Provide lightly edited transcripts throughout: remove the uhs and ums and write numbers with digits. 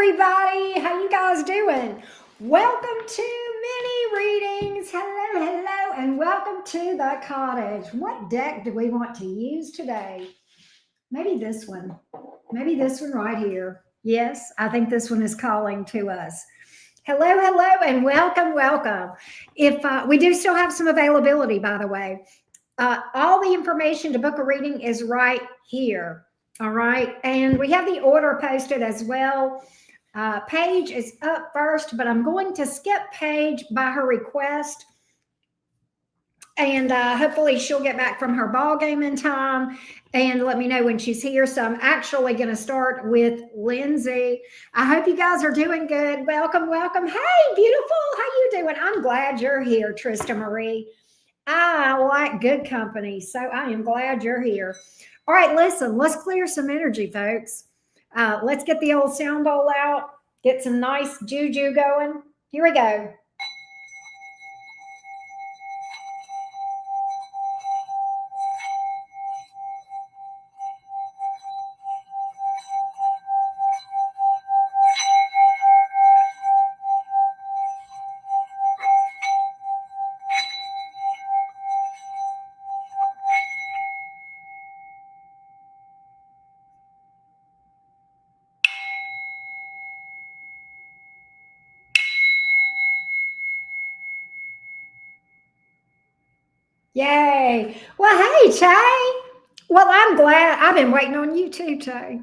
everybody. How you guys doing? Welcome to mini readings. Hello, hello, and welcome to the cottage. What deck do we want to use today? Maybe this one. Maybe this one right here. Yes, I think this one is calling to us. Hello, hello, and welcome, welcome. If we do still have some availability, by the way. All the information to book a reading is right here. All right. And we have the order posted as well. Paige is up first, but I'm going to skip Paige by her request. And hopefully she'll get back from her ball game in time and let me know when she's here. So I'm actually going to start with Lindsay. I hope you guys are doing good. Welcome, welcome. Hey, beautiful. How you doing? I'm glad you're here, Trista Marie. I like good company, so I am glad you're here. All right, listen, let's clear some energy, folks. Let's get the old sound bowl out, get some nice juju going. Here we go. Yay. Well, hey, Tay. Well, I'm glad. I've been waiting on you too, Tay.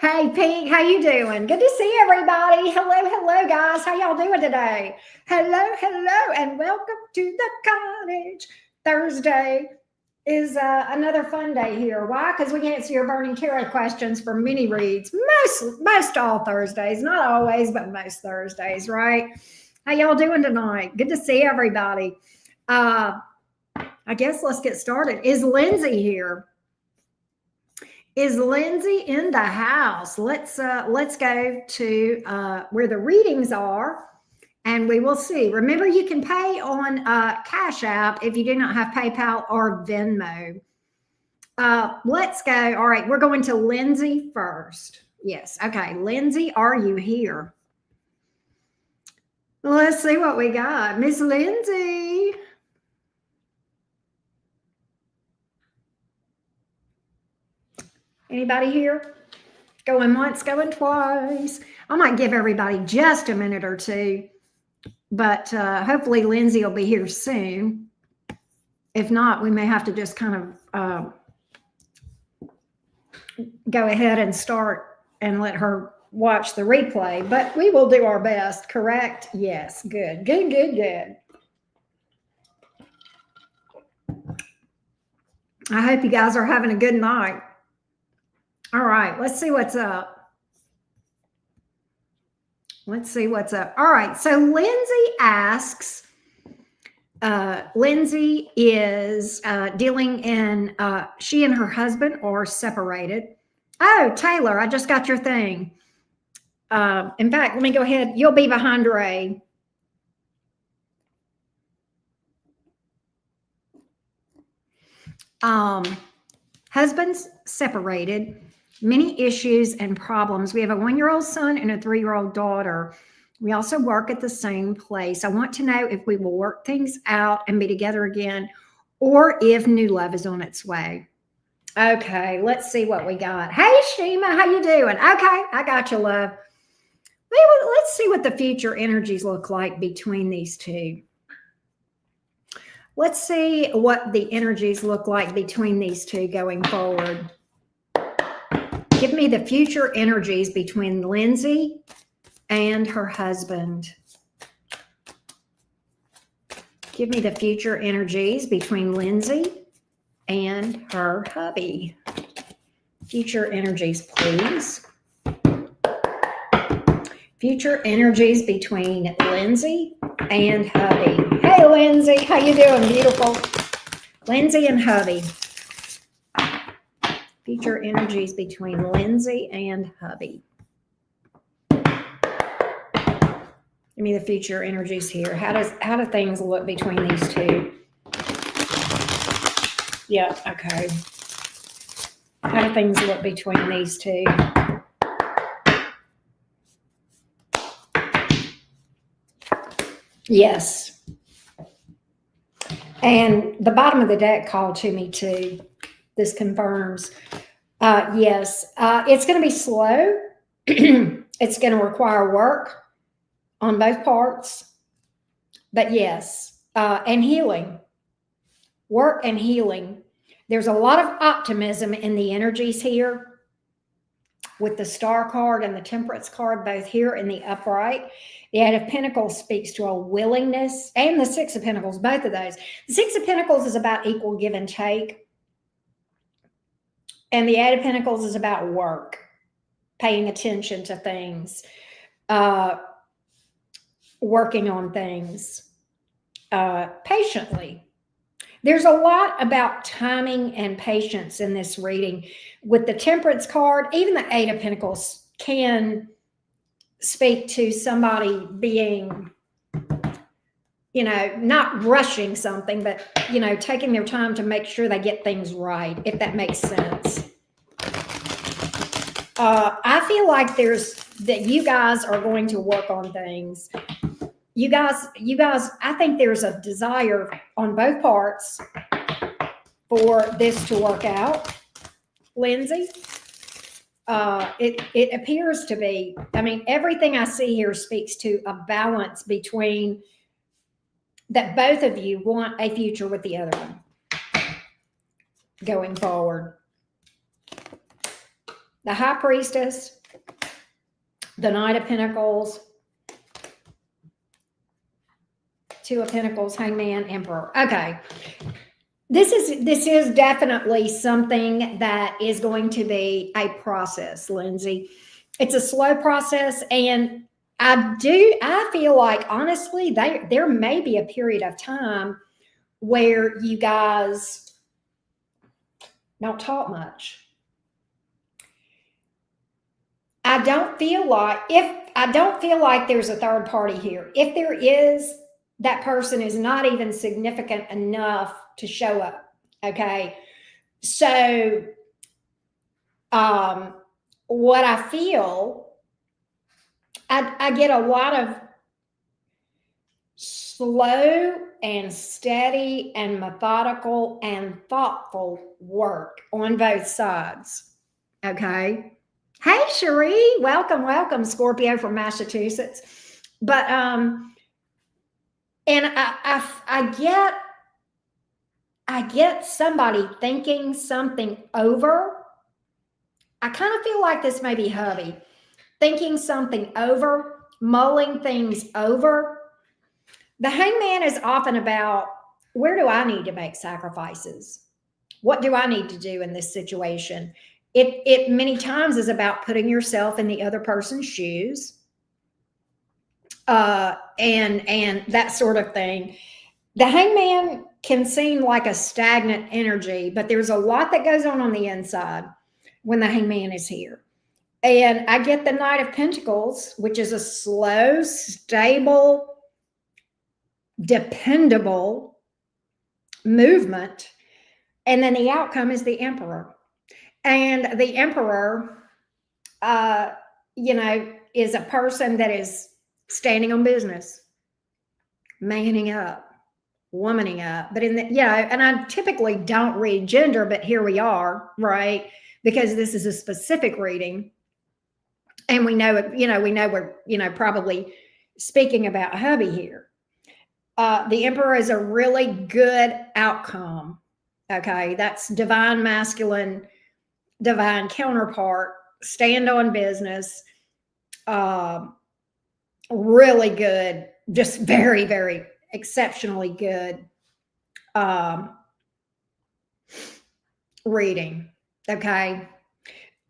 Hey, Pink, how you doing? Good to see everybody. Hello, hello, guys. How y'all doing today? Hello, hello, and welcome to the cottage. Thursday is another fun day here. Why? Because we answer your burning tarot questions for mini reads. Most all Thursdays, not always, but most Thursdays, right? How y'all doing tonight? Good to see everybody. I guess let's get started. Is Lindsay here? Is Lindsay in the house? Let's go to where the readings are, and we will see. Remember, you can pay on Cash App if you do not have PayPal or Venmo. Let's go. All right, we're going to Lindsay first. Yes. Okay, Lindsay, are you here? Let's see what we got. Miss Lindsay. Anybody here? Going once, going twice. I might give everybody just a minute or two, but hopefully Lindsay will be here soon. If not, we may have to just kind of go ahead and start and let her watch the replay, but we will do our best, correct? Yes, good, good, good, good. I hope you guys are having a good night. All right, let's see what's up. Let's see what's up. All right, so Lindsay asks, Lindsay is dealing in, she and her husband are separated. Oh, Taylor, I just got your thing. In fact, let me go ahead. You'll be behind Ray. Husbands separated. Many issues and problems. We have a 1-year-old son and a 3-year-old daughter. We also work at the same place. I want to know if we will work things out and be together again, or if new love is on its way. Okay, let's see what we got. Hey, Shima, how you doing? Okay, I got you, love. Let's see what the future energies look like between these two. Let's see what the energies look like between these two going forward. Give me the future energies between Lindsay and her husband. Give me the future energies between Lindsay and her hubby. Future energies, please. Future energies between Lindsay and hubby. Hey, Lindsay, how you doing, beautiful? Lindsay and hubby. Future energies between Lindsay and hubby. Give me the future energies here. How do things look between these two? Yeah, okay. How do things look between these two? Yes. And the bottom of the deck called to me too. This confirms. Yes, it's going to be slow. It's going to require work on both parts. But yes, and healing, work and healing. There's a lot of optimism in the energies here with the Star card and the Temperance card, both here in the upright. The Eight of Pentacles speaks to a willingness, and the Six of Pentacles, both of those. The Six of Pentacles is about equal give and take. And the Eight of Pentacles is about work, paying attention to things, working on things patiently. There's a lot about timing and patience in this reading. With the Temperance card, even the Eight of Pentacles can speak to somebody being, not rushing something, but, taking their time to make sure they get things right, if that makes sense. I feel like that you guys are going to work on things. You guys, I think there's a desire on both parts for this to work out, Lindsay. It appears to be, everything I see here speaks to a balance between that both of you want a future with the other one going forward. The High Priestess, the Knight of Pentacles, Two of Pentacles, Hangman, Emperor. Okay. This is definitely something that is going to be a process, Lindsay. It's a slow process, and I feel like, honestly, there may be a period of time where you guys don't talk much. I don't feel like there's a third party here. If there is, that person is not even significant enough to show up. Okay. So, what I feel, I get a lot of slow and steady and methodical and thoughtful work on both sides. Okay. Hey, Cherie, welcome, Scorpio from Massachusetts. But, and I get somebody thinking something over. I kind of feel like this may be hubby. Thinking something over, mulling things over. The Hangman is often about, where do I need to make sacrifices? What do I need to do in this situation? It many times is about putting yourself in the other person's shoes. And that sort of thing. The Hangman can seem like a stagnant energy, but there's a lot that goes on the inside when the Hangman is here. And I get the Knight of Pentacles, which is a slow, stable, dependable movement. And then the outcome is the Emperor. And the Emperor, is a person that is standing on business, manning up, womaning up. But and I typically don't read gender, but here we are, right? Because this is a specific reading. And we know we're, probably speaking about hubby here. The Emperor is a really good outcome. Okay. That's divine masculine, divine counterpart, stand on business, really good, just very, very exceptionally good reading. Okay.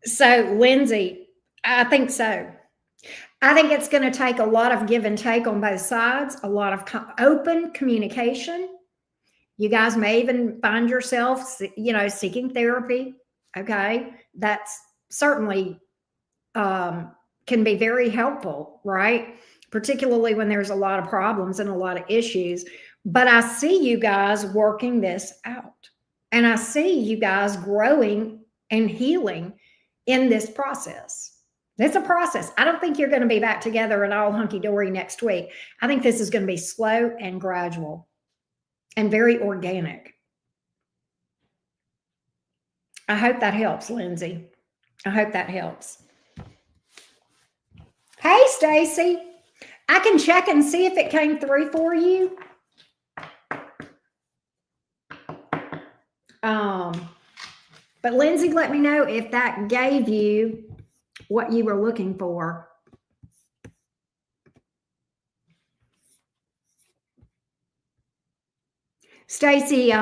So, Lindsay, I think so. I think it's going to take a lot of give and take on both sides, a lot of open communication. You guys may even find yourself, seeking therapy. Okay. That's certainly can be very helpful, right? Particularly when there's a lot of problems and a lot of issues. But I see you guys working this out. And I see you guys growing and healing in this process. It's a process. I don't think you're going to be back together and all hunky dory next week. I think this is going to be slow and gradual and very organic. I hope that helps, Lindsay. I hope that helps. Hey, Stacy. I can check and see if it came through for you. But Lindsay, let me know if that gave you what you were looking for. Stacy,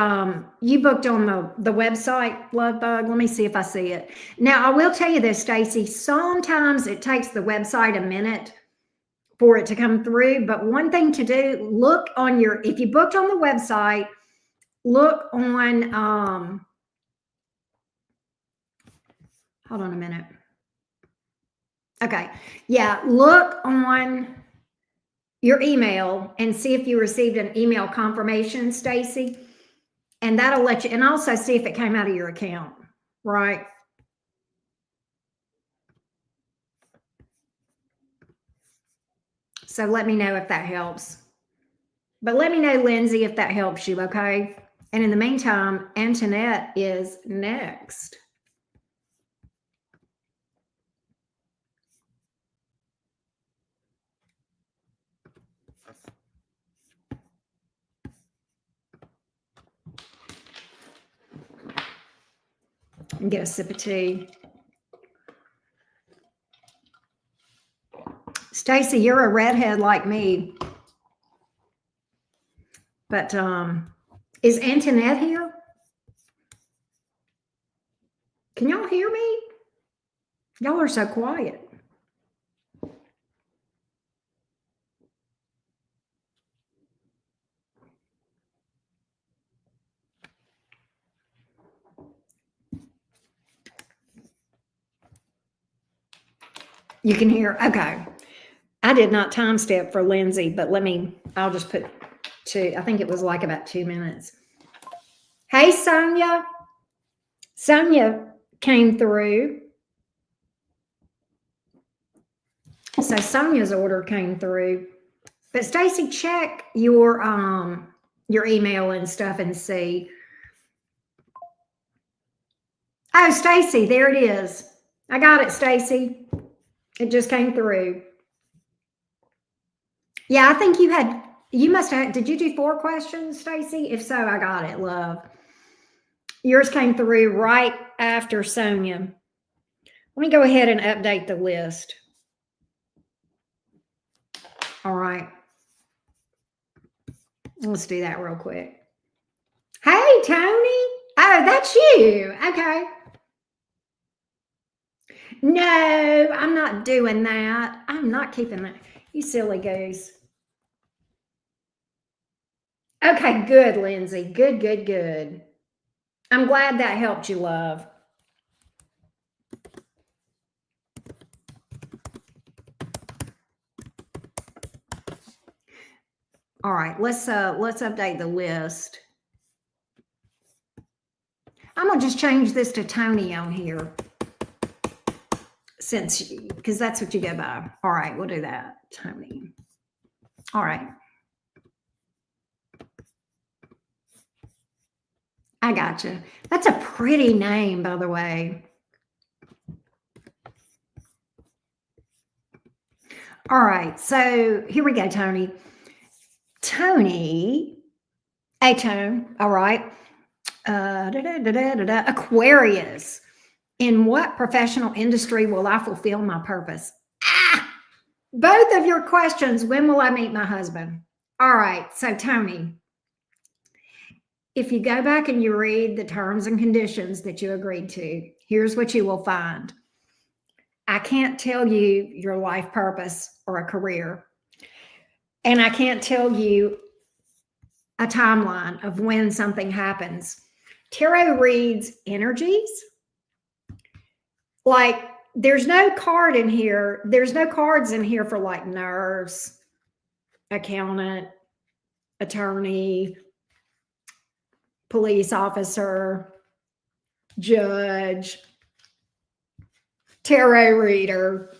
you booked on the website, Lovebug. Let me see if I see it. Now, I will tell you this, Stacy. Sometimes it takes the website a minute for it to come through. But one thing to do, look on your, if you booked on the website, look on, hold on a minute. Okay. Yeah. Look on your email and see if you received an email confirmation, Stacy. And that'll let you, and also see if it came out of your account, right? So let me know if that helps. But let me know, Lindsay, if that helps you, okay? And in the meantime, Antoinette is next. And get a sip of tea. Stacy, you're a redhead like me. But is Antoinette here? Can y'all hear me? Y'all are so quiet. You can hear, okay. I did not time step for Lindsay, but I'll just put two, I think it was like about 2 minutes. Hey, Sonia. Sonia came through. So Sonia's order came through. But Stacy, check your email and stuff and see. Oh, Stacy, there it is. I got it, Stacy. It just came through. Yeah, I think you must have, did you do 4 questions, Stacy? If so, I got it, love. Yours came through right after Sonia. Let me go ahead and update the list. All right. Let's do that real quick. Hey, Tony. Oh, that's you. Okay. No, I'm not doing that. I'm not keeping that. You silly goose. Okay, good, Lindsay. Good, good, good. I'm glad that helped you, love. All right, let's update the list. I'm gonna just change this to Tony on here, because that's what you go by. All right, we'll do that, Tony. All right. I gotcha. That's a pretty name, by the way. All right, so here we go, Tony. Tony, A-Tone, all right. Aquarius. In what professional industry will I fulfill my purpose? Both of your questions. When will I meet my husband? All right, so Tony, if you go back and you read the terms and conditions that you agreed to, here's what you will find. I can't tell you your life purpose or a career. And I can't tell you a timeline of when something happens. Tarot reads energies. Like, there's no card in here. There's no cards in here for like nurse, accountant, attorney, police officer, judge, tarot reader.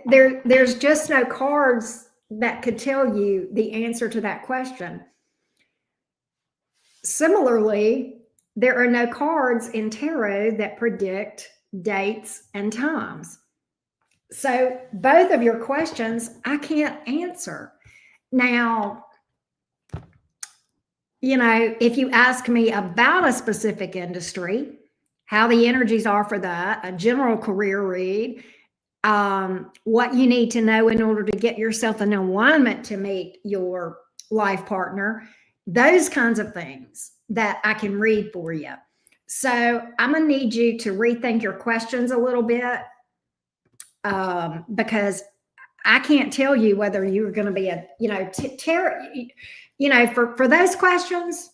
there's just no cards that could tell you the answer to that question. Similarly, there are no cards in tarot that predict dates and times. So both of your questions I can't answer. Now, you know, if you ask me about a specific industry, how the energies are for that, a general career read, what you need to know in order to get yourself in alignment to meet your life partner, those kinds of things that I can read for you. So I'm going to need you to rethink your questions a little bit, because I can't tell you whether you're going to be a, you know, for those questions,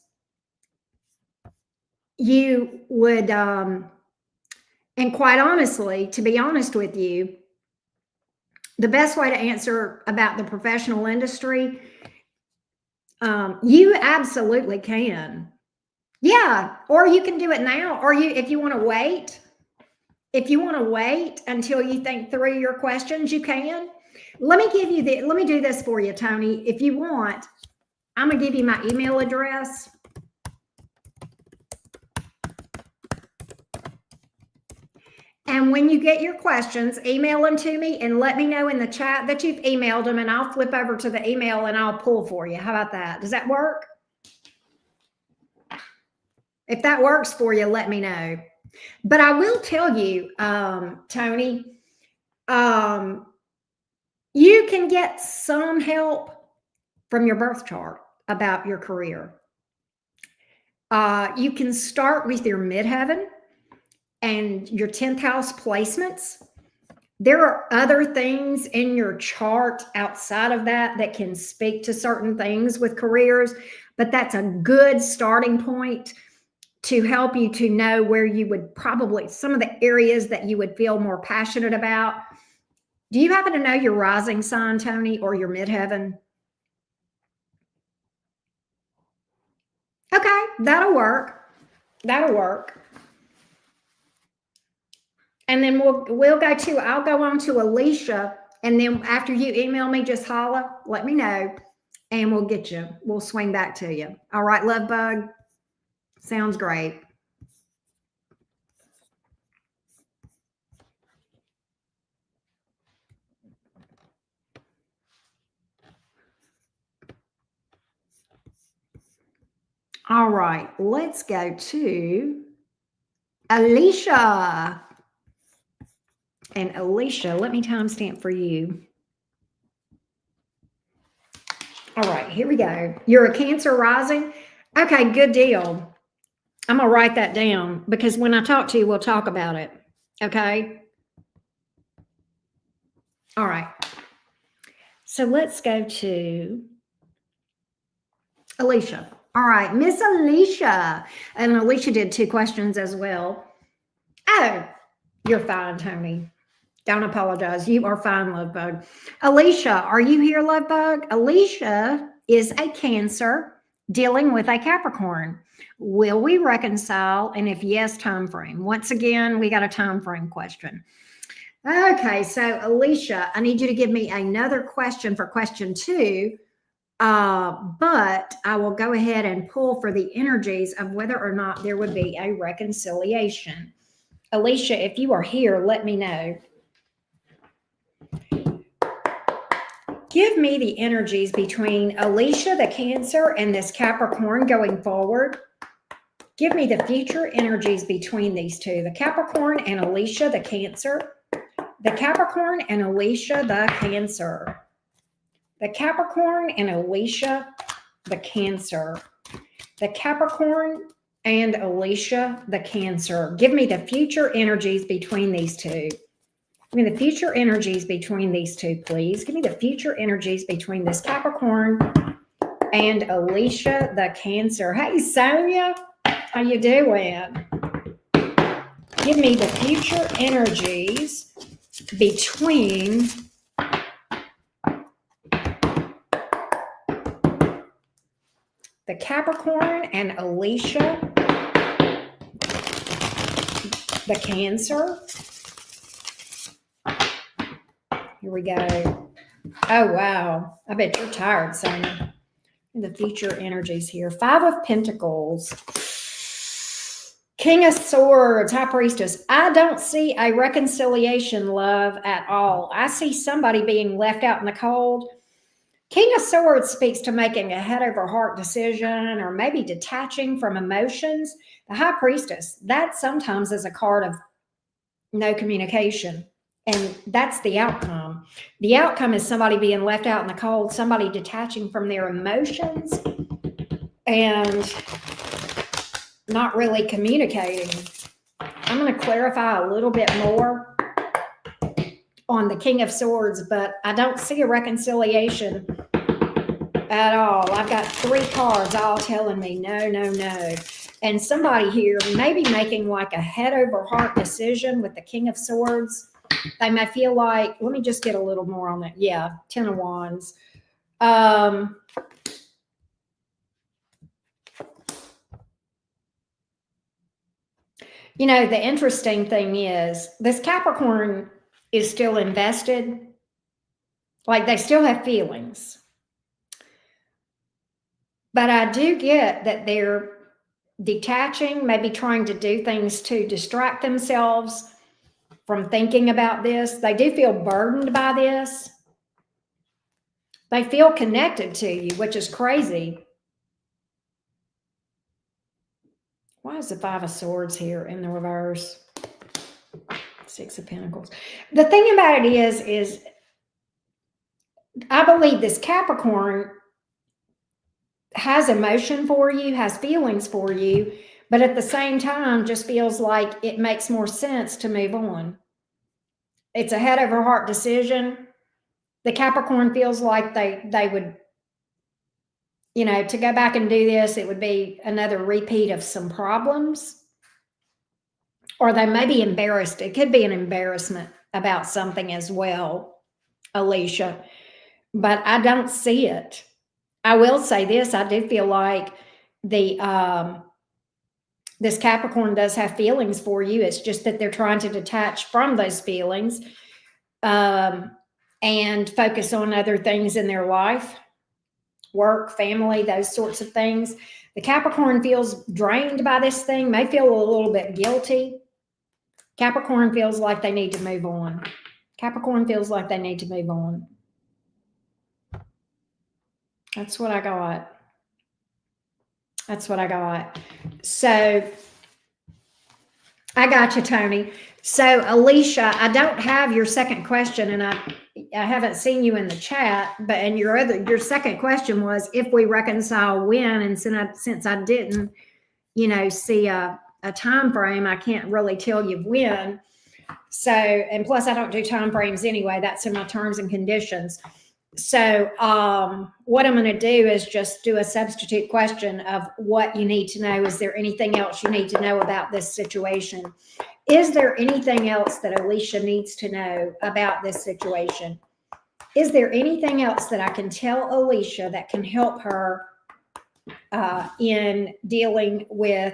you would, and quite honestly, to be honest with you, the best way to answer about the professional industry, you absolutely can. Yeah, or you can do it now, or if you want to wait. If you want to wait until you think through your questions, you can. Let me do this for you, Tony. If you want, I'm going to give you my email address. And when you get your questions, email them to me and let me know in the chat that you've emailed them, and I'll flip over to the email and I'll pull for you. How about that? Does that work? If that works for you, let me know. But I will tell you, Tony, you can get some help from your birth chart about your career. You can start with your midheaven and your 10th house placements. There are other things in your chart outside of that that can speak to certain things with careers, but that's a good starting point to help you to know where you would probably, some of the areas that you would feel more passionate about. Do you happen to know your rising sign, Tony, or your midheaven? Okay, that'll work. That'll work. And then I'll go on to Alicia, and then after you email me, just holla, let me know, and we'll swing back to you. All right, love bug. Sounds great. All right, let's go to Alicia. And Alicia, let me timestamp for you. All right, here we go. You're a Cancer rising. Okay, good deal. I'm going to write that down because when I talk to you, we'll talk about it. Okay. All right. So let's go to Alicia. All right, Miss Alicia. And Alicia did 2 questions as well. Oh, you're fine, Tony. Don't apologize. You are fine, love bug. Alicia, are you here, love bug? Alicia is a Cancer dealing with a Capricorn. Will we reconcile? And if yes, time frame. Once again, we got a time frame question. Okay, so Alicia, I need you to give me another question for question 2. But I will go ahead and pull for the energies of whether or not there would be a reconciliation. Alicia, if you are here, let me know. Give me the energies between Alicia, the Cancer, and this Capricorn going forward. Give me the future energies between these two, the Capricorn and Alicia, the Cancer. The Capricorn and Alicia, the Cancer. The Capricorn and Alicia, the Cancer. The Capricorn and Alicia, the Cancer. Give me the future energies between these two. Give me the future energies between these two, please. Give me the future energies between this Capricorn and Alicia, the Cancer. Hey, Sonia, how you doing? Give me the future energies between the Capricorn and Alicia, the Cancer. Here we go. Oh, wow. I bet you're tired, Sonia. The future energies here. 5 of Pentacles. King of Swords, High Priestess. I don't see a reconciliation, love, at all. I see somebody being left out in the cold. King of Swords speaks to making a head over heart decision or maybe detaching from emotions. The High Priestess, that sometimes is a card of no communication. And that's the outcome. The outcome is somebody being left out in the cold, somebody detaching from their emotions and not really communicating. I'm going to clarify a little bit more on the King of Swords, but I don't see a reconciliation at all. I've got 3 cards all telling me no, no, no. And somebody here may be making like a head over heart decision with the King of Swords. They may feel like, let me just get a little more on that. Yeah, 10 of Wands. You know, the interesting thing is this Capricorn is still invested. Like they still have feelings. But I do get that they're detaching, maybe trying to do things to distract themselves from thinking about this. They do feel burdened by this. They feel connected to you, which is crazy. Why is the 5 of Swords here in the reverse? 6 of Pentacles. The thing about it is I believe this Capricorn has emotion for you, has feelings for you, but at the same time just feels like it makes more sense to move on. It's a head over heart decision. The Capricorn feels like they would, you know, to go back and do this, it would be another repeat of some problems. Or they may be embarrassed. It could be an embarrassment about something as well, Alicia. But I don't see it. I will say this, I do feel like the this Capricorn does have feelings for you. It's just that they're trying to detach from those feelings and focus on other things in their life, work, family, those sorts of things. The Capricorn feels drained by this thing, may feel a little bit guilty. Capricorn feels like they need to move on. Capricorn feels like they need to move on. That's what I got. That's what I got. So I got you, Tony. So Alicia, I don't have your second question, and I haven't seen you in the chat. But and your second question was if we reconcile when, and since I didn't, you know, see a time frame, I can't really tell you when. So, and plus I don't do time frames anyway. That's in my terms and conditions. So what I'm going to do is just do a substitute question of what you need to know. Is there anything else you need to know about this situation? Is there anything else that Alicia needs to know about this situation? Is there anything else that I can tell Alicia that can help her in dealing with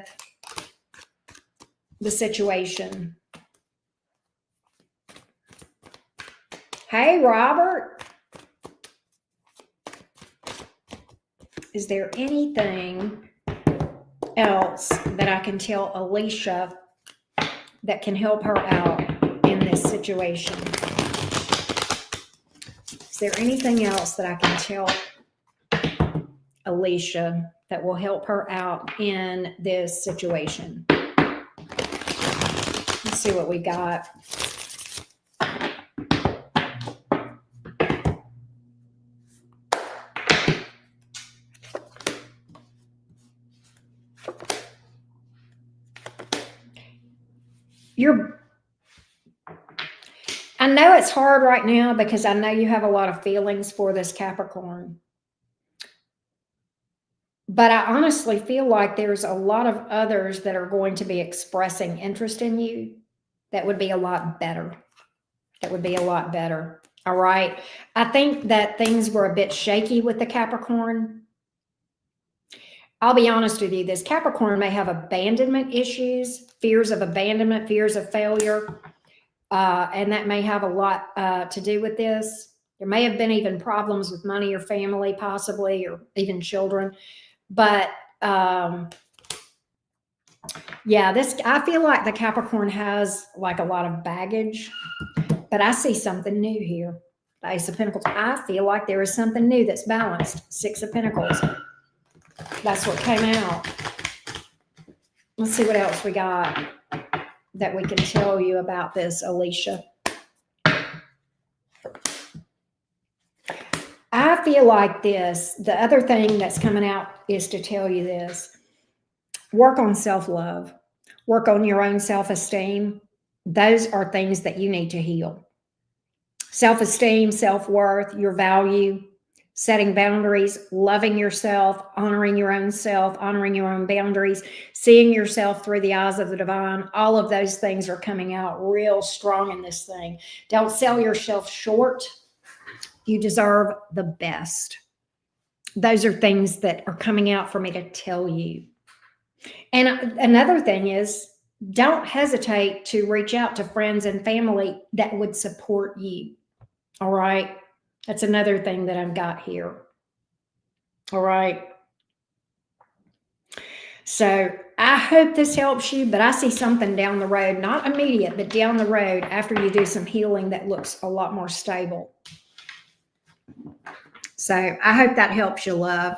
the situation? Hey, Robert. Is there anything else that I can tell Alicia that can help her out in this situation? Is there anything else that I can tell Alicia that will help her out in this situation? Let's see what we got. I know it's hard right now because I know you have a lot of feelings for this Capricorn. But I honestly feel like there's a lot of others that are going to be expressing interest in you that would be a lot better. That would be a lot better. All right. I think that things were a bit shaky with the Capricorn. I'll be honest with you. This Capricorn may have abandonment issues, fears of abandonment, fears of failure. and that may have a lot to do with this. There may have been even problems with money or family, possibly, or even children. But yeah, this, I feel like the Capricorn has like a lot of baggage, but I see something new here. The Ace of Pentacles. I feel like there is something new that's balanced. Six of Pentacles. That's what came out. Let's see what else we got that we can tell you about this, Alicia. I feel like this, the other thing that's coming out is to tell you this. Work on self-love. Work on your own self-esteem. Those are things that you need to heal. Self-esteem, self-worth, your value, setting boundaries, loving yourself, honoring your own self, honoring your own boundaries, seeing yourself through the eyes of the divine. All of those things are coming out real strong in this thing. Don't sell yourself short. You deserve the best. Those are things that are coming out for me to tell you. And another thing is, don't hesitate to reach out to friends and family that would support you. All right. That's another thing that I've got here. All right. So I hope this helps you, but I see something down the road, not immediate, but down the road after you do some healing that looks a lot more stable. So I hope that helps you, love.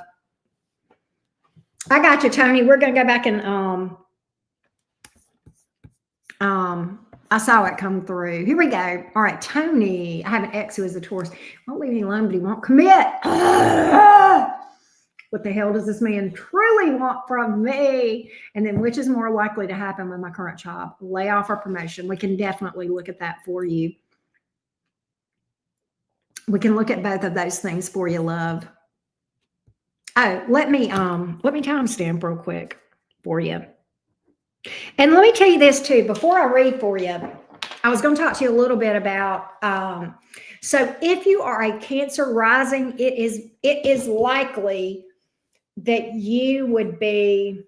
I got you, Tony. We're going to go back and I saw it come through. Here we go. All right, Tony. I have an ex who is a Taurus. Won't leave me alone, but he won't commit. What the hell does this man truly want from me? And then which is more likely to happen with my current job? Layoff or promotion? We can definitely look at that for you. We can look at both of those things for you, love. Oh, let me timestamp real quick for you. And let me tell you this too, before I read for you, I was going to talk to you a little bit about, so if you are a Cancer rising, it is likely that you would be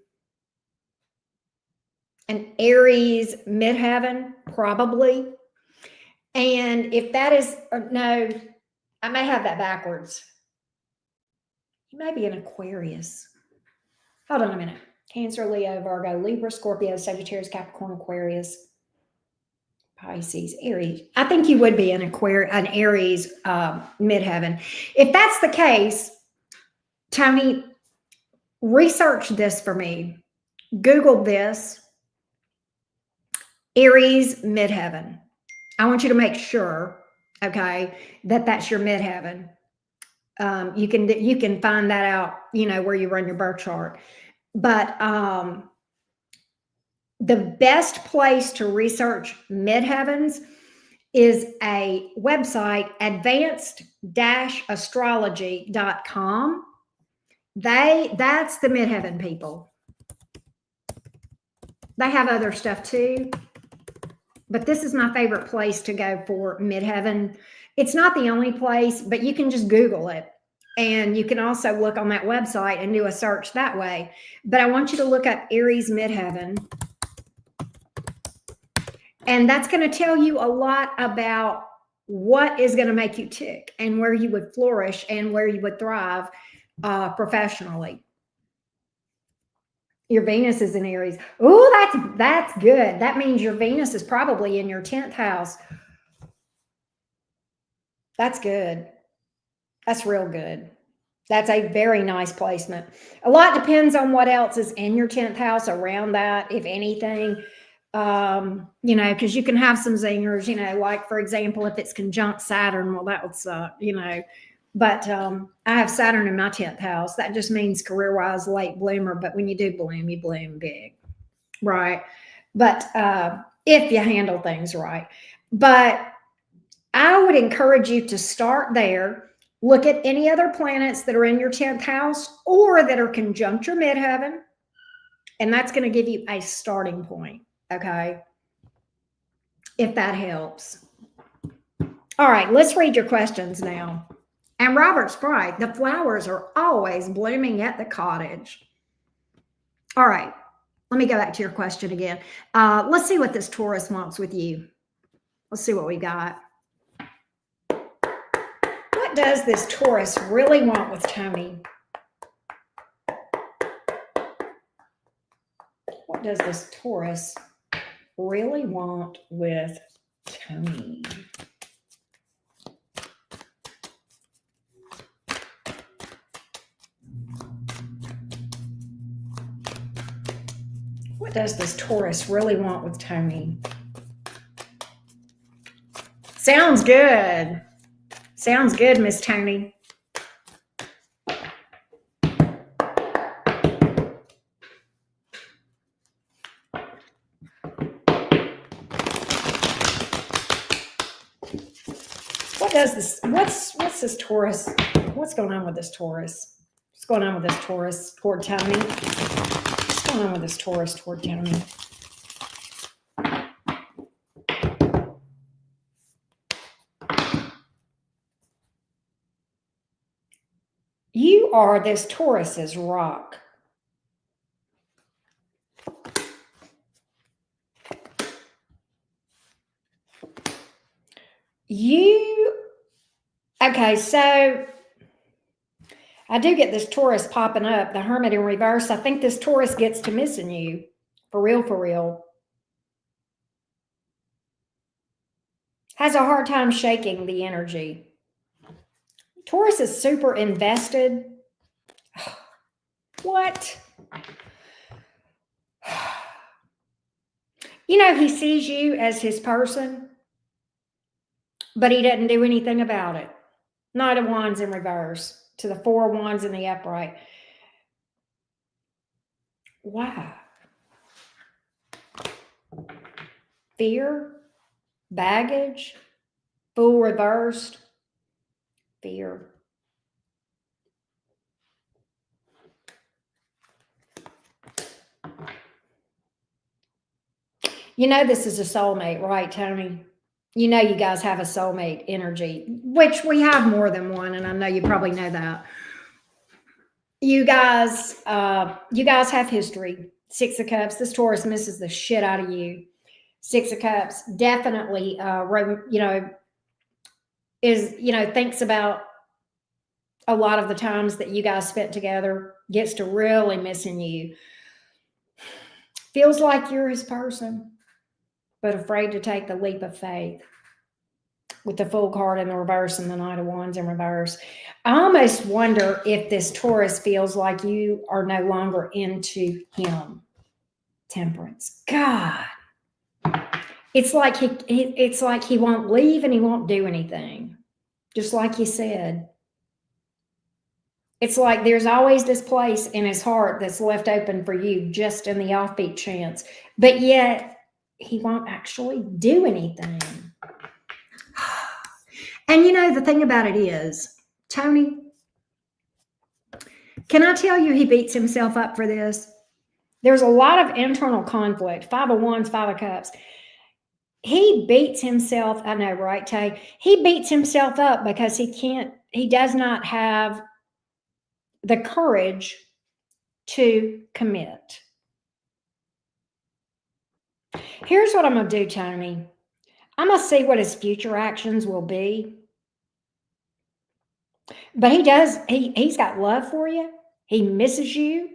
an Aries midheaven, probably. And if that is, no, I may have that backwards. You may be an Aquarius. Hold on a minute. Cancer, Leo, Virgo, Libra, Scorpio, Sagittarius, Capricorn, Aquarius, Pisces, Aries. I think you would be an Aries midheaven. If that's the case, Tony, research this for me. Google this, Aries midheaven. I want you to make sure, okay, that that's your midheaven. You can find that out, where you run your birth chart. But the best place to research midheavens is a website, advanced-astrology.com. That's the midheaven people. They have other stuff too, but this is my favorite place to go for midheaven. It's not the only place, but you can just Google it. And you can also look on that website and do a search that way. But I want you to look up Aries midheaven. And that's going to tell you a lot about what is going to make you tick and where you would flourish and where you would thrive professionally. Your Venus is in Aries. Oh, that's good. That means your Venus is probably in your 10th house. That's good. That's real good. That's a very nice placement. A lot depends on what else is in your 10th house around that, if anything. Because you can have some zingers, like, for example, if it's conjunct Saturn, well, that would suck, But I have Saturn in my 10th house. That just means career-wise late bloomer. But when you do bloom, you bloom big, right? But if you handle things right. But I would encourage you to start there. Look at any other planets that are in your 10th house or that are conjunct your midheaven. And that's going to give you a starting point, okay? If that helps. All right, let's read your questions now. And Robert Sprite, the flowers are always blooming at the cottage. All right, let me go back to your question again. Let's see what this Taurus wants with you. Let's see what we got. What does this Taurus really want with Tony? What does this Taurus really want with Tony? What does this Taurus really want with Tony? Sounds good. Sounds good, Miss Tony. What does this? What's this Taurus? What's going on with this Taurus? What's going on with this Taurus toward Tony? What's going on with this Taurus toward Tony? You are this Taurus's rock. Okay, so I do get this Taurus popping up, the Hermit in reverse. I think this Taurus gets to missing you. For real, for real. Has a hard time shaking the energy. Taurus is super invested. What? You know, he sees you as his person, but he doesn't do anything about it. Knight of Wands in reverse to the Four of Wands in the upright. Wow. Fear, baggage, Fool reversed, fear. You know this is a soulmate, right, Tony? You know you guys have a soulmate energy, which we have more than one, and I know you probably know that. You guys have history. Six of Cups. This Taurus misses the shit out of you. Six of Cups definitely, thinks about a lot of the times that you guys spent together, gets to really missing you. Feels like you're his person, but afraid to take the leap of faith. With the Fool card in the reverse and the Knight of Wands in reverse. I almost wonder if this Taurus feels like you are no longer into him. Temperance. God. It's like he won't leave and he won't do anything. Just like you said. It's like there's always this place in his heart that's left open for you just in the offbeat chance. But yet he won't actually do anything. And you know, the thing about it is, Tony, can I tell you he beats himself up for this? There's a lot of internal conflict. Five of Wands, Five of Cups. He beats himself, I know, right, Tay? He beats himself up because he does not have the courage to commit. Here's what I'm going to do, Tony. I'm going to see what his future actions will be. But he's got love for you. He misses you.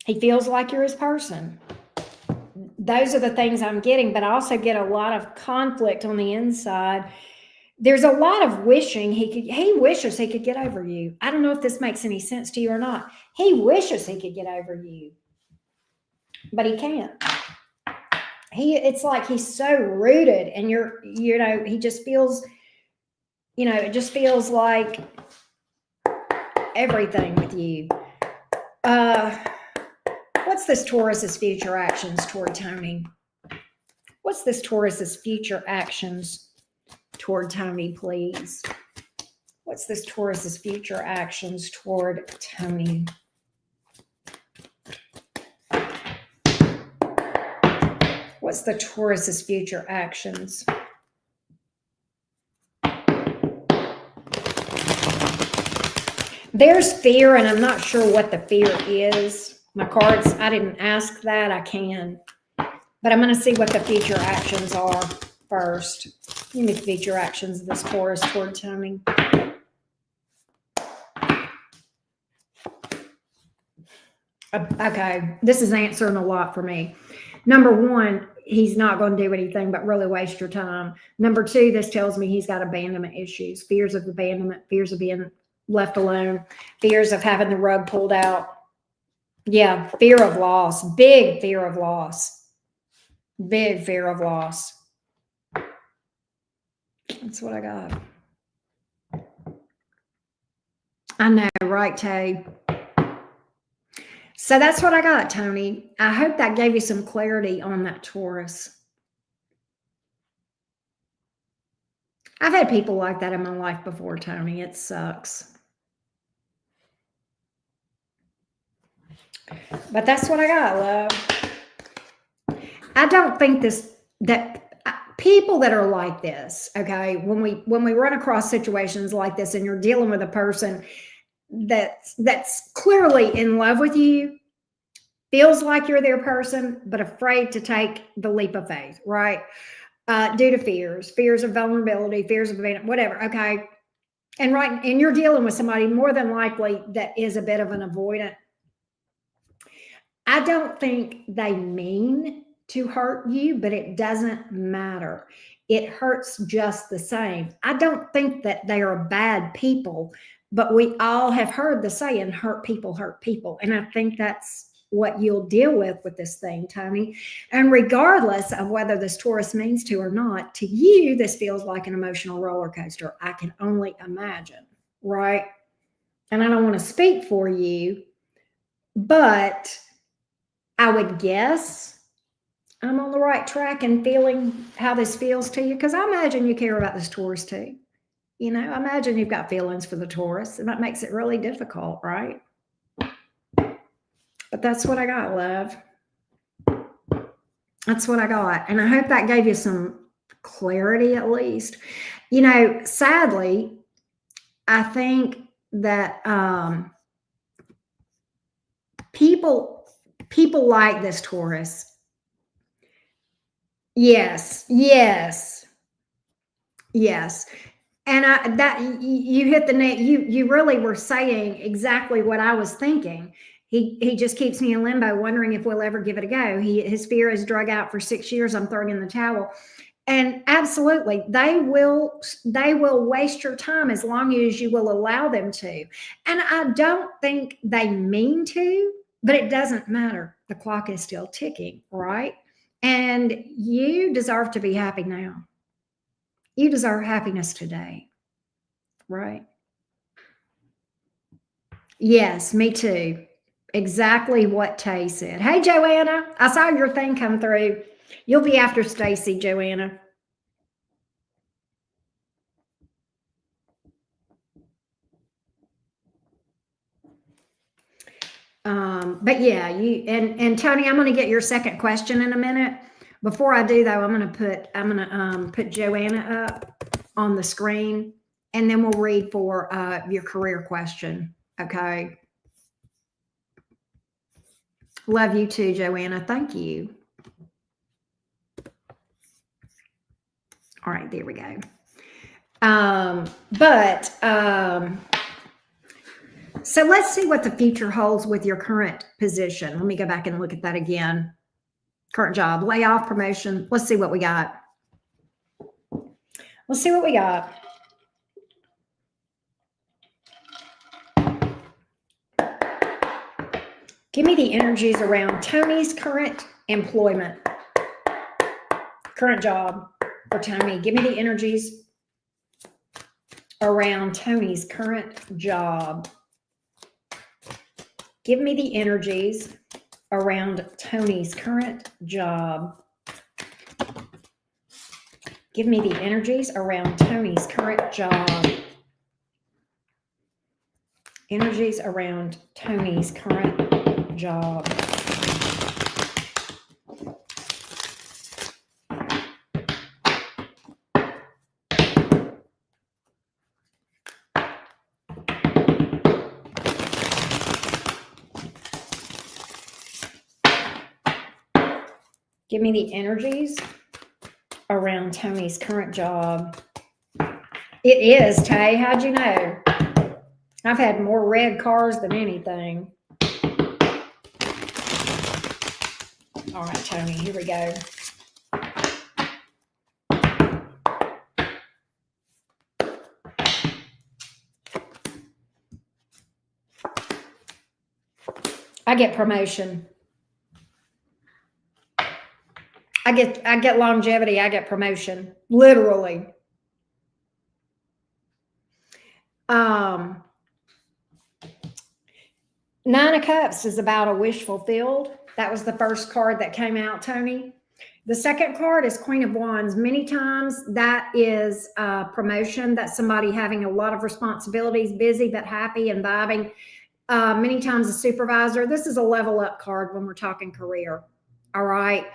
He feels like you're his person. Those are the things I'm getting, but I also get a lot of conflict on the inside. There's a lot of wishing he wishes he could get over you. I don't know if this makes any sense to you or not. He wishes he could get over you, but he can't. It's like he's so rooted and he just feels, it just feels like everything with you. What's this Taurus's future actions toward Tony? What's this Taurus's future actions toward Tony, please? What's this Taurus's future actions toward Tony? What's the Taurus's future actions? There's fear, and I'm not sure what the fear is. My cards, I didn't ask that. I can. But I'm going to see what the future actions are first. Give me the future actions of this Taurus toward Tony. Okay, this is answering a lot for me. Number one, he's not going to do anything but really waste your time. Number two, this tells me he's got abandonment issues, fears of abandonment, fears of being left alone, fears of having the rug pulled out. Yeah, fear of loss, big fear of loss, big fear of loss. That's what I got. I know, right, Tay? So that's what I got, Tony. I hope that gave you some clarity on that Taurus. I've had people like that in my life before, Tony. It sucks. But that's what I got, love. I don't think that people that are like this, okay, when we run across situations like this and you're dealing with a person that's clearly in love with you, feels like you're their person, but afraid to take the leap of faith, right? Due to fears of vulnerability, fears of whatever, okay? And you're dealing with somebody more than likely that is a bit of an avoidant. I don't think they mean to hurt you, but it doesn't matter. It hurts just the same. I don't think that they are bad people, but we all have heard the saying, hurt people hurt people. And I think that's what you'll deal with this thing, Tony. And regardless of whether this Taurus means to or not, to you, this feels like an emotional roller coaster. I can only imagine, right? And I don't want to speak for you, but I would guess I'm on the right track and feeling how this feels to you, because I imagine you care about this Taurus too. You know, I imagine you've got feelings for the Taurus, and that makes it really difficult, right? But that's what I got, love. That's what I got. And I hope that gave you some clarity at least. You know, sadly, I think that people like this Taurus. Yes. And that you hit the net. You really were saying exactly what I was thinking. He just keeps me in limbo, wondering if we'll ever give it a go. His fear is drug out for 6 years. I'm throwing in the towel. And absolutely, they will waste your time as long as you will allow them to. And I don't think they mean to, but it doesn't matter. The clock is still ticking, right? And you deserve to be happy now. You deserve happiness today, right? Yes, me too. Exactly what Tay said. Hey, Joanna, I saw your thing come through. You'll be after Stacy, Joanna. But yeah, and Tony, I'm going to get your second question in a minute. Before I do though, I'm going to put Joanna up on the screen, and then we'll read for your career question. Okay. Love you too, Joanna. Thank you. All right, there we go. So let's see what the future holds with your current position. Let me go back and look at that again. Current job, layoff, promotion. Let's see what we got. Let's see what we got. Give me the energies around Tony's current employment, current job for Tony. Give me the energies around Tony's current job. Give me the energies around Tony's current job. Give me the energies around Tony's current job. Energies around Tony's current job. Give me the energies around Tony's current job. It is, Tay. How'd you know? I've had more red cars than anything. All right, Tony, here we go. I get promotion. I get longevity. I get promotion. Literally. Nine of Cups is about a wish fulfilled. That was the first card that came out, Tony. The second card is Queen of Wands. Many times that is a promotion. That's somebody having a lot of responsibilities, busy but happy and vibing. Many times a supervisor. This is a level up card when we're talking career. All right.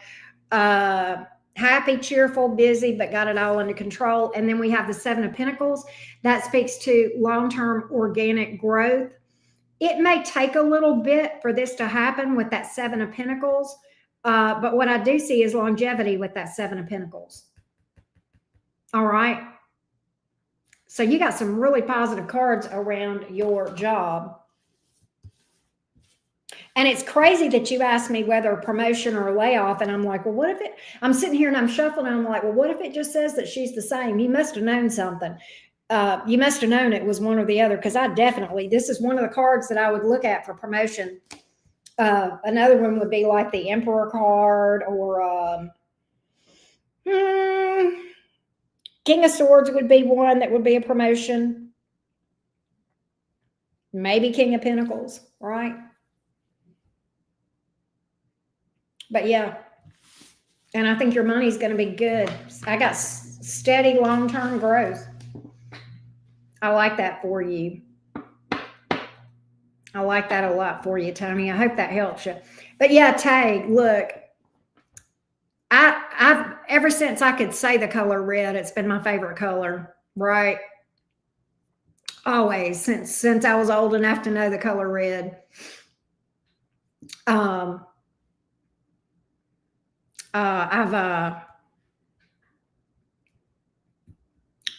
Happy, cheerful, busy, but got it all under control. And then we have the Seven of Pentacles. That speaks to long-term organic growth. It may take a little bit for this to happen with that Seven of Pentacles. But what I do see is longevity with that Seven of Pentacles. All right. So you got some really positive cards around your job. And it's crazy that you asked me whether a promotion or a layoff. And I'm like, well, what if it, I'm sitting here and I'm shuffling and I'm like, well, what if it just says that she's the same? You must have known something. You must have known it was one or the other. Because I definitely, this is one of the cards that I would look at for promotion. Another one would be like the Emperor card or King of Swords would be one that would be a promotion. Maybe King of Pentacles, right? But yeah, and I think your money's going to be good. I got steady long-term growth. I like that for you. I like that a lot for you, Tony. I hope that helps you. But yeah, Tay, look, I've ever since I could say the color red, it's been my favorite color, right? Always since I was old enough to know the color red.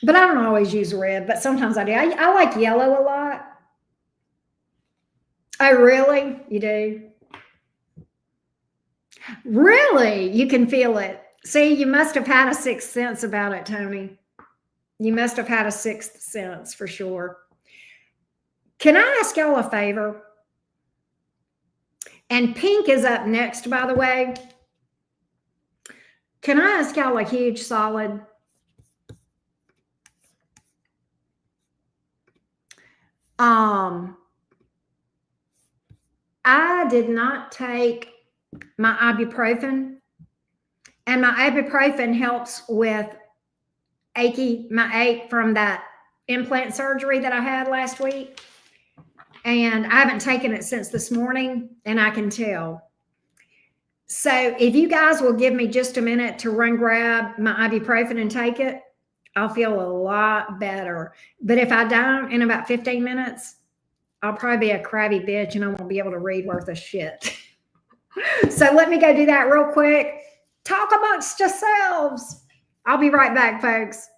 But I don't always use red, but sometimes I do. I like yellow a lot. Oh, really? You do? Really? You can feel it. See, you must have had a sixth sense about it, Tony. You must have had a sixth sense for sure. Can I ask y'all a favor? And pink is up next, by the way. Can I ask y'all a huge solid? I did not take my ibuprofen, and my ibuprofen helps with my ache from that implant surgery that I had last week. And I haven't taken it since this morning, and I can tell. So if you guys will give me just a minute to run grab my ibuprofen and take it, I'll feel a lot better. But if I don't in about 15 minutes, I'll probably be a crabby bitch and I won't be able to read worth a shit. So let me go do that real quick. Talk amongst yourselves. I'll be right back, folks.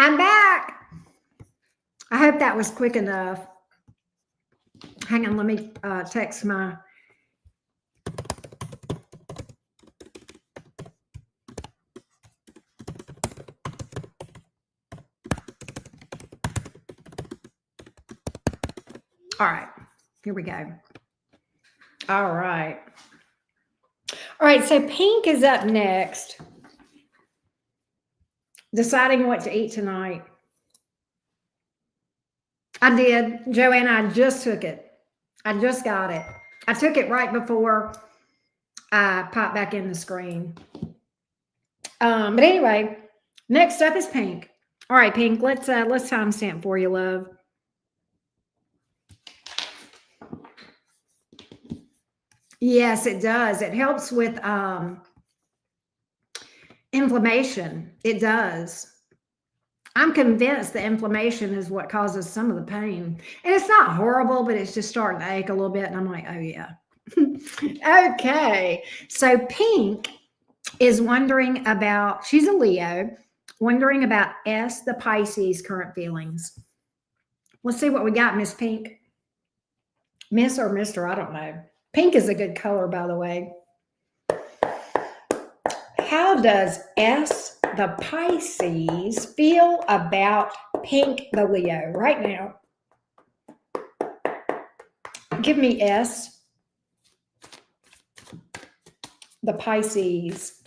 I'm back. I hope that was quick enough. Hang on, let me text my... All right, here we go. All right. All right, so pink is up next. Deciding what to eat tonight. I did. Joanna, I just took it. I just got it. I took it right before I popped back in the screen. But anyway, next up is pink. All right, pink, let's timestamp for you, love. Yes, it does. It helps with inflammation. It does. I'm convinced the inflammation is what causes some of the pain. And it's not horrible, but it's just starting to ache a little bit. And I'm like, oh, yeah. Okay. So pink is wondering about, she's a Leo, wondering about S, the Pisces, current feelings. Let's see what we got, Miss Pink. Miss or Mr., I don't know. Pink is a good color, by the way. How does S, the Pisces, feel about Pink, the Leo, right now? Give me S, the Pisces.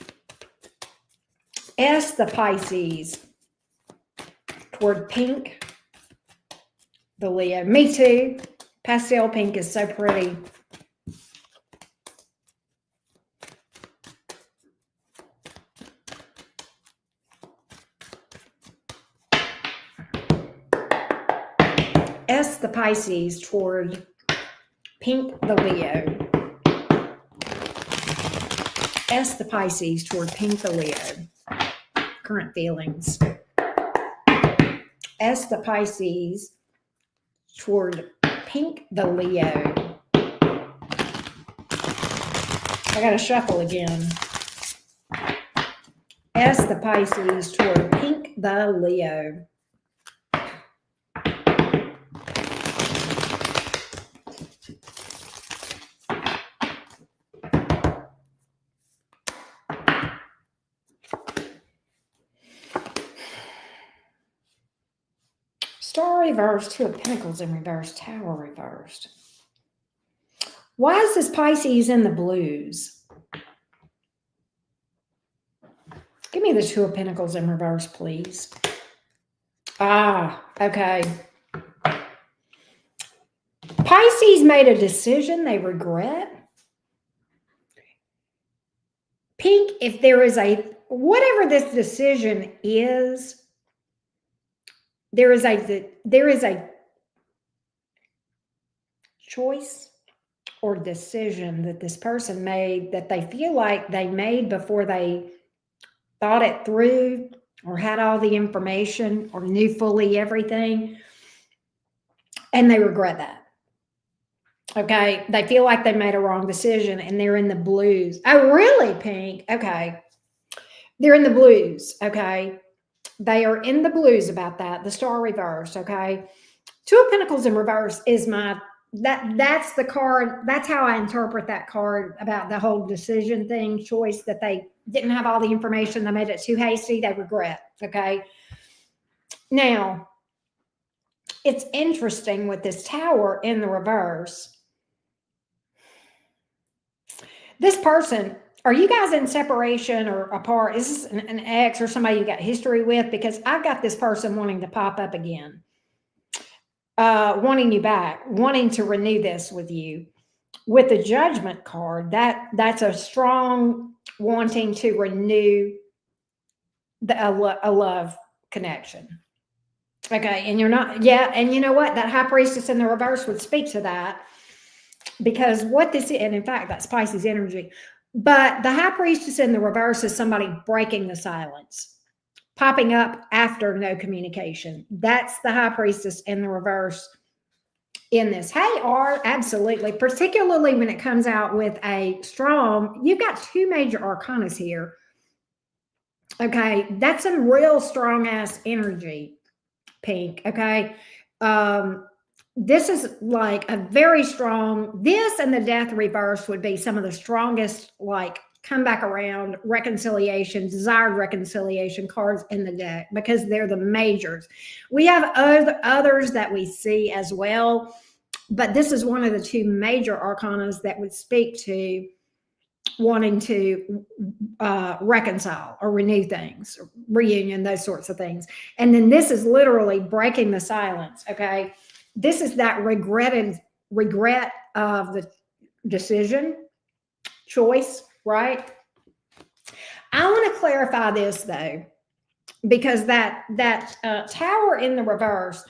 S, the Pisces, toward Pink, the Leo. Me too. Pastel pink is so pretty. S, the Pisces, toward Pink, the Leo. S, the Pisces, toward Pink, the Leo. Current feelings. S, the Pisces, toward Pink, the Leo. I got to shuffle again. S, the Pisces, toward Pink, the Leo. Star reversed, Two of Pentacles in reverse, Tower reversed. Why is this Pisces in the blues? Give me the Two of Pentacles in reverse, please. Ah, okay. Pisces made a decision they regret. Pink, if there is whatever this decision is, there is a choice or decision that this person made that they feel like they made before they thought it through or had all the information or knew fully everything, and they regret that. Okay, they feel like they made a wrong decision and they're in the blues. Oh, really, Pink? Okay. They're in the blues, okay? They are in the blues about that. The Star reversed, okay? Two of Pentacles in reverse is that's the card. That's how I interpret that card about the whole decision thing, choice, that they didn't have all the information. They made it too hasty. They regret, okay? Now, it's interesting with this Tower in the reverse. This person, are you guys in separation or apart? Is this an ex or somebody you got history with? Because I've got this person wanting to pop up again, wanting you back, wanting to renew this with you. With the Judgment card, that's a strong wanting to renew a love connection. Okay, and you're not, yeah, and you know what? That High Priestess in the reverse would speak to that. Because what this is, and in fact, that's Pisces energy. But the High Priestess in the reverse is somebody breaking the silence, popping up after no communication. That's the High Priestess in the reverse in this. Hey, R, absolutely. Particularly when it comes out with a strong, you've got two major arcanas here. Okay, that's some real strong ass energy, Pink. Okay. Um, this is like a very strong, this and the death reverse would be some of the strongest, like come back around reconciliation, desired reconciliation cards in the deck because they're the majors. We have others that we see as well, but this is one of the two major arcanas that would speak to wanting to reconcile or renew things, reunion, those sorts of things. And then this is literally breaking the silence. Okay. This is that regret of the decision, choice, right? I want to clarify this though, because that tower in the reverse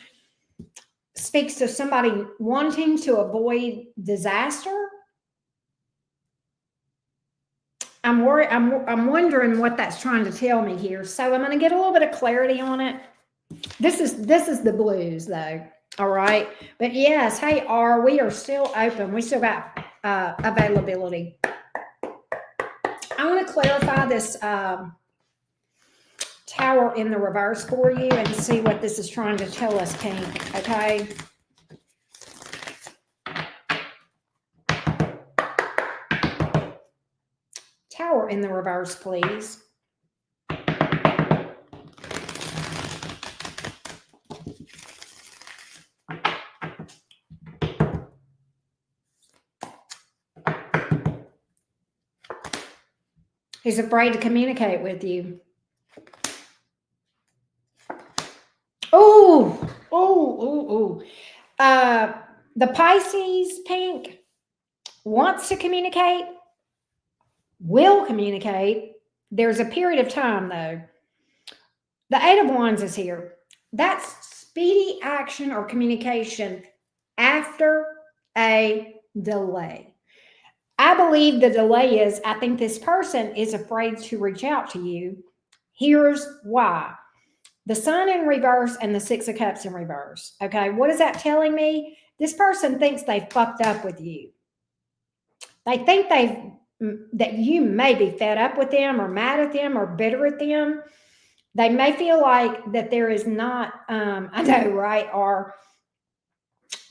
speaks to somebody wanting to avoid disaster. I'm worried. I'm wondering what that's trying to tell me here. So I'm going to get a little bit of clarity on it. This is the blues though. All right. But yes, hey R, we are still open. We still got availability. I want to clarify this tower in the reverse for you and see what this is trying to tell us, Pink. Okay. Tower in the reverse, please. He's afraid to communicate with you. Oh. The Pisces, Pink, wants to communicate, will communicate. There's a period of time, though. The Eight of Wands is here. That's speedy action or communication after a delay. I believe the delay is, I think this person is afraid to reach out to you. Here's why. The Sun in reverse and the Six of Cups in reverse. Okay, what is that telling me? This person thinks they fucked up with you. They think that you may be fed up with them or mad at them or bitter at them. They may feel like that there is not, I know, right? Or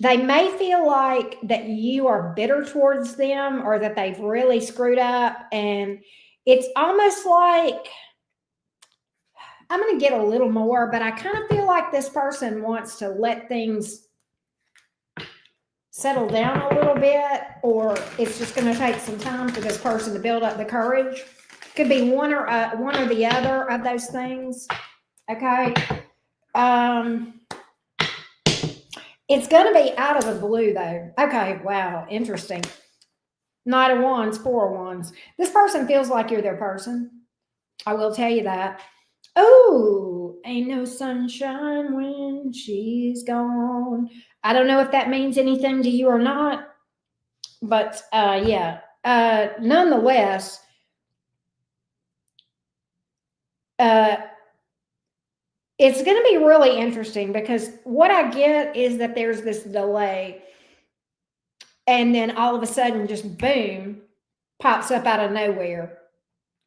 they may feel like that you are bitter towards them or that they've really screwed up. And it's almost like, I'm going to get a little more, but I kind of feel like this person wants to let things settle down a little bit, or it's just going to take some time for this person to build up the courage. Could be one or the other of those things. Okay. It's going to be out of the blue though. Okay. Wow. Interesting. Knight of Wands, Four of Wands. This person feels like you're their person. I will tell you that. Oh, ain't no sunshine when she's gone. I don't know if that means anything to you or not, but yeah. Nonetheless, it's going to be really interesting because what I get is that there's this delay, and then all of a sudden, just boom, pops up out of nowhere.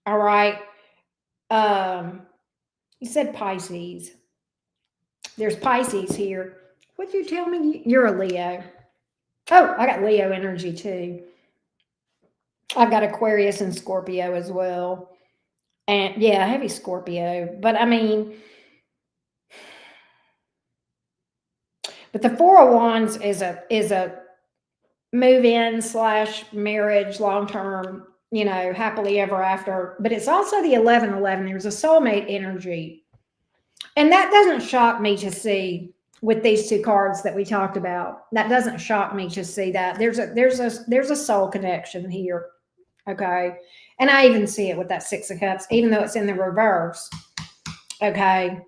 All right. You said Pisces. There's Pisces here. What'd you tell me? You're a Leo. Oh, I got Leo energy too. I've got Aquarius and Scorpio as well. And yeah, heavy Scorpio. But I mean, but the Four of Wands is a move-in / marriage, long-term, happily ever after. But it's also the 1111. There's a soulmate energy. And that doesn't shock me to see with these two cards that we talked about. That doesn't shock me to see that. There's a soul connection here. Okay. And I even see it with that Six of Cups, even though it's in the reverse. Okay.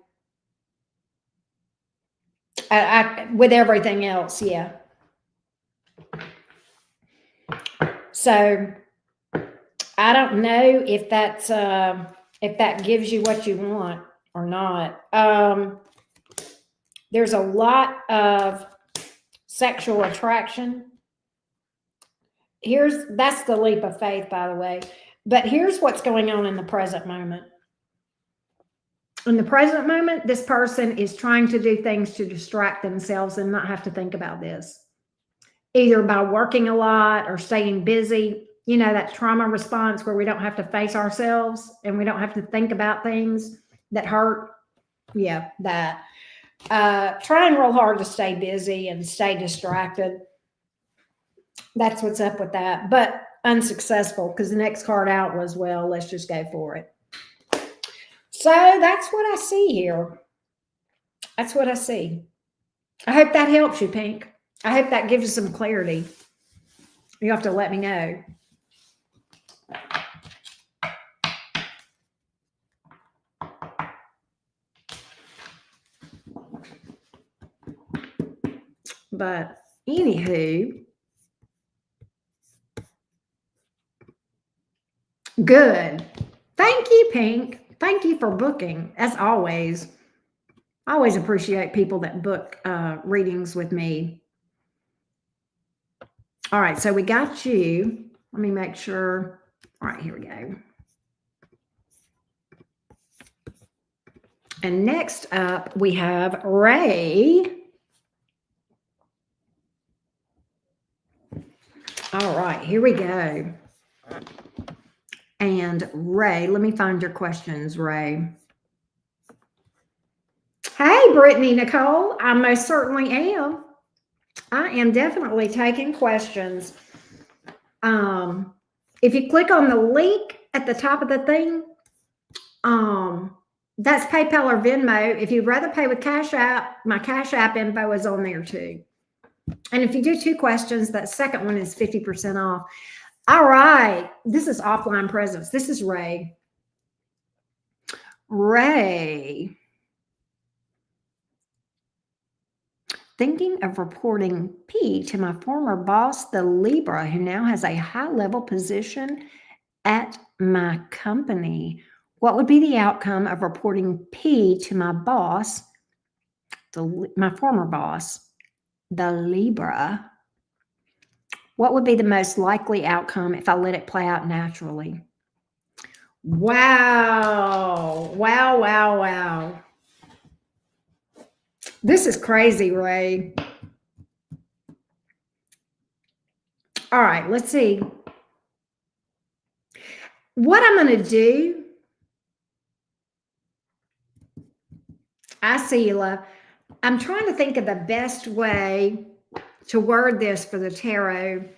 With everything else, yeah. So I don't know if that's if that gives you what you want or not. There's a lot of sexual attraction. That's the leap of faith, by the way. But here's what's going on in the present moment. In the present moment, this person is trying to do things to distract themselves and not have to think about this, either by working a lot or staying busy. You know, that trauma response where we don't have to face ourselves and we don't have to think about things that hurt. Yeah, that. Trying real hard to stay busy and stay distracted. That's what's up with that, but unsuccessful because the next card out was, well, let's just go for it. So that's what I see here. That's what I see. I hope that helps you, Pink. I hope that gives you some clarity. You have to let me know. But anywho, good. Thank you, Pink. Thank you for booking, as always. I always appreciate people that book readings with me. All right, so we got you. Let me make sure. All right, here we go. And next up, we have Ray. All right, here we go. And Ray, let me find your questions, Ray. Hey, Brittany Nicole, I most certainly am. I am definitely taking questions. If you click on the link at the top of the thing, that's PayPal or Venmo. If you'd rather pay with Cash App, my Cash App info is on there too. And if you do 2 questions, that second one is 50% off. All right. This is Offline Presence. This is Ray. Ray. Thinking of reporting P to my former boss, the Libra, who now has a high-level position at my company. What would be the outcome of reporting P to my boss, my former boss, the Libra? What would be the most likely outcome if I let it play out naturally? Wow. Wow, wow, wow. This is crazy, Ray. All right, let's see. What I'm going to do, I see you, love. I'm trying to think of the best way to word this for the tarot.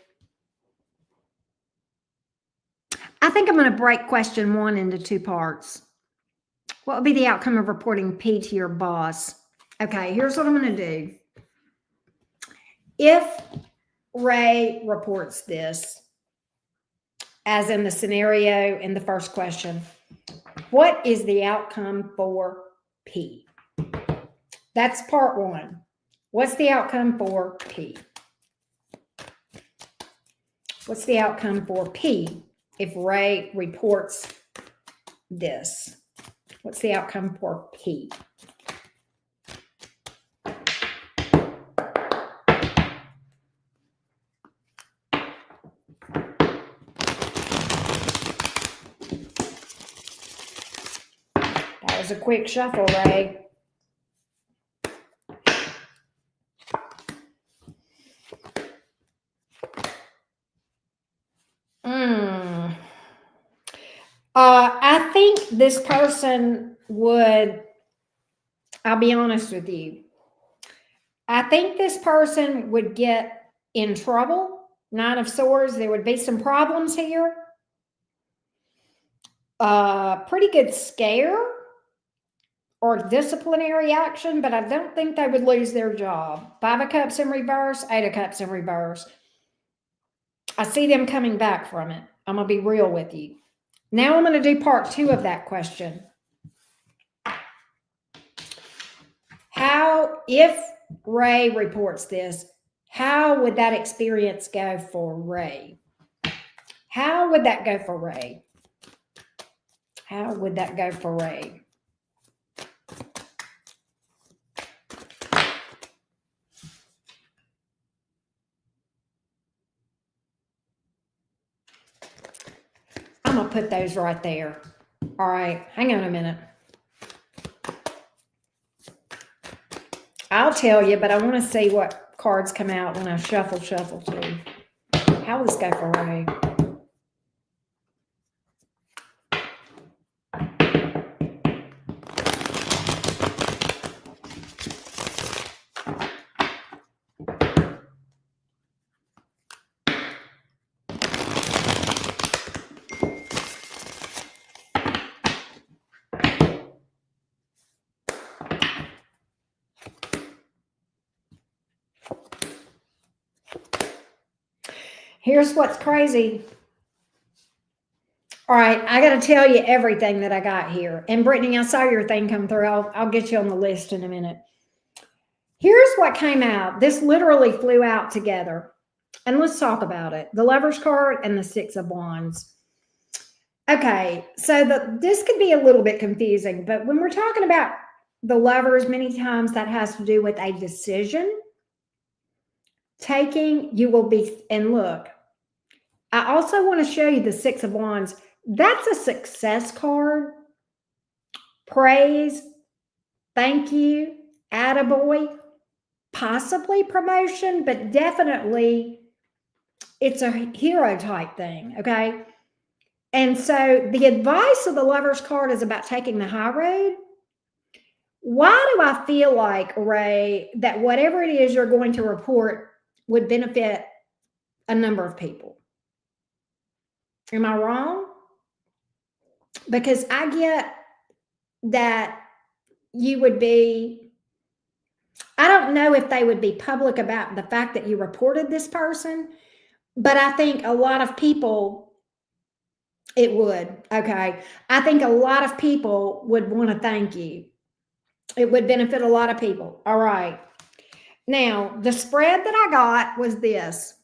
I think I'm going to break question 1 into 2 parts. What would be the outcome of reporting P to your boss? Okay, here's what I'm going to do. If Ray reports this, as in the scenario in the first question, what is the outcome for P? That's part 1. What's the outcome for P? What's the outcome for P if Ray reports this? What's the outcome for P? That was a quick shuffle, Ray. I think this person would, I'll be honest with you, I think this person would get in trouble. 9 of Swords, there would be some problems here. Pretty good scare or disciplinary action, but I don't think they would lose their job. 5 of Cups in reverse, 8 of Cups in reverse. I see them coming back from it. I'm going to be real with you. Now I'm going to do part 2 of that question. How, if Ray reports this, how would that experience go for Ray? How would that go for Ray? How would that go for Ray? I'm going to put those right there. All right, hang on a minute. I'll tell you, but I want to see what cards come out when I shuffle too. How will this go for Ray? Here's what's crazy. All right, I got to tell you everything that I got here. And Brittany, I saw your thing come through. I'll get you on the list in a minute. Here's what came out. This literally flew out together. And let's talk about it. The Lover's card and the Six of Wands. Okay, so this could be a little bit confusing, but when we're talking about the Lovers, many times that has to do with a decision. Taking, you will be, and look, I also want to show you the Six of Wands. That's a success card. Praise, thank you, attaboy, possibly promotion, but definitely it's a hero type thing, okay? And so the advice of the Lover's card is about taking the high road. Why do I feel like, Ray, that whatever it is you're going to report would benefit a number of people? Am I wrong? Because I get that you would be, I don't know if they would be public about the fact that you reported this person, but I think a lot of people, it would, okay? I think a lot of people would want to thank you. It would benefit a lot of people. All right. Now, the spread that I got was this.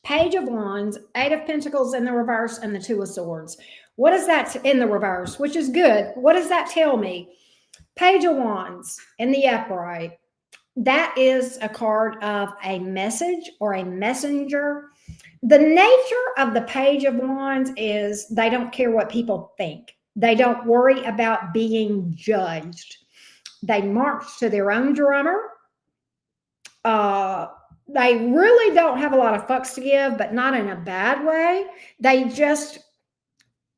Page of Wands, Eight of Pentacles in the reverse, and the Two of Swords. What is that in the reverse? Which is good. What does that tell me? Page of Wands in the upright. That is a card of a message or a messenger. The nature of the Page of Wands is they don't care what people think. They don't worry about being judged. They march to their own drummer. They really don't have a lot of fucks to give, but not in a bad way. They just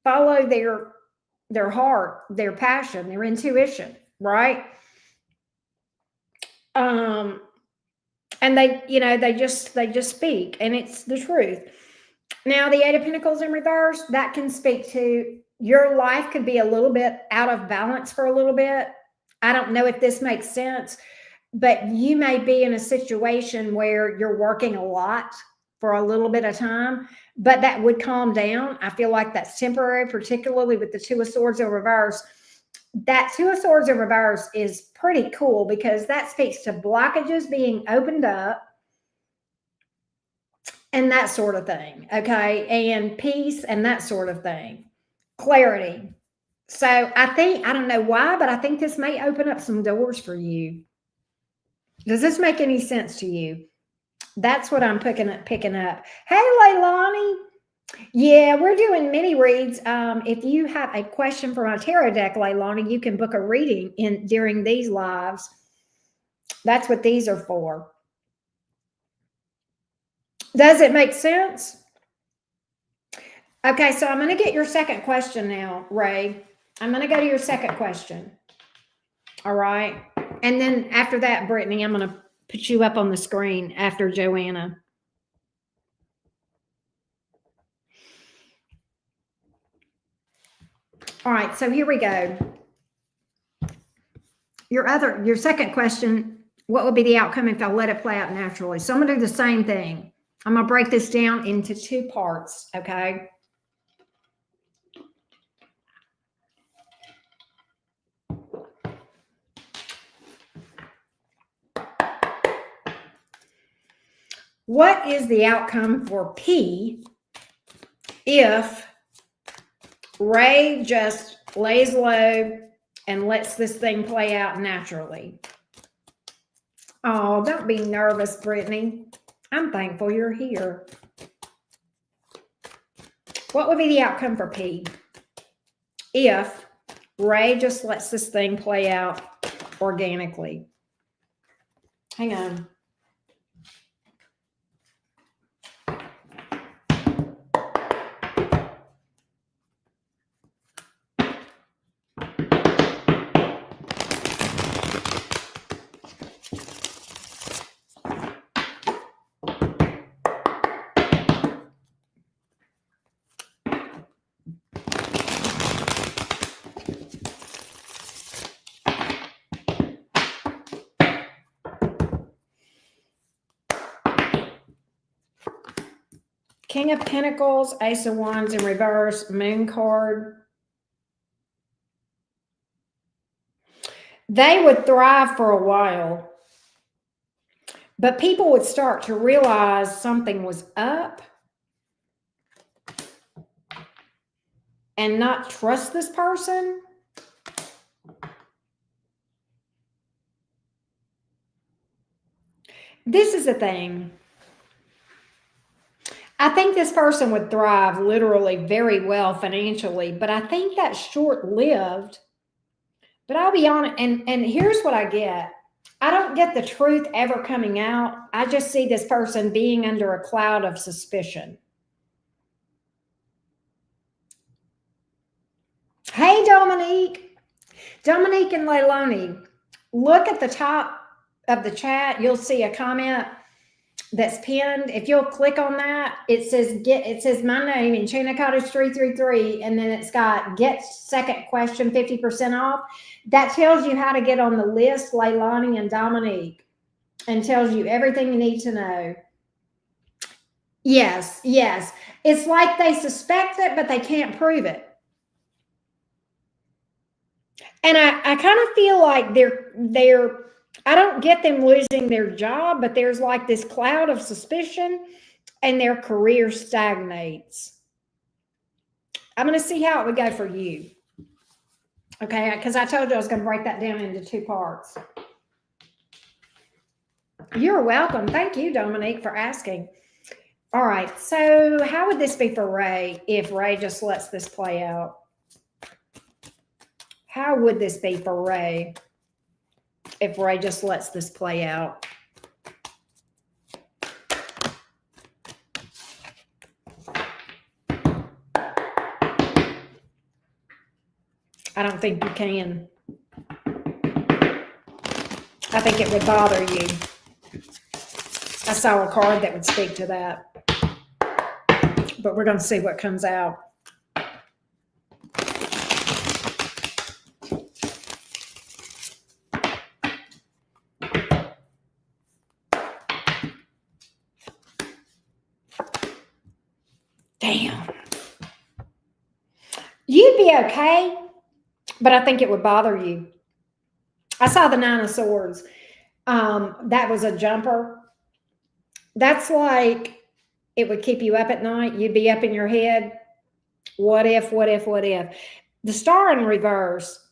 follow their heart, their passion, their intuition, right? And they just speak, and it's the truth. Now, the Eight of Pentacles in reverse, that can speak to your life could be a little bit out of balance for a little bit. I don't know if this makes sense, but you may be in a situation where you're working a lot for a little bit of time, but that would calm down. I feel like that's temporary, particularly with the Two of Swords in reverse. That Two of Swords in reverse is pretty cool because that speaks to blockages being opened up and that sort of thing, okay? And peace and that sort of thing. Clarity. So I don't know why, but I think this may open up some doors for you. Does this make any sense to you? That's what I'm picking up. Hey, Leilani. Yeah, we're doing mini reads. If you have a question for my tarot deck, Leilani, you can book a reading during these lives. That's what these are for. Does it make sense? Okay, so I'm going to get your second question now, Ray. I'm going to go to your second question. All right. And then after that, Brittany, I'm going to put you up on the screen after Joanna. All right, so here we go. Your second question, what would be the outcome if I let it play out naturally? So I'm going to do the same thing. I'm going to break this down into two parts, okay? What is the outcome for P if Ray just lays low and lets this thing play out naturally? Oh, don't be nervous, Brittany. I'm thankful you're here. What would be the outcome for P if Ray just lets this thing play out organically? Hang on. King of Pentacles, Ace of Wands in reverse, Moon card. They would thrive for a while, but people would start to realize something was up and not trust this person. This is the thing. I think this person would thrive literally very well financially, but I think that's short-lived. But I'll be honest, and here's what I get. I don't get the truth ever coming out. I just see this person being under a cloud of suspicion. Hey, Dominique. Dominique and Leilani, look at the top of the chat. You'll see a comment that's pinned. If you'll click on that, it says my name, Enchanted Cottage 333, and then it's got get second question 50% off. That tells you how to get on the list, Leilani and Dominique, and tells you everything you need to know. Yes. It's like they suspect it, but they can't prove it. And I kind of feel like they're I don't get them losing their job, but there's like this cloud of suspicion and their career stagnates. I'm going to see how it would go for you. Okay, because I told you I was going to break that down into two parts. You're welcome. Thank you, Dominique, for asking. All right, so how would this be for Ray if Ray just lets this play out? How would this be for Ray if Ray just lets this play out? I don't think you can. I think it would bother you. I saw a card that would speak to that. But we're going to see what comes out. Damn. You'd be okay, but I think it would bother you. I saw the Nine of Swords. That was a jumper. That's like it would keep you up at night. You'd be up in your head. What if? The Star in reverse.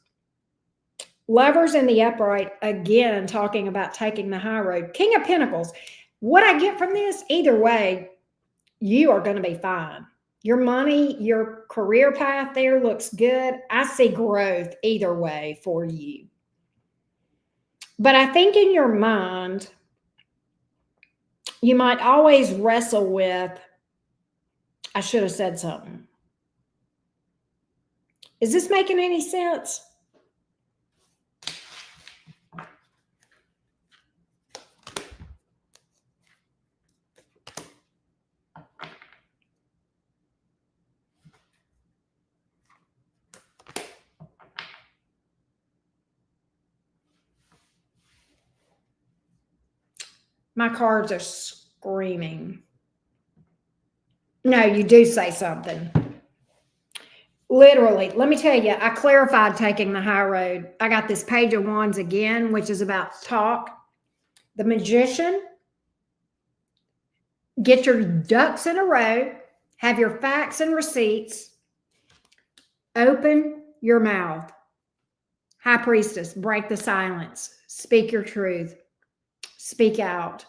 Lovers in the upright, again, talking about taking the high road. King of Pentacles. What I get from this, either way, you are going to be fine. Your money, your career path there looks good. I see growth either way for you. But I think in your mind, you might always wrestle with, I should have said something. Is this making any sense? My cards are screaming. No, you do say something. Literally, let me tell you, I clarified taking the high road. I got this Page of Wands again, which is about talk. The Magician. Get your ducks in a row. Have your facts and receipts. Open your mouth. High Priestess, break the silence. Speak your truth. Speak out.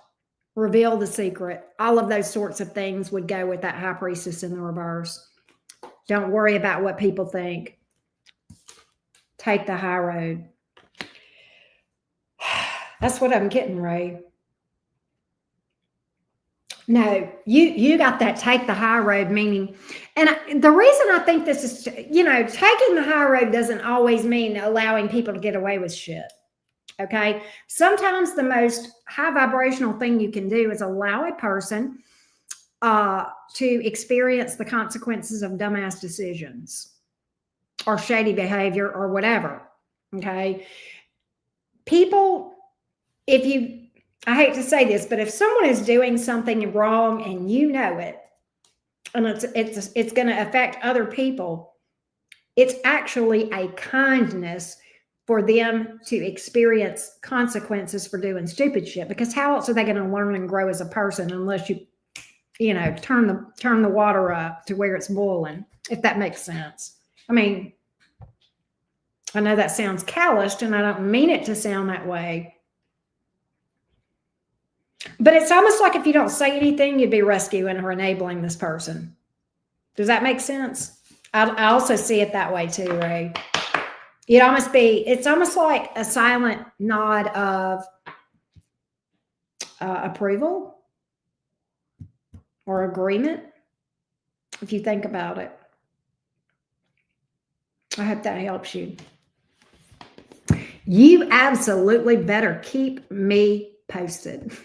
Reveal the secret. All of those sorts of things would go with that High Priestess in the reverse. Don't worry about what people think. Take the high road. That's what I'm getting, Ray. No, you got that take the high road meaning, and the reason I think this is, taking the high road doesn't always mean allowing people to get away with shit. Okay, sometimes the most high vibrational thing you can do is allow a person to experience the consequences of dumbass decisions or shady behavior or whatever. Okay, people, if you, I hate to say this, but if someone is doing something wrong and you know it, and it's going to affect other people, it's actually a kindness for them to experience consequences for doing stupid shit. Because how else are they going to learn and grow as a person unless you turn the water up to where it's boiling? If that makes sense. I mean, I know that sounds calloused, and I don't mean it to sound that way. But it's almost like if you don't say anything, you'd be rescuing or enabling this person. Does that make sense? I also see it that way too, Ray. It's almost like a silent nod of approval or agreement, if you think about it. I hope that helps you. You absolutely better keep me posted.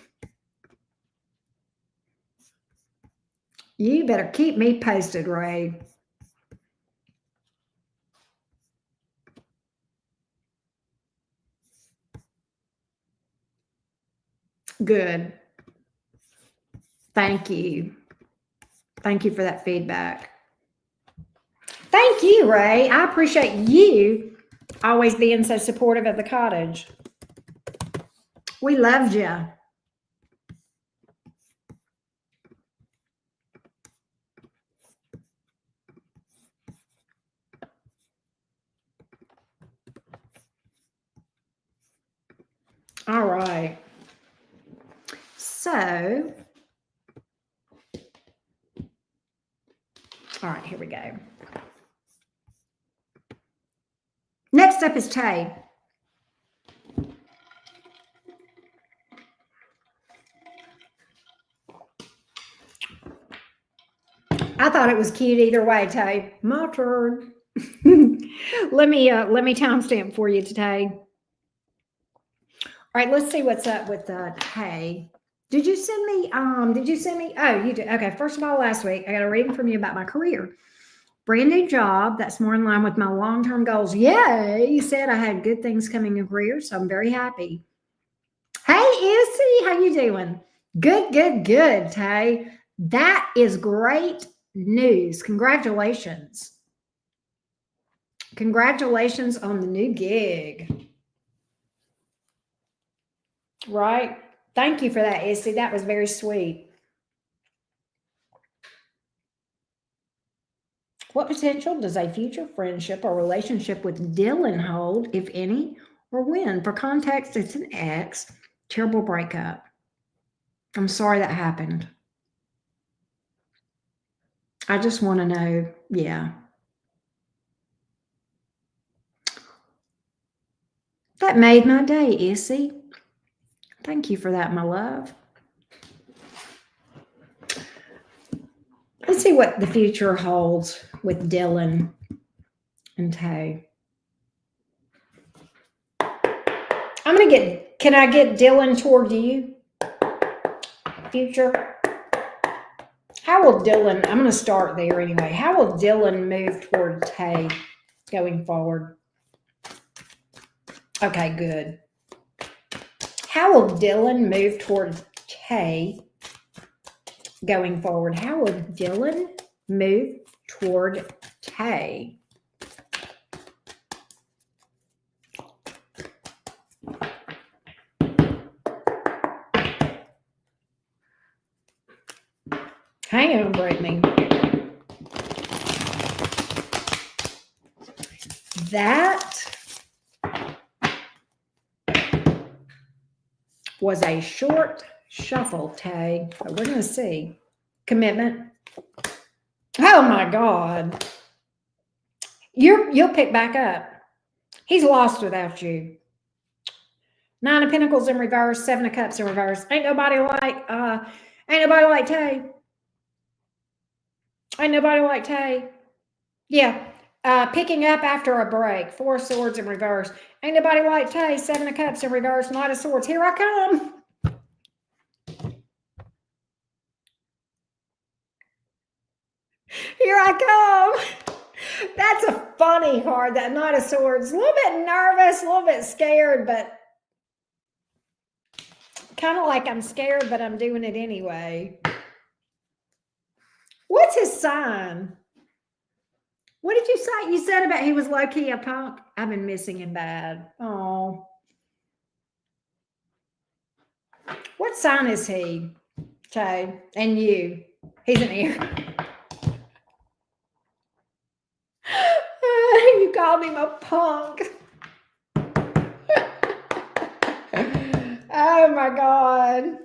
You better keep me posted, Ray. Good. Thank you. Thank you for that feedback. Thank you, Ray. I appreciate you always being so supportive of the cottage. We loved you. All right. So, all right, here we go. Next up is Tay. I thought it was cute either way, Tay. My turn. let me timestamp for you today. All right, let's see what's up with Tay. Did you send me? Oh, you did. Okay. First of all, last week I got a reading from you about my career. Brand new job that's more in line with my long-term goals. Yay! You said I had good things coming in career, so I'm very happy. Hey, Issy, how you doing? Good, good, good, Tay. That is great news. Congratulations. Congratulations on the new gig. Right? Thank you for that, Issy. That was very sweet. What potential does a future friendship or relationship with Dylan hold, if any, or when? For context, it's an ex. Terrible breakup. I'm sorry that happened. I just want to know, yeah. That made my day, Issy. Thank you for that, my love. Let's see what the future holds with Dylan and Tay. Can I get Dylan toward you? Future. How will Dylan, I'm going to start there anyway. How will Dylan move toward Tay going forward? Okay, good. How will Dylan move toward Tay going forward? How will Dylan move toward Tay? Hang on, Brittany. That was a short shuffle, Tay, but we're going to see. Commitment. Oh my God. You'll pick back up. He's lost without you. Nine of Pentacles in reverse, Seven of Cups in reverse. Ain't nobody like Tay. Ain't nobody like Tay. Yeah. Picking up after a break. Four of Swords in reverse. Ain't nobody like Tay. Seven of Cups in reverse. Knight of Swords. Here I come. Here I come. That's a funny card, that Knight of Swords. A little bit nervous, a little bit scared, but kind of like I'm scared, but I'm doing it anyway. What's his sign? What did you say? You said about he was low-key a punk? I've been missing him bad. Oh. What sign is he, Tay? And you? He's an ear. You called him a punk. Oh my God.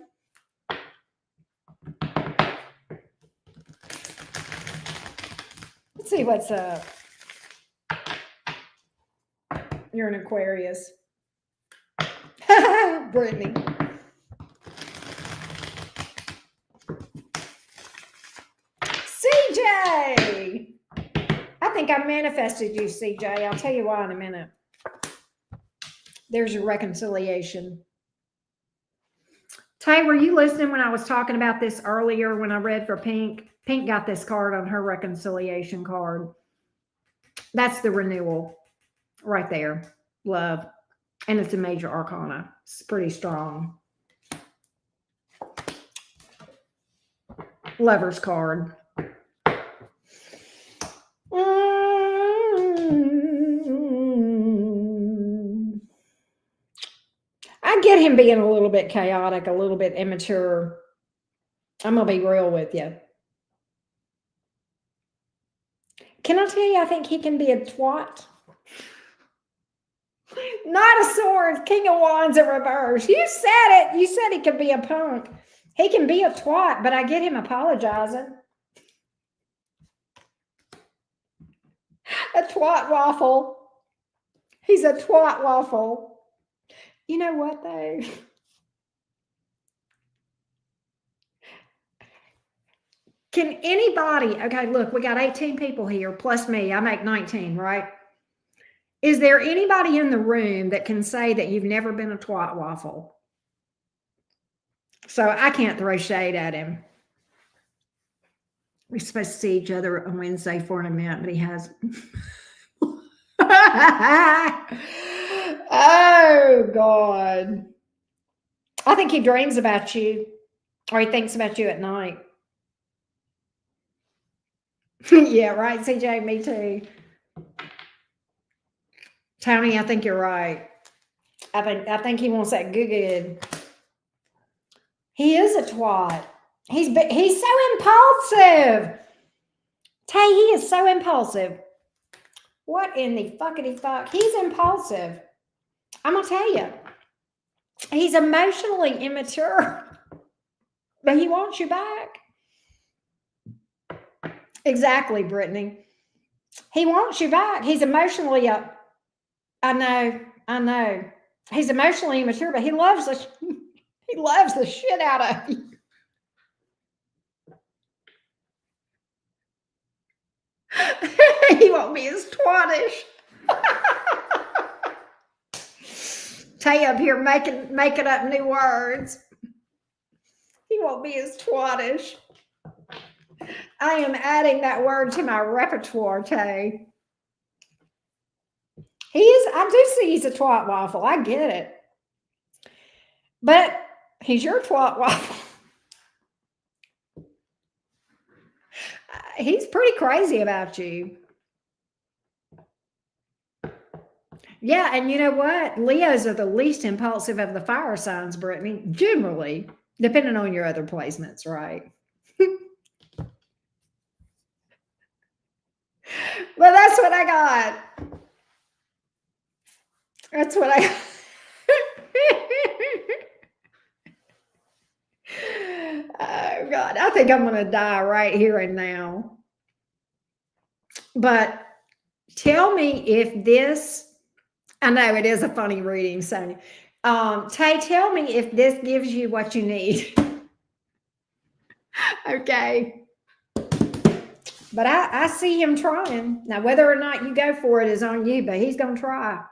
Let's see what's up. You're an Aquarius. Brittany. CJ. I think I manifested you, CJ. I'll tell you why in a minute. There's your reconciliation. Tay, were you listening when I was talking about this earlier when I read for Pink? Pink got this card on her reconciliation card. That's the renewal right there. Love. And it's a major arcana. It's pretty strong. Lover's card. I get him being a little bit chaotic, a little bit immature. I'm going to be real with you. Can I tell you, I think he can be a twat? Knight of Swords, King of Wands in reverse. You said it. You said he could be a punk. He can be a twat, but I get him apologizing. A twat waffle. He's a twat waffle. You know what, though? Can anybody, okay, look, we got 18 people here, plus me. I make 19, right? Is there anybody in the room that can say that you've never been a twat waffle? So I can't throw shade at him. We're supposed to see each other on Wednesday for an event, but he hasn't. Oh, God. I think he dreams about you, or he thinks about you at night. Yeah, right, CJ, me too. Tony, I think you're right. I think he wants that good. He is a twat. He's so impulsive. Tay, he is so impulsive. What in the fuckity fuck? He's impulsive. I'm gonna tell you. He's emotionally immature, but he wants you back. Exactly, Brittany. He wants you back. He's emotionally up. I know. He's emotionally immature, but he loves the shit out of you. He won't be as twattish. Tay up here making up new words. He won't be as twattish. I am adding that word to my repertoire, Tay. He is, I do see he's a twat waffle. I get it. But he's your twat waffle. He's pretty crazy about you. Yeah, and you know what? Leos are the least impulsive of the fire signs, Brittany, generally, depending on your other placements, right? Well, that's what I got. That's what I got. Oh, God. I think I'm going to die right here and now. But tell me if this, I know it is a funny reading, Sonia. Tay, tell me if this gives you what you need. Okay. But I see him trying. Now, whether or not you go for it is on you, but he's going to try.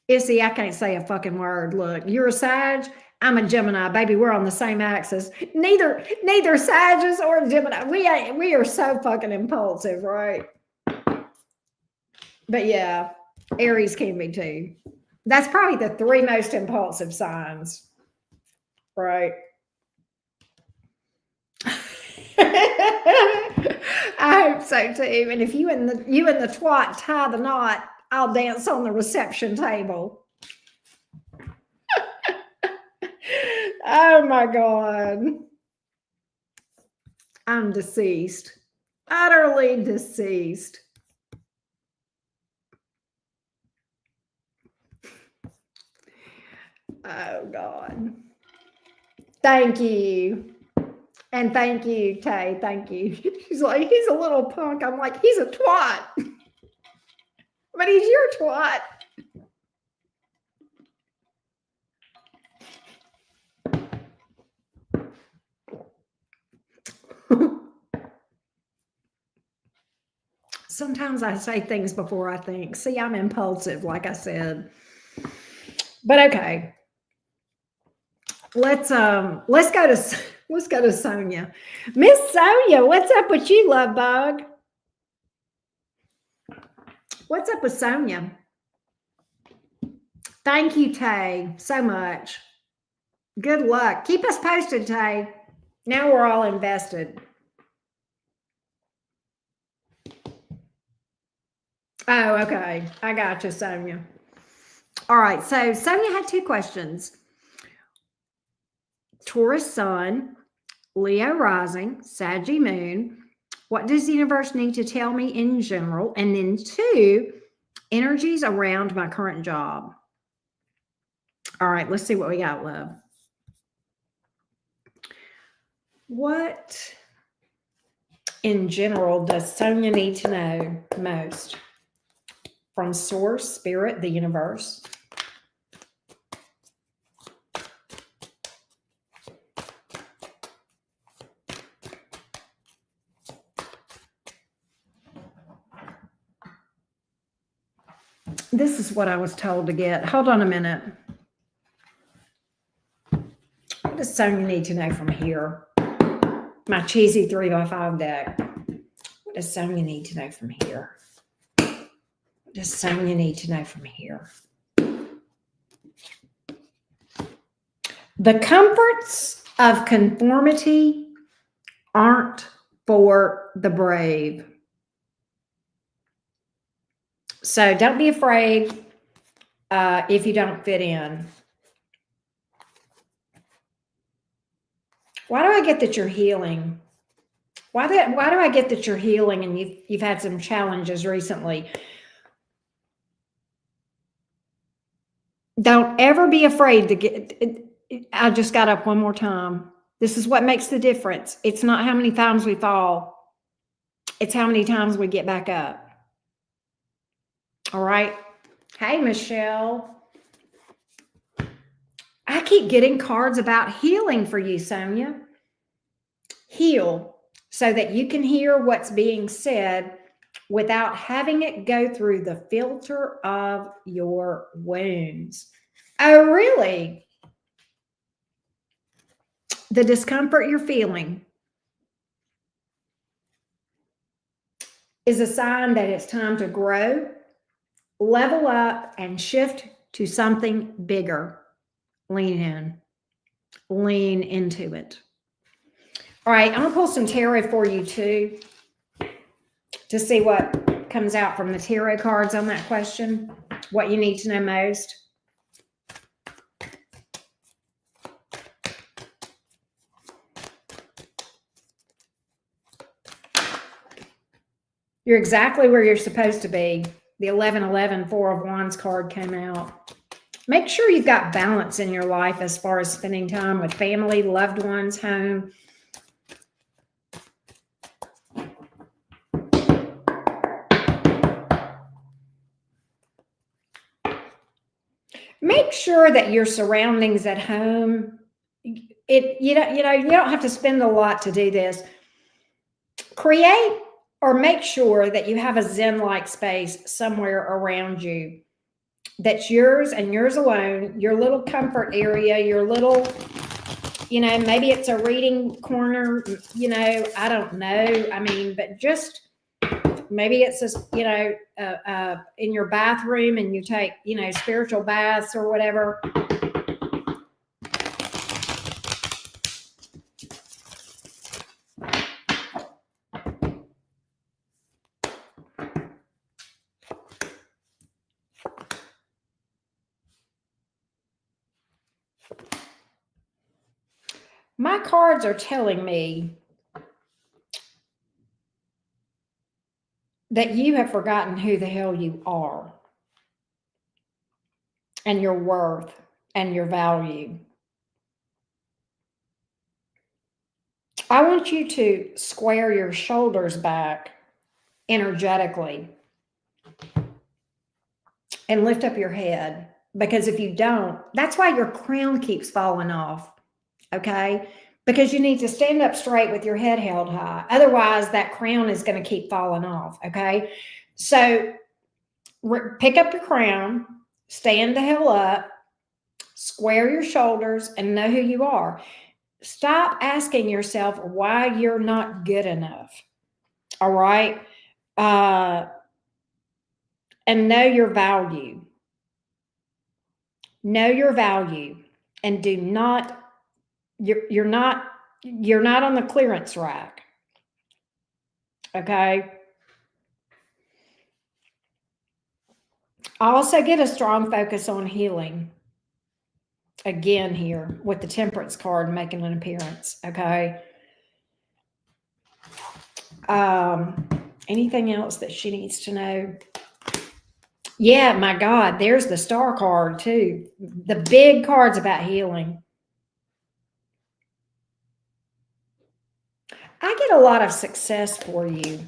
Issy, I can't say a fucking word. Look, you're a Sag. I'm a Gemini, baby. We're on the same axis. Neither Sages or Gemini. We are so fucking impulsive, right? But yeah, Aries can be too. That's probably the 3 most impulsive signs, right? I hope so too. And if you and the twat tie the knot, I'll dance on the reception table. Oh my God. I'm deceased. Utterly deceased. Oh God. Thank you. And thank you, Tay. Thank you. She's like, he's a little punk. I'm like, he's a twat. But he's your twat. Sometimes I say things before I think. See, I'm impulsive, like I said. But okay. Let's go to Sonia. Miss Sonia, what's up with you, love bug? What's up with Sonia? Thank you, Tay, so much. Good luck. Keep us posted, Tay. Now we're all invested. Oh, okay. I got you, Sonia. All right. So Sonia had 2 questions. Taurus sun, Leo rising, Saggy moon. What does the universe need to tell me in general? And then 2, energies around my current job. All right. Let's see what we got, love. What in general does Sonia need to know most? From source, spirit, the universe. This is what I was told to get. Hold on a minute. What does Sonia need to know from here? My cheesy 3x5 deck. What does Sonia need to know from here? What does Sonia need to know from here? The comforts of conformity aren't for the brave. So don't be afraid if you don't fit in. Why do I get that you're healing? Why do I get that you're healing and you've had some challenges recently? Don't ever be afraid to get. I just got up one more time. This is what makes the difference. It's not how many times we fall. It's how many times we get back up. All right. Hey, Michelle. I keep getting cards about healing for you, Sonia. Heal so that you can hear what's being said without having it go through the filter of your wounds. Oh, really? The discomfort you're feeling is a sign that it's time to grow, level up, and shift to something bigger. Lean in. Lean into it. All right, I'm going to pull some tarot for you too to see what comes out from the tarot cards on that question, what you need to know most. You're exactly where you're supposed to be. The 11-11 Four of Wands card came out. Make sure you've got balance in your life as far as spending time with family, loved ones, home. sure that your surroundings at home, you don't have to spend a lot to do this. Create or make sure that you have a zen-like space somewhere around you that's yours and yours alone, your little comfort area, your little, maybe it's a reading corner, I don't know. I mean, but just maybe it's in your bathroom and you take, spiritual baths or whatever. My cards are telling me that you have forgotten who the hell you are and your worth and your value. I want you to square your shoulders back energetically and lift up your head, because if you don't, that's why your crown keeps falling off. Okay? Because you need to stand up straight with your head held high. Otherwise, that crown is going to keep falling off. Okay? So pick up your crown, stand the hell up, square your shoulders, and know who you are. Stop asking yourself why you're not good enough. All right? And know your value. Know your value, and do not, you're not on the clearance rack. Okay? I also get a strong focus on healing. Again, here with the Temperance card making an appearance. Okay. Anything else that she needs to know? Yeah, my God, there's the Star card too. The big card's about healing. I get a lot of success for you.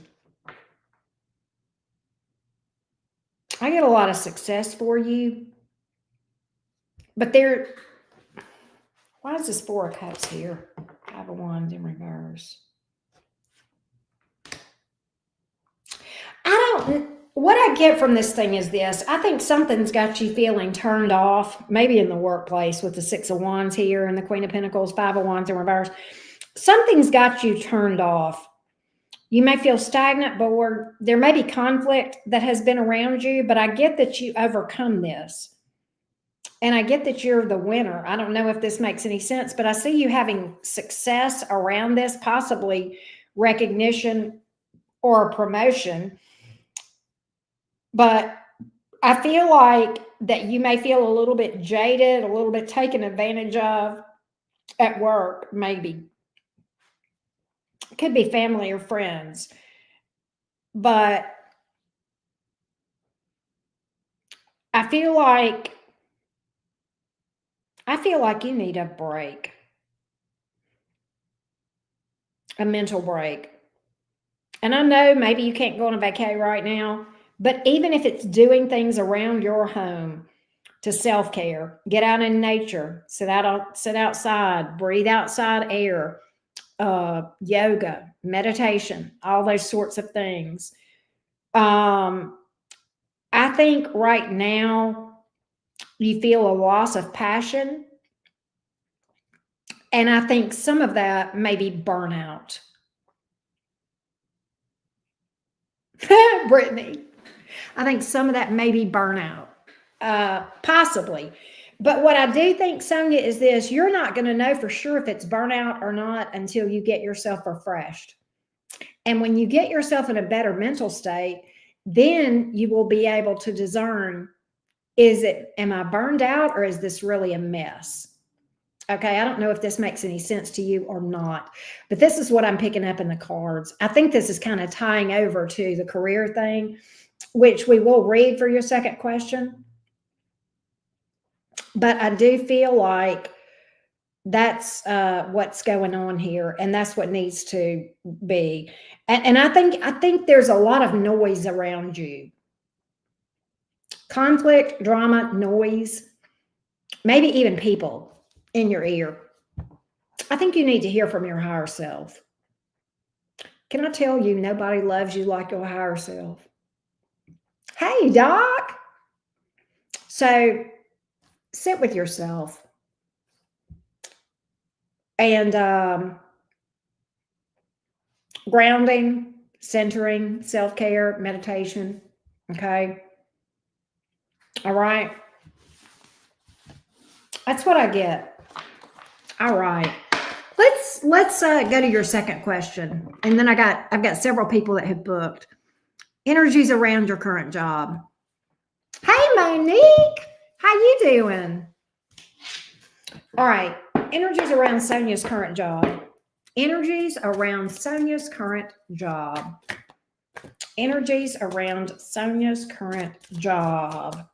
I get a lot of success for you. But why is this Four of Cups here? Five of Wands in reverse. What I get from this thing is this. I think something's got you feeling turned off, maybe in the workplace with the Six of Wands here and the Queen of Pentacles, Five of Wands in reverse. Something's got you turned off. You may feel stagnant, bored. There may be conflict that has been around you, but I get that you overcome this. And I get that you're the winner. I don't know if this makes any sense, but I see you having success around this, possibly recognition or a promotion. But I feel like that you may feel a little bit jaded, a little bit taken advantage of at work, maybe. It could be family or friends. But I feel like you need a break, a mental break. And I know maybe you can't go on a vacay right now, but even if it's doing things around your home to self-care, get out in nature, sit outside, breathe outside air, yoga, meditation, all those sorts of things. I think right now you feel a loss of passion. And I think some of that may be burnout. Brittany, I think some of that may be burnout, possibly. But what I do think, Sonia, is this: you're not going to know for sure if it's burnout or not until you get yourself refreshed. And when you get yourself in a better mental state, then you will be able to discern, am I burned out, or is this really a mess? Okay, I don't know if this makes any sense to you or not, but this is what I'm picking up in the cards. I think this is kind of tying over to the career thing, which we will read for your second question. But I do feel like that's what's going on here, and that's what needs to be. And I think there's a lot of noise around you. Conflict, drama, noise. maybe even people in your ear. I think you need to hear from your higher self. Can I tell you, nobody loves you like your higher self? Hey, Doc. So sit with yourself and grounding, centering, self care, meditation. Okay. All right. That's what I get. All right. Let's go to your second question, and then I've got several people that have booked energies around your current job. Hey, Monique, how you doing? All right, energies around Sonia's current job. Energies around Sonia's current job. Energies around Sonia's current job.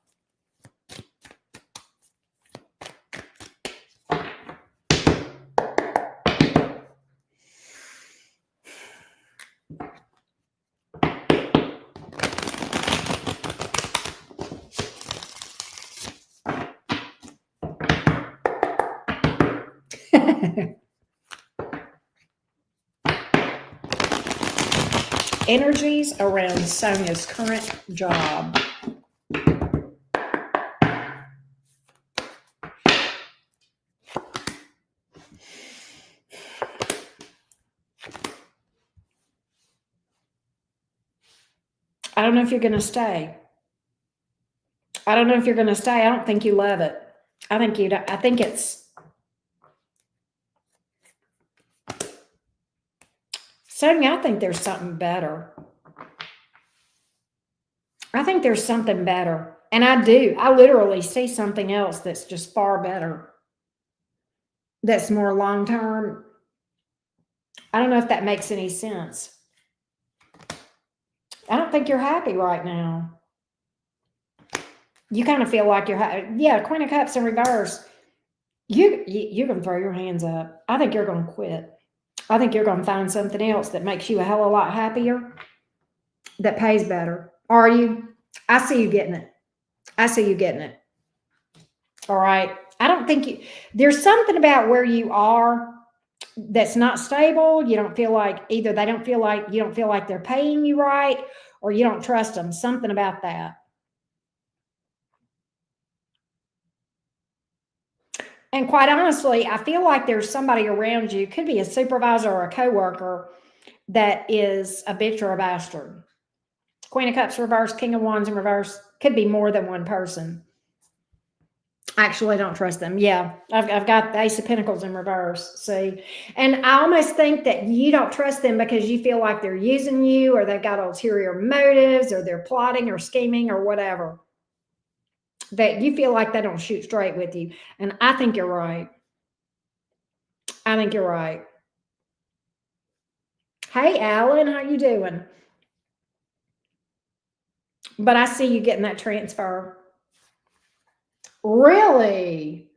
Energies around Sonia's current job. I don't know if you're going to stay. I don't know if you're going to stay. I don't think you love it. I think it's Sonia, I think there's something better. I think there's something better. And I do. I literally see something else that's just far better. That's more long term. I don't know if that makes any sense. I don't think you're happy right now. You kind of feel like you're happy. Yeah, Queen of Cups in reverse. You can throw your hands up. I think you're going to quit. I think you're going to find something else that makes you a hell of a lot happier, that pays better. Are you? I see you getting it. I see you getting it. All right. I don't think there's something about where you are that's not stable. You don't feel like either you don't feel like they're paying you right, or you don't trust them. Something about that. And quite honestly, I feel like there's somebody around you, could be a supervisor or a coworker, that is a bitch or a bastard. Queen of Cups reverse, King of Wands in reverse, could be more than one person. Actually, don't trust them. Yeah, I've got the Ace of Pentacles in reverse. See, and I almost think that you don't trust them because you feel like they're using you, or they've got ulterior motives, or they're plotting or scheming or whatever. That you feel like they don't shoot straight with you, and I think you're right. I think you're right. Hey, Alan, how you doing? But I see you getting that transfer. Really?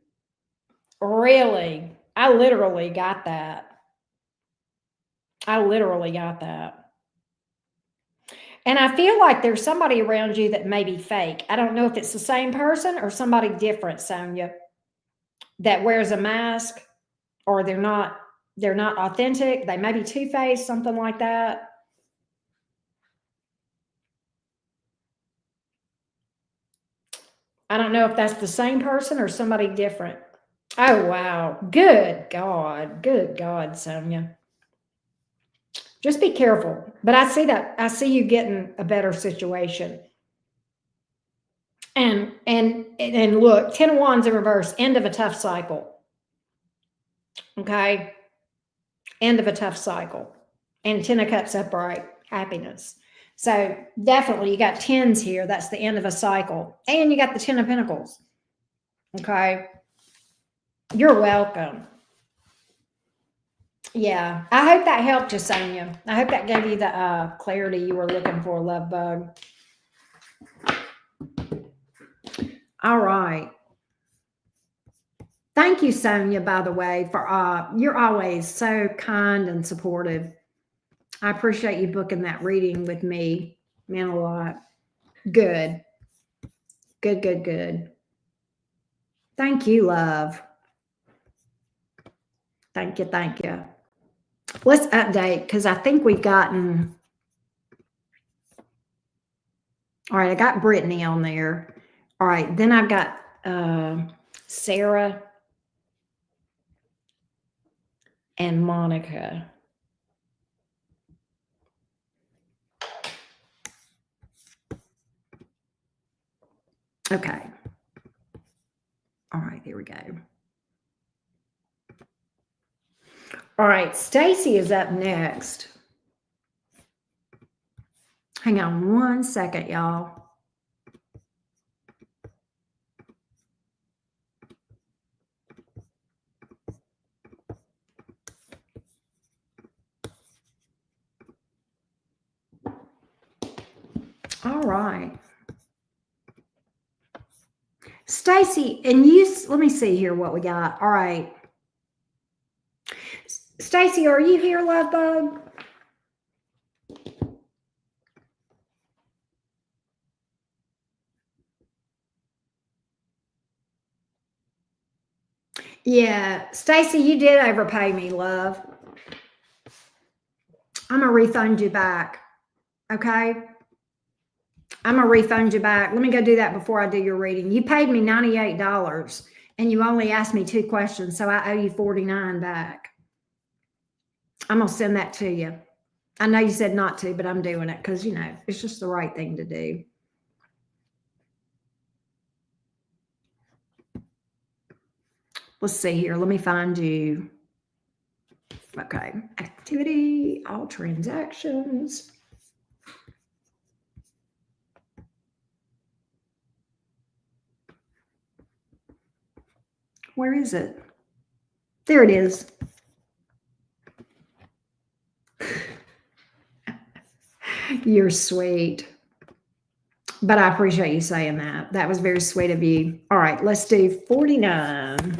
Really? I literally got that. I literally got that. And I feel like there's somebody around you that may be fake. I don't know if it's the same person or somebody different, Sonia, that wears a mask, or they're not authentic. They may be two-faced, something like that. I don't know if that's the same person or somebody different. Oh, wow. Good God. Good God, Sonia. Just be careful. But I see that. I see you getting a better situation. And look, 10 of Wands in reverse, end of a tough cycle. Okay? End of a tough cycle. And 10 of Cups upright, happiness. So definitely you got tens here. That's the end of a cycle. And you got the 10 of Pentacles. Okay? You're welcome. Yeah. I hope that helped you, Sonia. I hope that gave you the clarity you were looking for, love bug. All right. Thank you, Sonia, by the way, for you're always so kind and supportive. I appreciate you booking that reading with me. Meant a lot. Good. Good, good, good. Thank you, love. Thank you. Thank you. Let's update because I think we've gotten. All right, I got Brittany on there. All right, then I've got Sarah and Monica. Okay. All right, here we go. All right, Stacy is up next. Hang on one second, y'all. All right. Stacy, and you, let me see here what we got. All right. Stacy, are you here, love bug? Yeah, Stacy, you did overpay me, love. I'm gonna refund you back. Okay. I'm gonna refund you back. Let me go do that before I do your reading. You paid me $98 and you only asked me 2 questions, so I owe you $49 back. I'm gonna send that to you. I know you said not to, but I'm doing it because it's just the right thing to do. Let's see here. Let me find you. Okay. Activity, all transactions. Where is it? There it is. You're sweet. But I appreciate you saying that. That was very sweet of you. All right, let's do 49.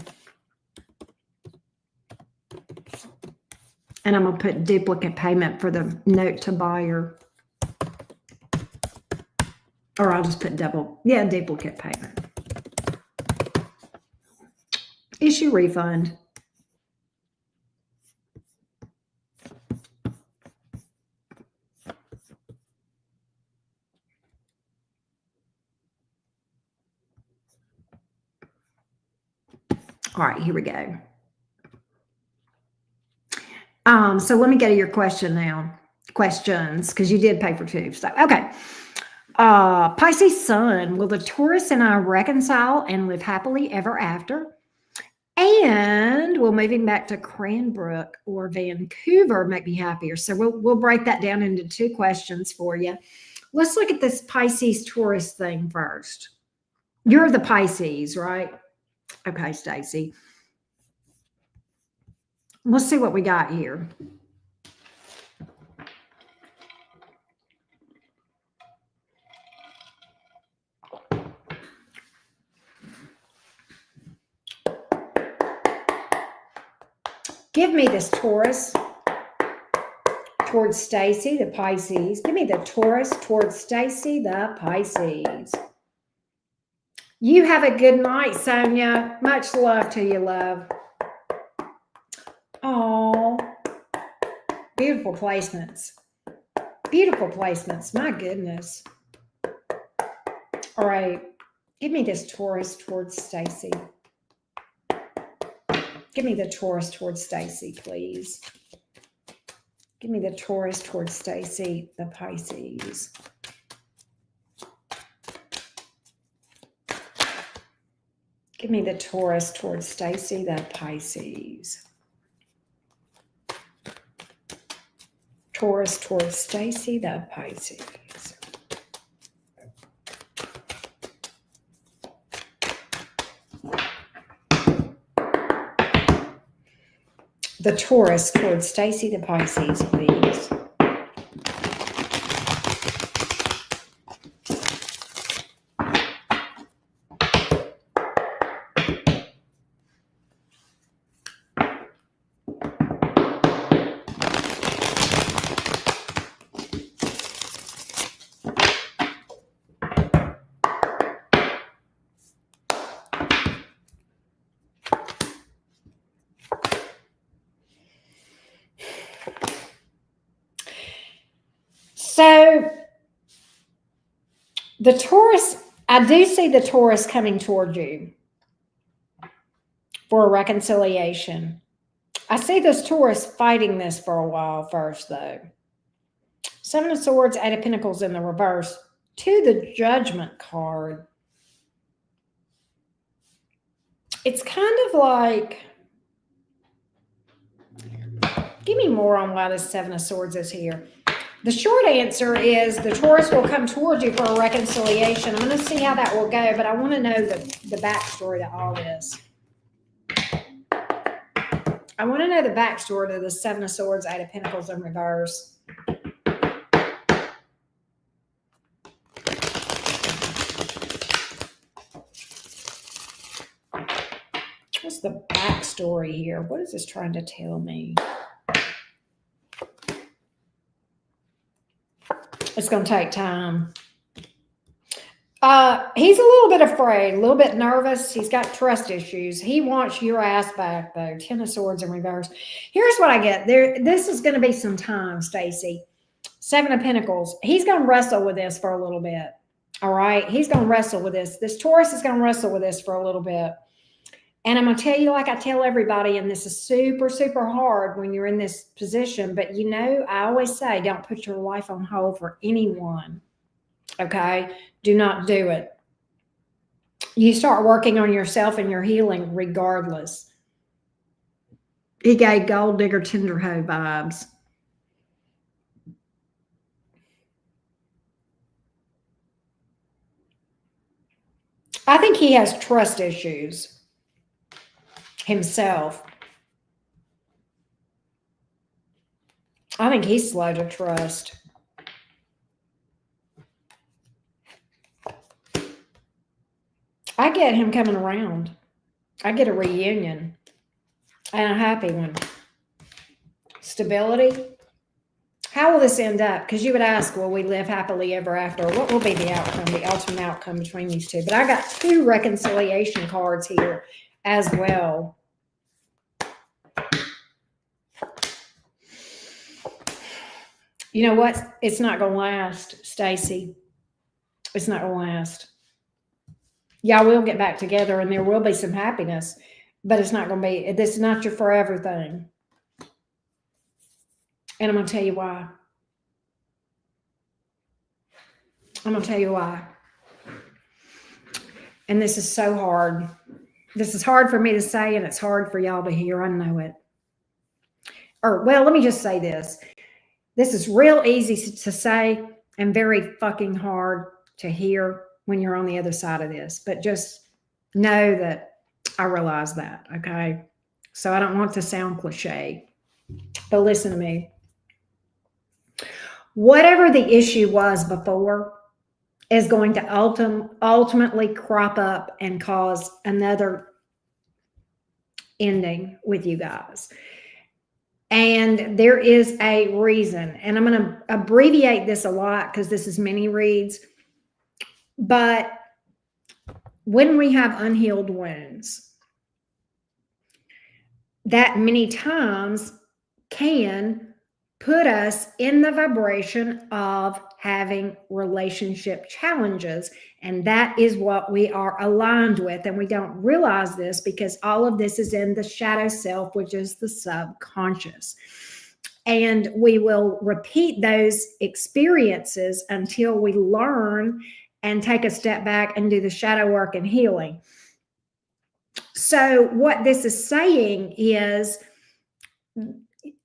And I'm going to put duplicate payment for the note to buyer. Or I'll just put duplicate payment. Issue refund. All right, here we go. So let me go to your question now. Questions, because you did pay for 2. So, okay. Pisces Sun, will the Taurus and I reconcile and live happily ever after? And will moving back to Cranbrook or Vancouver make me happier? So we'll break that down into 2 questions for you. Let's look at this Pisces Taurus thing first. You're the Pisces, right? Okay, Stacy. Let's see what we got here. Give me this Taurus towards Stacy, the Pisces. Give me the Taurus towards Stacy, the Pisces. You have a good night, Sonia. Much love to you, love. Oh, beautiful placements. Beautiful placements. My goodness. All right. Give me this Taurus towards Stacy. Give me the Taurus towards Stacy, please. Give me the Taurus towards Stacy, the Pisces. Give me the Taurus towards Stacy, the Pisces. Taurus towards Stacy, the Pisces. The Taurus towards Stacy, the Pisces, please. The Taurus, I do see the Taurus coming toward you for a reconciliation. I see this Taurus fighting this for a while first, though. Seven of Swords, Eight of Pentacles in the reverse. To the Judgment card. It's kind of like, give me more on why this Seven of Swords is here. The short answer is the Taurus will come towards you for a reconciliation. I'm going to see how that will go, but I want to know the backstory to all this. I want to know the backstory to the Seven of Swords, Eight of Pentacles in reverse. What's the backstory here? What is this trying to tell me? It's going to take time. He's a little bit afraid, a little bit nervous. He's got trust issues. He wants your ass back, though. Ten of Swords in reverse. Here's what I get. This is going to be some time, Stacy. Seven of Pentacles. He's going to wrestle with this for a little bit. All right? He's going to wrestle with this. This Taurus is going to wrestle with this for a little bit. And I'm going to tell you, like I tell everybody, and this is super, super hard when you're in this position, but you know, I always say, don't put your life on hold for anyone. Okay? Do not do it. You start working on yourself and your healing regardless. He gave gold digger tender hoe vibes. I think he has trust issues himself. I think he's slow to trust. I get him coming around. I get a reunion and a happy one. Stability. How will this end up? Because you would ask, will we live happily ever after? What will be the outcome, the ultimate outcome between these two? But I got two reconciliation cards here as well. You know what? It's not going to last, Stacy. It's not going to last. Y'all will get back together and there will be some happiness, but it's not going to be, this is not your forever thing. And I'm going to tell you why. I'm going to tell you why. And this is so hard. This is hard for me to say and it's hard for y'all to hear. I know it. Or, well, let me just say this. This is real easy to say and very fucking hard to hear when you're on the other side of this, but just know that I realize that, okay? So I don't want to sound cliche, but listen to me. Whatever the issue was before is going to ultimately crop up and cause another ending with you guys. And there is a reason, and I'm going to abbreviate this a lot because this is mini reads. But when we have unhealed wounds, that many times can put us in the vibration of having relationship challenges. And that is what we are aligned with. And we don't realize this because all of this is in the shadow self, which is the subconscious. And we will repeat those experiences until we learn and take a step back and do the shadow work and healing. So what this is saying is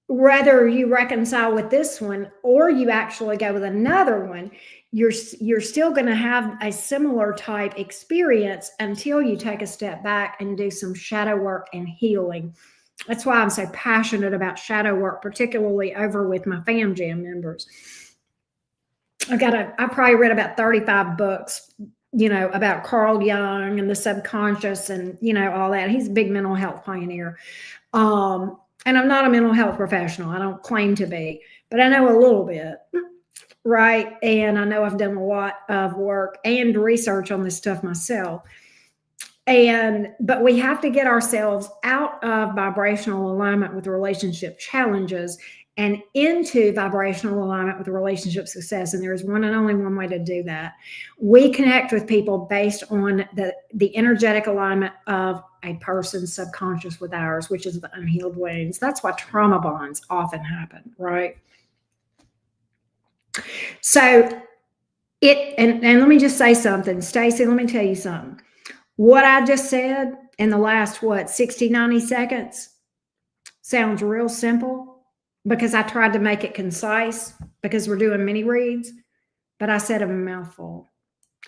whether you reconcile with this one or you actually go with another one, you're still going to have a similar type experience until you take a step back and do some shadow work and healing. That's why I'm so passionate about shadow work, particularly over with my Fam Jam members. I probably read about 35 books, you know, about Carl Jung and the subconscious and, you know, all that. He's a big mental health pioneer. And I'm not a mental health professional. I don't claim to be, but I know a little bit, right? And I know I've done a lot of work and research on this stuff myself. But we have to get ourselves out of vibrational alignment with relationship challenges and into vibrational alignment with relationship success. And there is one and only one way to do that. We connect with people based on the energetic alignment of a person's subconscious with ours, which is the unhealed wounds. That's why trauma bonds often happen, right? So and let me just say something, Stacey, let me tell you something. What I just said in the last, 60, 90 seconds sounds real simple because I tried to make it concise because we're doing mini reads, but I said a mouthful.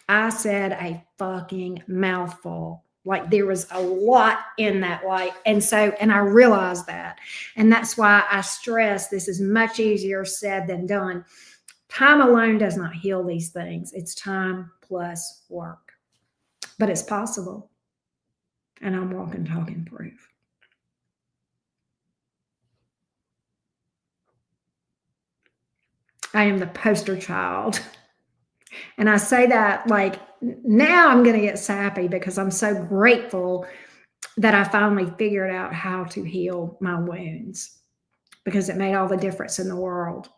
I said a fucking mouthful. Like there was a lot in that, and I realized that. And that's why I stress this is much easier said than done. Time alone does not heal these things. It's time plus work. But it's possible. And I'm walking, talking proof. I am the poster child. And I say that like now I'm going to get sappy because I'm so grateful that I finally figured out how to heal my wounds because it made all the difference in the world.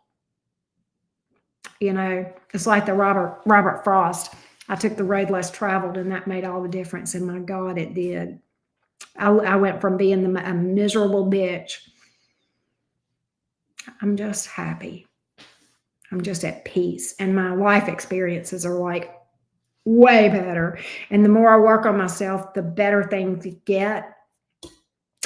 You know, it's like the Robert Frost. I took the road less traveled and that made all the difference. And my God, it did. I went from being a miserable bitch. I'm just happy. I'm just at peace. And my life experiences are like way better. And the more I work on myself, the better things get.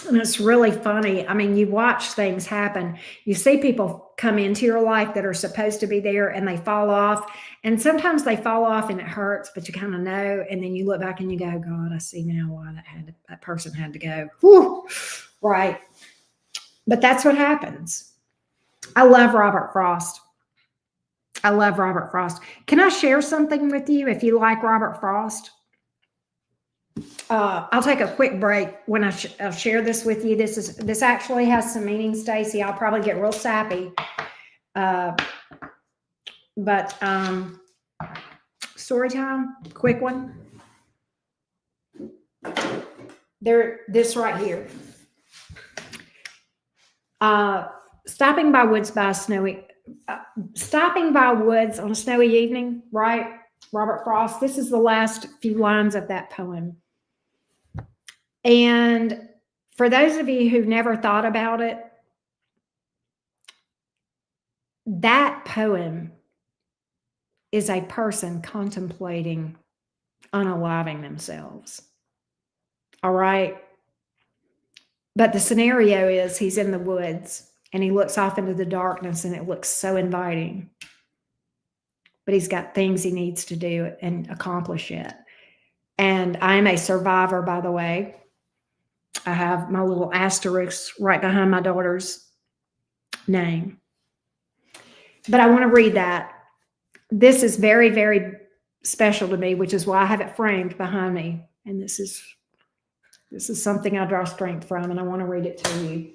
And it's really funny. I mean, you watch things happen. You see people come into your life that are supposed to be there and they fall off. And sometimes they fall off and it hurts, but you kind of know. And then you look back and you go, God, I see now why that person had to go. Whew. Right. But that's what happens. I love Robert Frost. I love Robert Frost. Can I share something with you if you like Robert Frost? I'll take a quick break when I'll share this with you. This actually has some meaning, Stacey. I'll probably get real sappy. But story time, quick one. This right here. Stopping by woods on a snowy evening, right? Robert Frost. This is the last few lines of that poem. And for those of you who've never thought about it, that poem is a person contemplating unaliving themselves. All right. But the scenario is he's in the woods and he looks off into the darkness and it looks so inviting. But he's got things he needs to do and accomplish it. And I'm a survivor, by the way. I have my little asterisk right behind my daughter's name. But I want to read that. This is very, very special to me, which is why I have it framed behind me. And this is something I draw strength from, and I want to read it to you.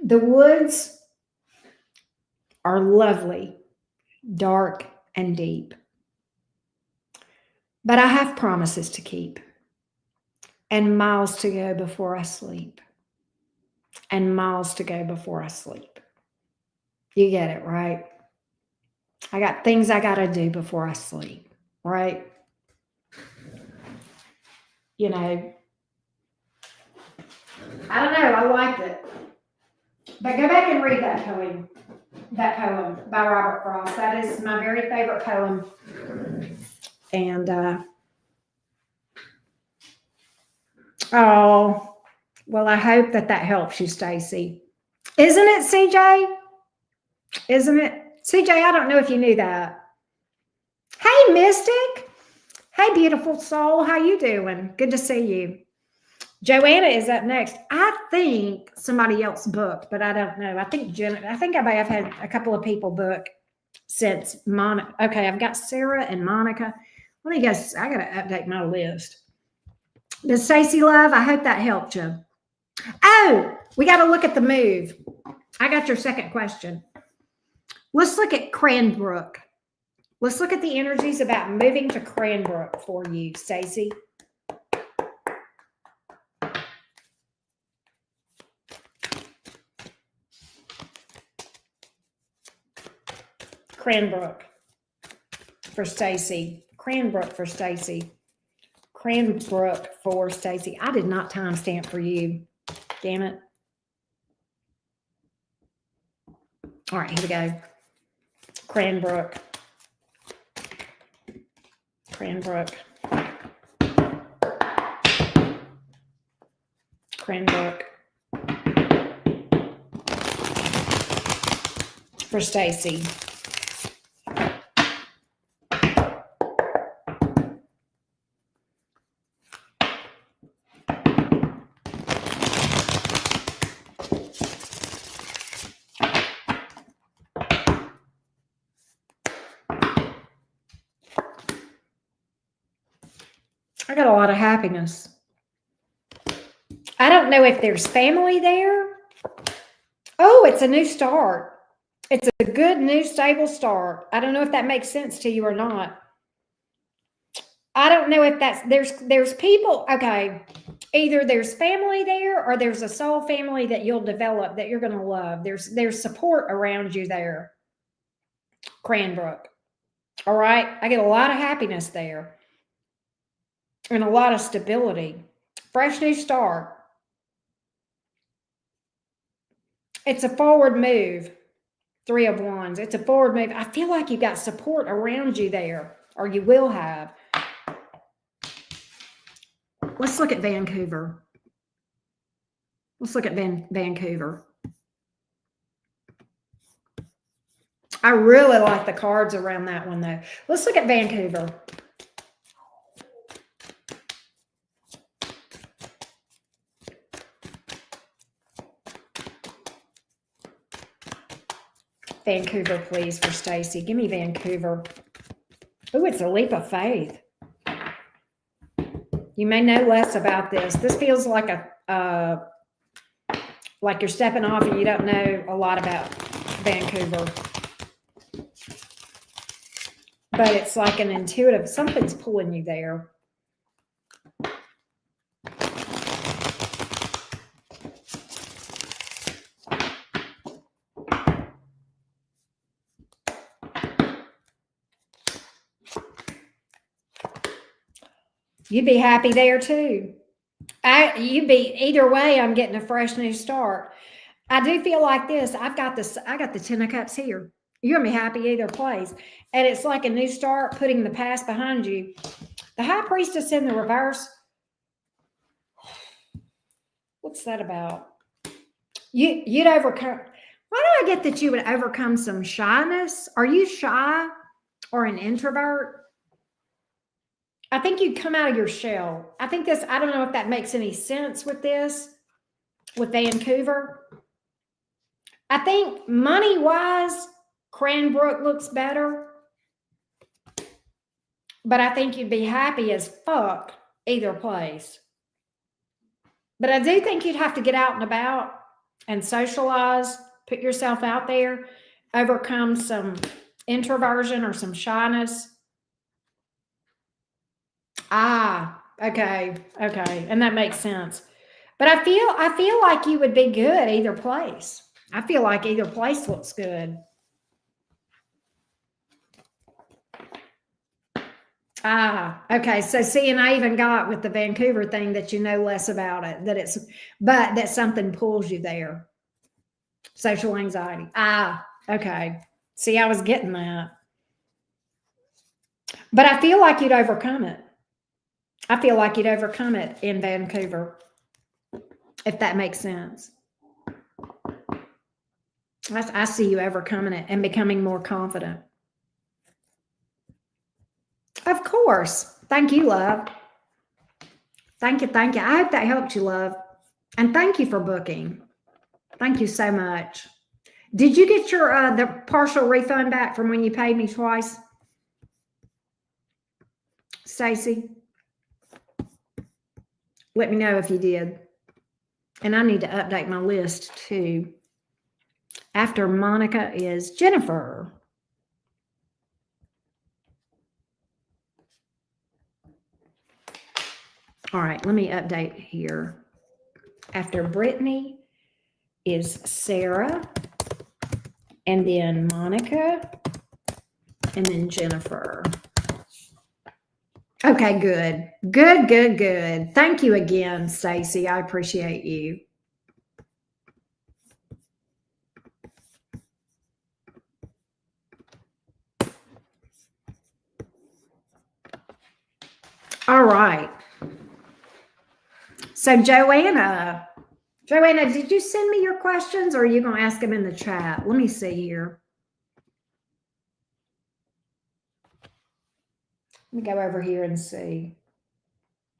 The woods are lovely, dark, and deep. But I have promises to keep, and miles to go before I sleep, and miles to go before I sleep. You get it, right? I got things I got to do before I sleep, right? You know, I don't know. I liked it. But go back and read that poem by Robert Frost. That is my very favorite poem. And, oh, well, I hope that helps you, Stacey. Isn't it, CJ? Isn't it? CJ, I don't know if you knew that. Hey, Mystic. Hey, beautiful soul. How you doing? Good to see you. Joanna is up next. I think somebody else booked, but I don't know. I think I may have had a couple of people book since Monica. Okay, I've got Sarah and Monica. Let me guess. I got to update my list. But Stacey Love, I hope that helped you. Oh, we got to look at the move. I got your second question. Let's look at Cranbrook. Let's look at the energies about moving to Cranbrook for you, Stacey. Cranbrook for Stacy. Cranbrook for Stacy. Cranbrook for Stacy. I did not timestamp for you. Damn it. All right, here we go. Cranbrook. Cranbrook. Cranbrook. For Stacy. I got a lot of happiness. I don't know if there's family there. Oh, it's a new start. It's a good, new, stable start. I don't know if that makes sense to you or not. I don't know if that's, there's people, okay, either there's family there or there's a soul family that you'll develop that you're going to love. There's support around you there, Cranbrook. All right. I get a lot of happiness there and a lot of stability. Fresh new start. It's a forward move. 3 of Wands. It's a forward move. I feel like you got support around you there, or you will have. Let's look at Vancouver. Let's look at Vancouver. I really like the cards around that one, though. Let's look at Vancouver. Vancouver, please, for Stacy. Give me Vancouver. Oh, it's a leap of faith. You may know less about this. This feels like like you're stepping off and you don't know a lot about Vancouver. But it's like an intuitive, something's pulling you there. You'd be happy there too. You'd be either way. I'm getting a fresh new start. I do feel like this. I got the 10 of Cups here. You're gonna be happy either place, and it's like a new start, putting the past behind you. The High Priestess in the reverse. What's that about? You'd overcome. Why do I get that you would overcome some shyness? Are you shy or an introvert? I think you'd come out of your shell. I think this, I don't know if that makes any sense with this, with Vancouver. I think money-wise, Cranbrook looks better. But I think you'd be happy as fuck either place. But I do think you'd have to get out and about and socialize, put yourself out there, overcome some introversion or some shyness. Okay. And that makes sense. But I feel like you would be good either place. I feel like either place looks good. Okay. So see, and I even got with the Vancouver thing that you know less about it, but that something pulls you there. Social anxiety. Okay. See, I was getting that. But I feel like you'd overcome it. I feel like you'd overcome it in Vancouver, if that makes sense. I see you overcoming it and becoming more confident. Of course. Thank you, love. Thank you. I hope that helped you, love. And thank you for booking. Thank you so much. Did you get your the partial refund back from when you paid me twice, Stacy? Let me know if you did. And I need to update my list too. After Monica is Jennifer. All right, let me update here. After Brittany is Sarah, and then Monica, And then Jennifer. Okay, good. Good, good, good. Thank you again, Stacy. I appreciate you. All right. So Joanna, did you send me your questions or are you going to ask them in the chat? Let me see here. Let me go over here and see.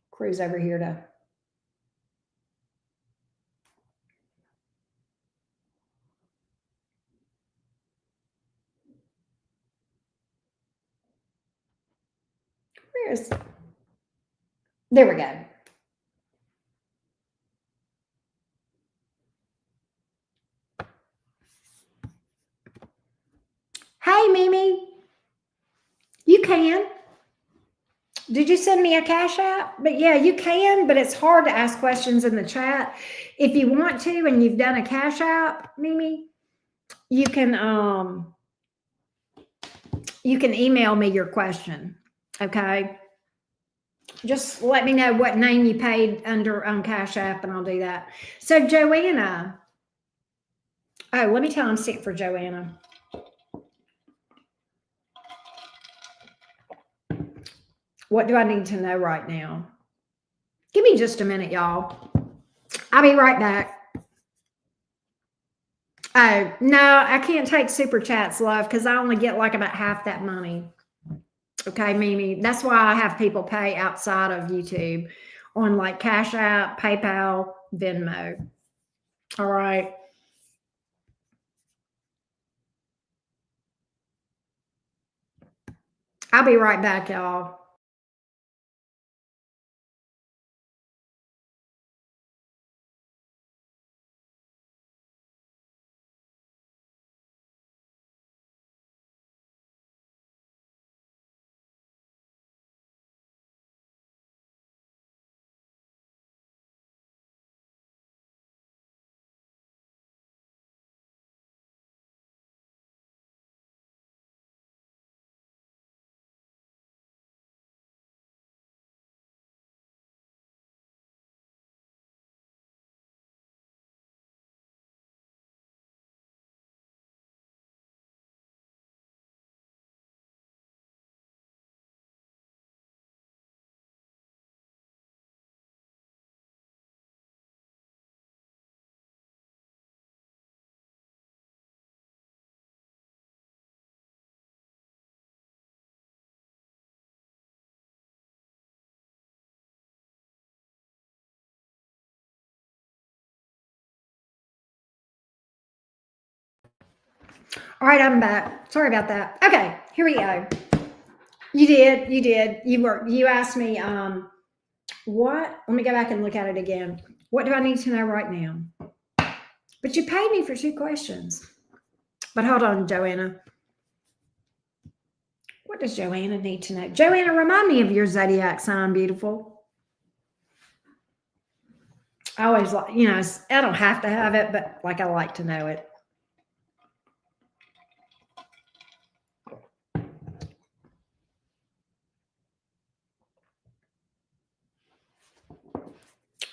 Cruise over here to. Where is. There we go. Hey, Mimi. You can. Did you send me a Cash App? But yeah, you can, but it's hard to ask questions in the chat. If you want to and you've done a Cash App, Mimi, you can email me your question. Okay. Just let me know what name you paid under on Cash App and I'll do that. So Joanna. Oh, let me tell I'm sick for Joanna. What do I need to know right now? Give me just a minute, y'all. I'll be right back. Oh, no, I can't take super chats, love, because I only get like about half that money. Okay, Mimi. That's why I have people pay outside of YouTube on like Cash App, PayPal, Venmo. All right. I'll be right back, y'all. All right, I'm back. Sorry about that. Okay, here we go. You did. You asked me, what? Let me go back and look at it again. What do I need to know right now? But you paid me for 2 questions. But hold on, Joanna. What does Joanna need to know? Joanna, remind me of your zodiac sign, beautiful. I always like, I don't have to have it, but like I like to know it.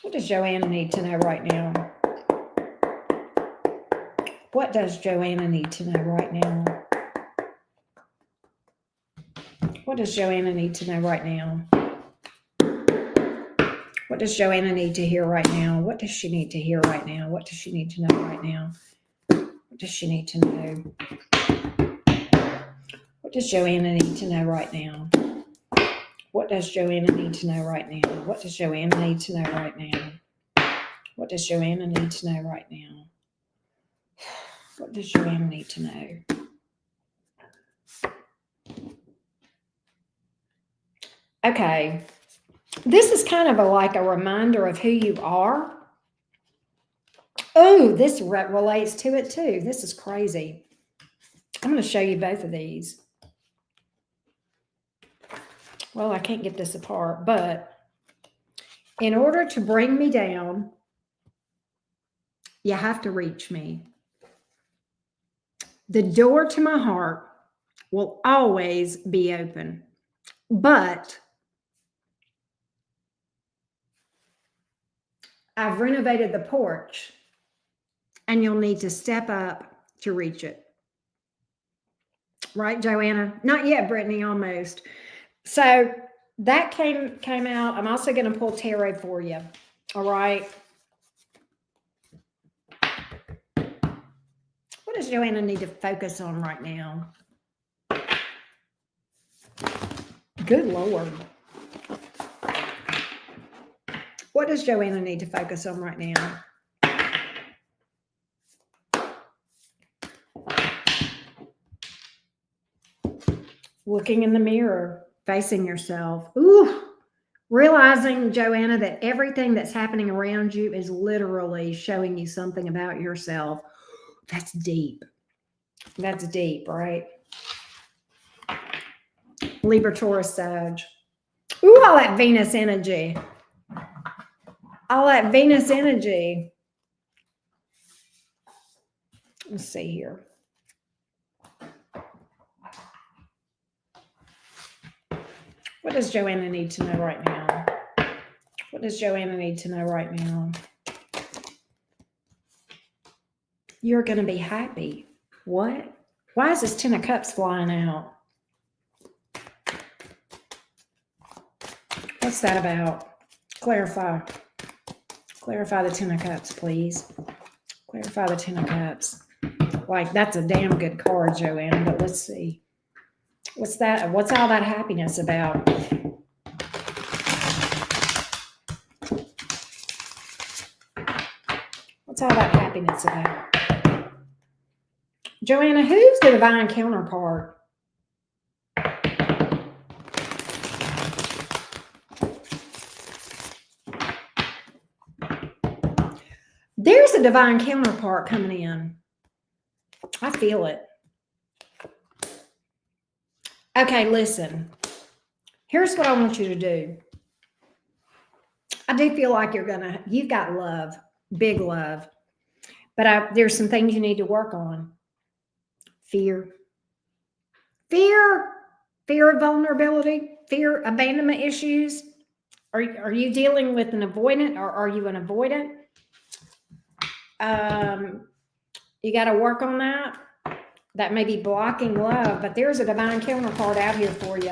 What does Joanna need to know right now? What does Joanna need to know right now? What does Joanna need to know right now? What does Joanna need to hear right now? What does she need to hear right now? What does she need to know right now? What does she need to know? What does Joanna need to know right now? What does Joanna need to know right now? What does Joanna need to know right now? What does Joanna need to know right now? What does Joanna need to know? Okay. This is kind of like a reminder of who you are. Oh, this relates to it too. This is crazy. I'm going to show you both of these. Well, I can't get this apart, but in order to bring me down, you have to reach me. The door to my heart will always be open. But I've renovated the porch and you'll need to step up to reach it. Right, Joanna? Not yet, Brittany, almost. So that came out. I'm also going to pull tarot for you. All right. What does Joanna need to focus on right now? Good Lord. What does Joanna need to focus on right now? Looking in the mirror, facing yourself. Ooh, realizing, Joanna, that everything that's happening around you is literally showing you something about yourself. That's deep. That's deep, right? Libra, Taurus, Sag. Ooh, all that Venus energy. All that Venus energy. Let's see here. What does Joanna need to know right now? What does Joanna need to know right now? You're going to be happy. What? Why is this 10 of Cups flying out? What's that about? Clarify. Clarify the 10 of Cups, please. Clarify the 10 of Cups. Like, that's a damn good card, Joanna, but let's see. What's that? What's all that happiness about? What's all that happiness about? Joanna, who's the divine counterpart? There's a divine counterpart coming in. I feel it. Okay, listen. Here's what I want you to do. I do feel like you've got love, big love, but there's some things you need to work on. Fear of vulnerability, fear, abandonment issues. Are you dealing with an avoidant, or are you an avoidant? You got to work on that. That may be blocking love, but there's a divine counterpart out here for you.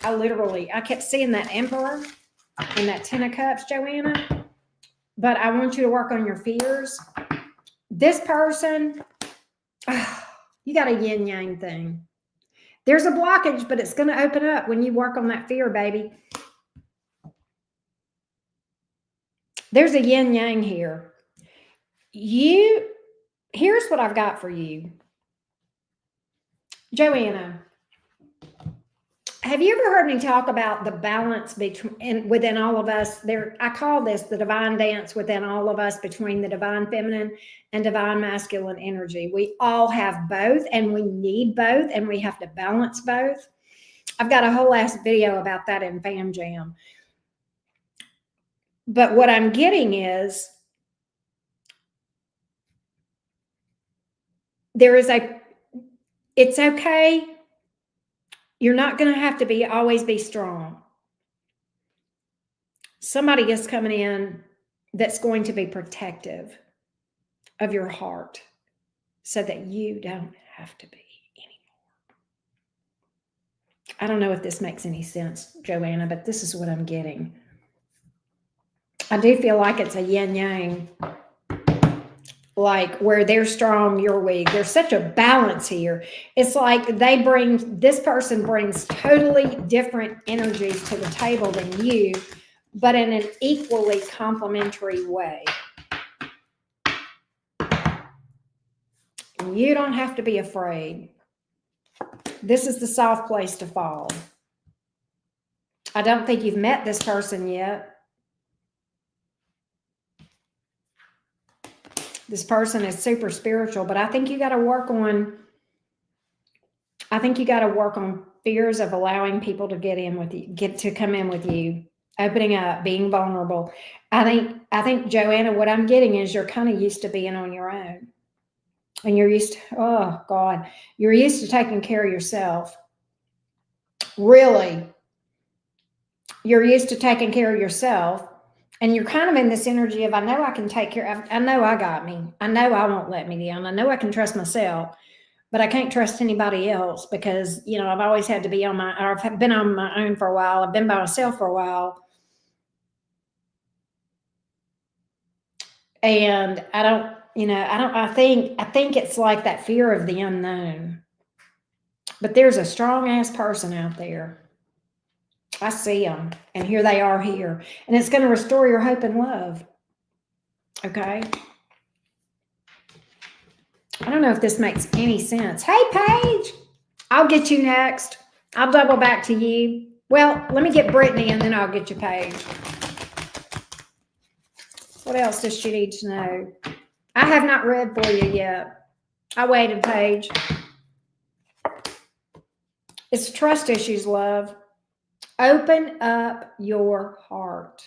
I kept seeing that Emperor and that 10 of Cups, Joanna, but I want you to work on your fears. This person, you got a yin yang thing. There's a blockage, but it's going to open up when you work on that fear, baby. There's a yin yang here. Here's what I've got for you. Joanna, have you ever heard me talk about the balance within all of us? I call this the divine dance within all of us, between the divine feminine and divine masculine energy. We all have both, and we need both, and we have to balance both. I've got a whole ass video about that in Fam Jam. But what I'm getting is it's okay. You're not going to have to always be strong. Somebody is coming in that's going to be protective of your heart so that you don't have to be anymore. I don't know if this makes any sense, Joanna, but this is what I'm getting. I do feel like it's a yin yang, like where they're strong, you're weak. There's such a balance here. It's like this person brings totally different energies to the table than you, but in an equally complementary way. You don't have to be afraid. This is the soft place to fall. I don't think you've met this person yet. This person is super spiritual, but I think you got to work on fears of allowing people to come in with you, opening up, being vulnerable. I think, Joanna, what I'm getting is you're kind of used to being on your own. And you're used to, oh God, you're used to taking care of yourself. Really, you're used to taking care of yourself. And you're kind of in this energy of, I know I can take care of, I know I got me. I know I won't let me down. I know I can trust myself, but I can't trust anybody else because, I've always had to be on my, or I've been on my own for a while. I've been by myself for a while. And I don't, I think it's like that fear of the unknown. But there's a strong ass person out there. I see them, and here they are here. And it's going to restore your hope and love. Okay? I don't know if this makes any sense. Hey, Paige, I'll get you next. I'll double back to you. Well, let me get Brittany, and then I'll get you, Paige. What else does she need to know? I have not read for you yet. I waited, Paige. It's trust issues, love. Open up your heart.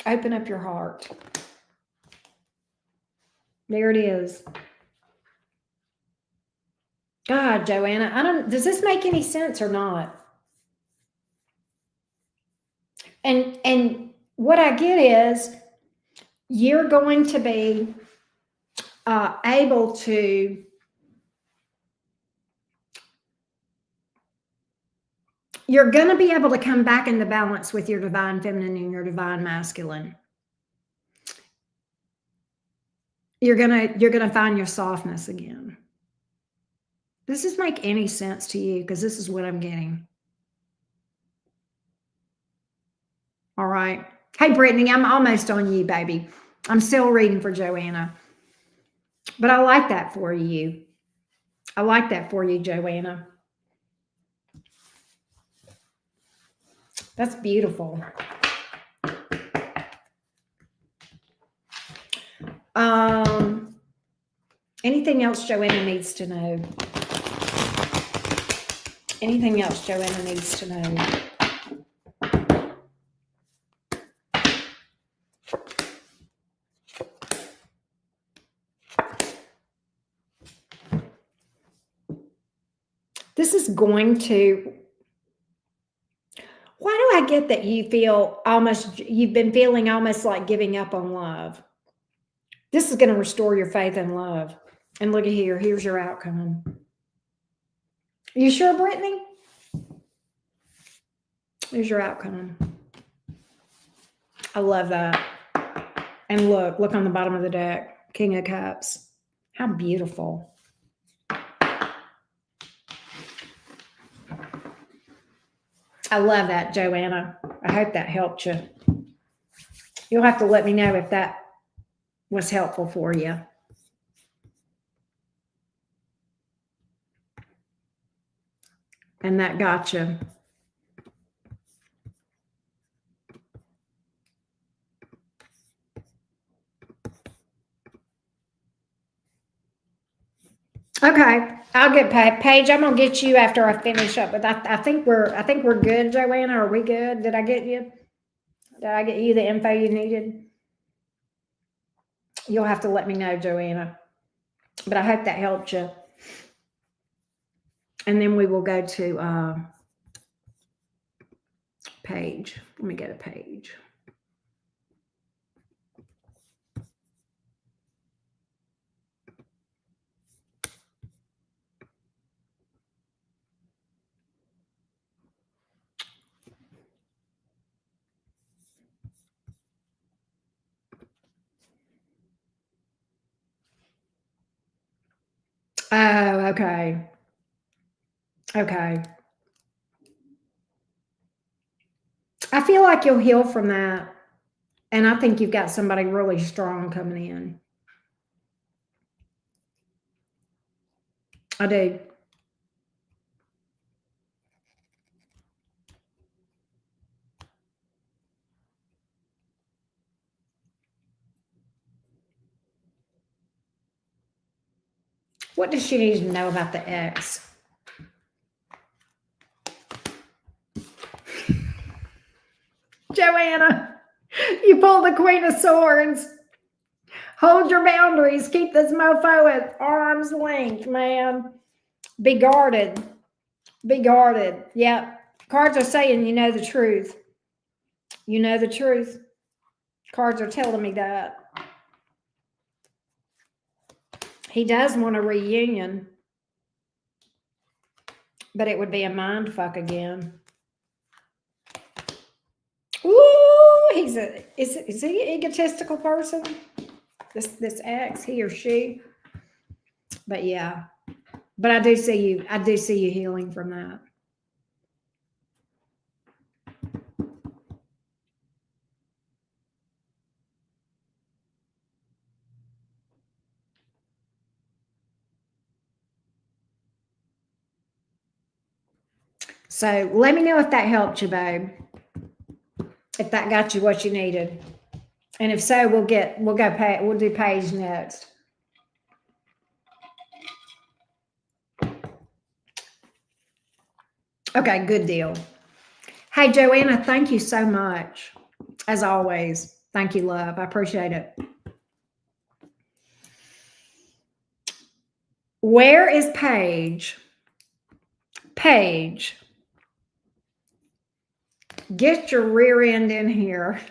Open up your heart. There it is. God, Joanna, does this make any sense or not? And what I get is you're going to be able to you're going to be able to come back into balance with your divine feminine and your divine masculine. You're gonna find your softness again. Does this make any sense to you? Because this is what I'm getting. All right. Hey, Brittany, I'm almost on you, baby. I'm still reading for Joanna. But I like that for you. I like that for you, Joanna. That's beautiful. Anything else Joanna needs to know? Anything else Joanna needs to know? This is going to, why do I get that you've been feeling almost like giving up on love? This is going to restore your faith in love. And look at here, here's your outcome. You sure, Brittany? Here's your outcome. I love that. And look on the bottom of the deck, King of Cups. How beautiful. I love that, Joanna. I hope that helped you. You'll have to let me know if that was helpful for you. And that got you. Okay, I'll get Paige. I'm gonna get you after I finish up. But I think we're good, Joanna. Are we good? Did I get you? Did I get you the info you needed? You'll have to let me know, Joanna. But I hope that helped you. And then we will go to Paige. Let me get a Paige. Oh, okay. Okay. I feel like you'll heal from that. And I think you've got somebody really strong coming in. I do. What does she need to know about the ex? Joanna, you pulled the Queen of Swords. Hold your boundaries. Keep this mofo at arm's length, man. Be guarded. Be guarded. Yep. Cards are saying you know the truth. You know the truth. Cards are telling me that. He does want a reunion, but it would be a mind fuck again. Ooh, is he an egotistical person? This ex, he or she. But yeah. But I do see you healing from that. So let me know if that helped you, babe. If that got you what you weeded. And if so, we'll do Paige next. Okay, good deal. Hey, Joanna, thank you so much. As always, thank you, love. I appreciate it. Where is Paige? Paige, get your rear end in here.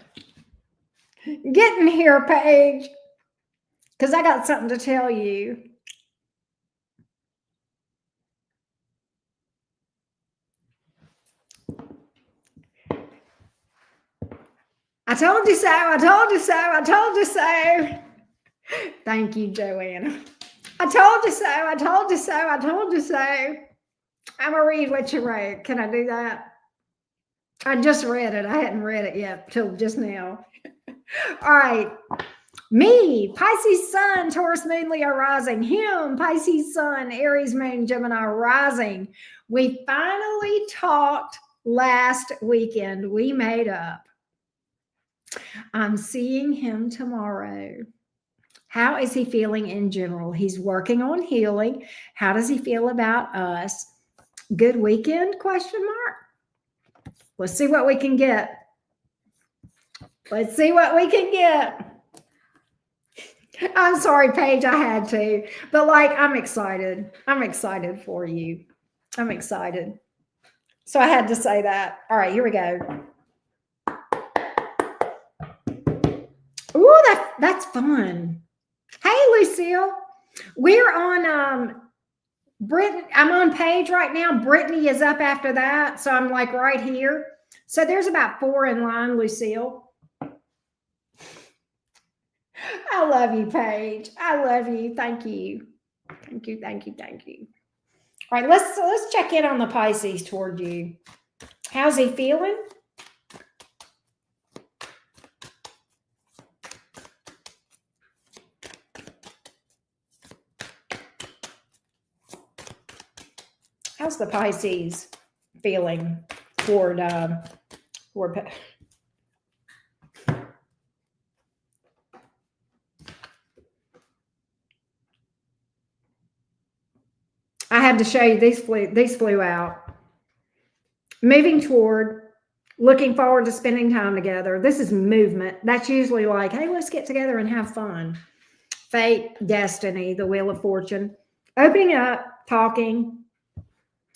Get in here, Paige, because I got something to tell you. I told you so. I told you so. I told you so. Thank you, Joanna. I told you so. I told you so. I told you so. I'm going to read what you wrote. Can I do that? I just read it. I hadn't read it yet till just now. All right. Me, Pisces Sun, Taurus Moon, Leo Rising. Him, Pisces Sun, Aries Moon, Gemini Rising. We finally talked last weekend. We made up. I'm seeing him tomorrow. How is he feeling in general? He's working on healing. How does he feel about us? Good weekend? Question mark. Let's see what we can get. Let's see what we can get. I'm sorry, Paige, I had to. But like, I'm excited. I'm excited for you. I'm excited. So I had to say that. All right, here we go. Ooh, that's fun. Hey, Lucille. We're on Brittany. I'm on Paige right now. Brittany is up after that. So I'm like right here. So there's about 4 in line, Lucille. I love you, Paige. I love you. Thank you. Thank you. Thank you. Thank you. All right, let's check in on the Pisces toward you. How's he feeling? How's the Pisces feeling toward I had to show you these flew out. Moving toward, looking forward to spending time together. This is movement. That's usually like, hey, let's get together and have fun. Fate, destiny, the wheel of fortune. Opening up, talking.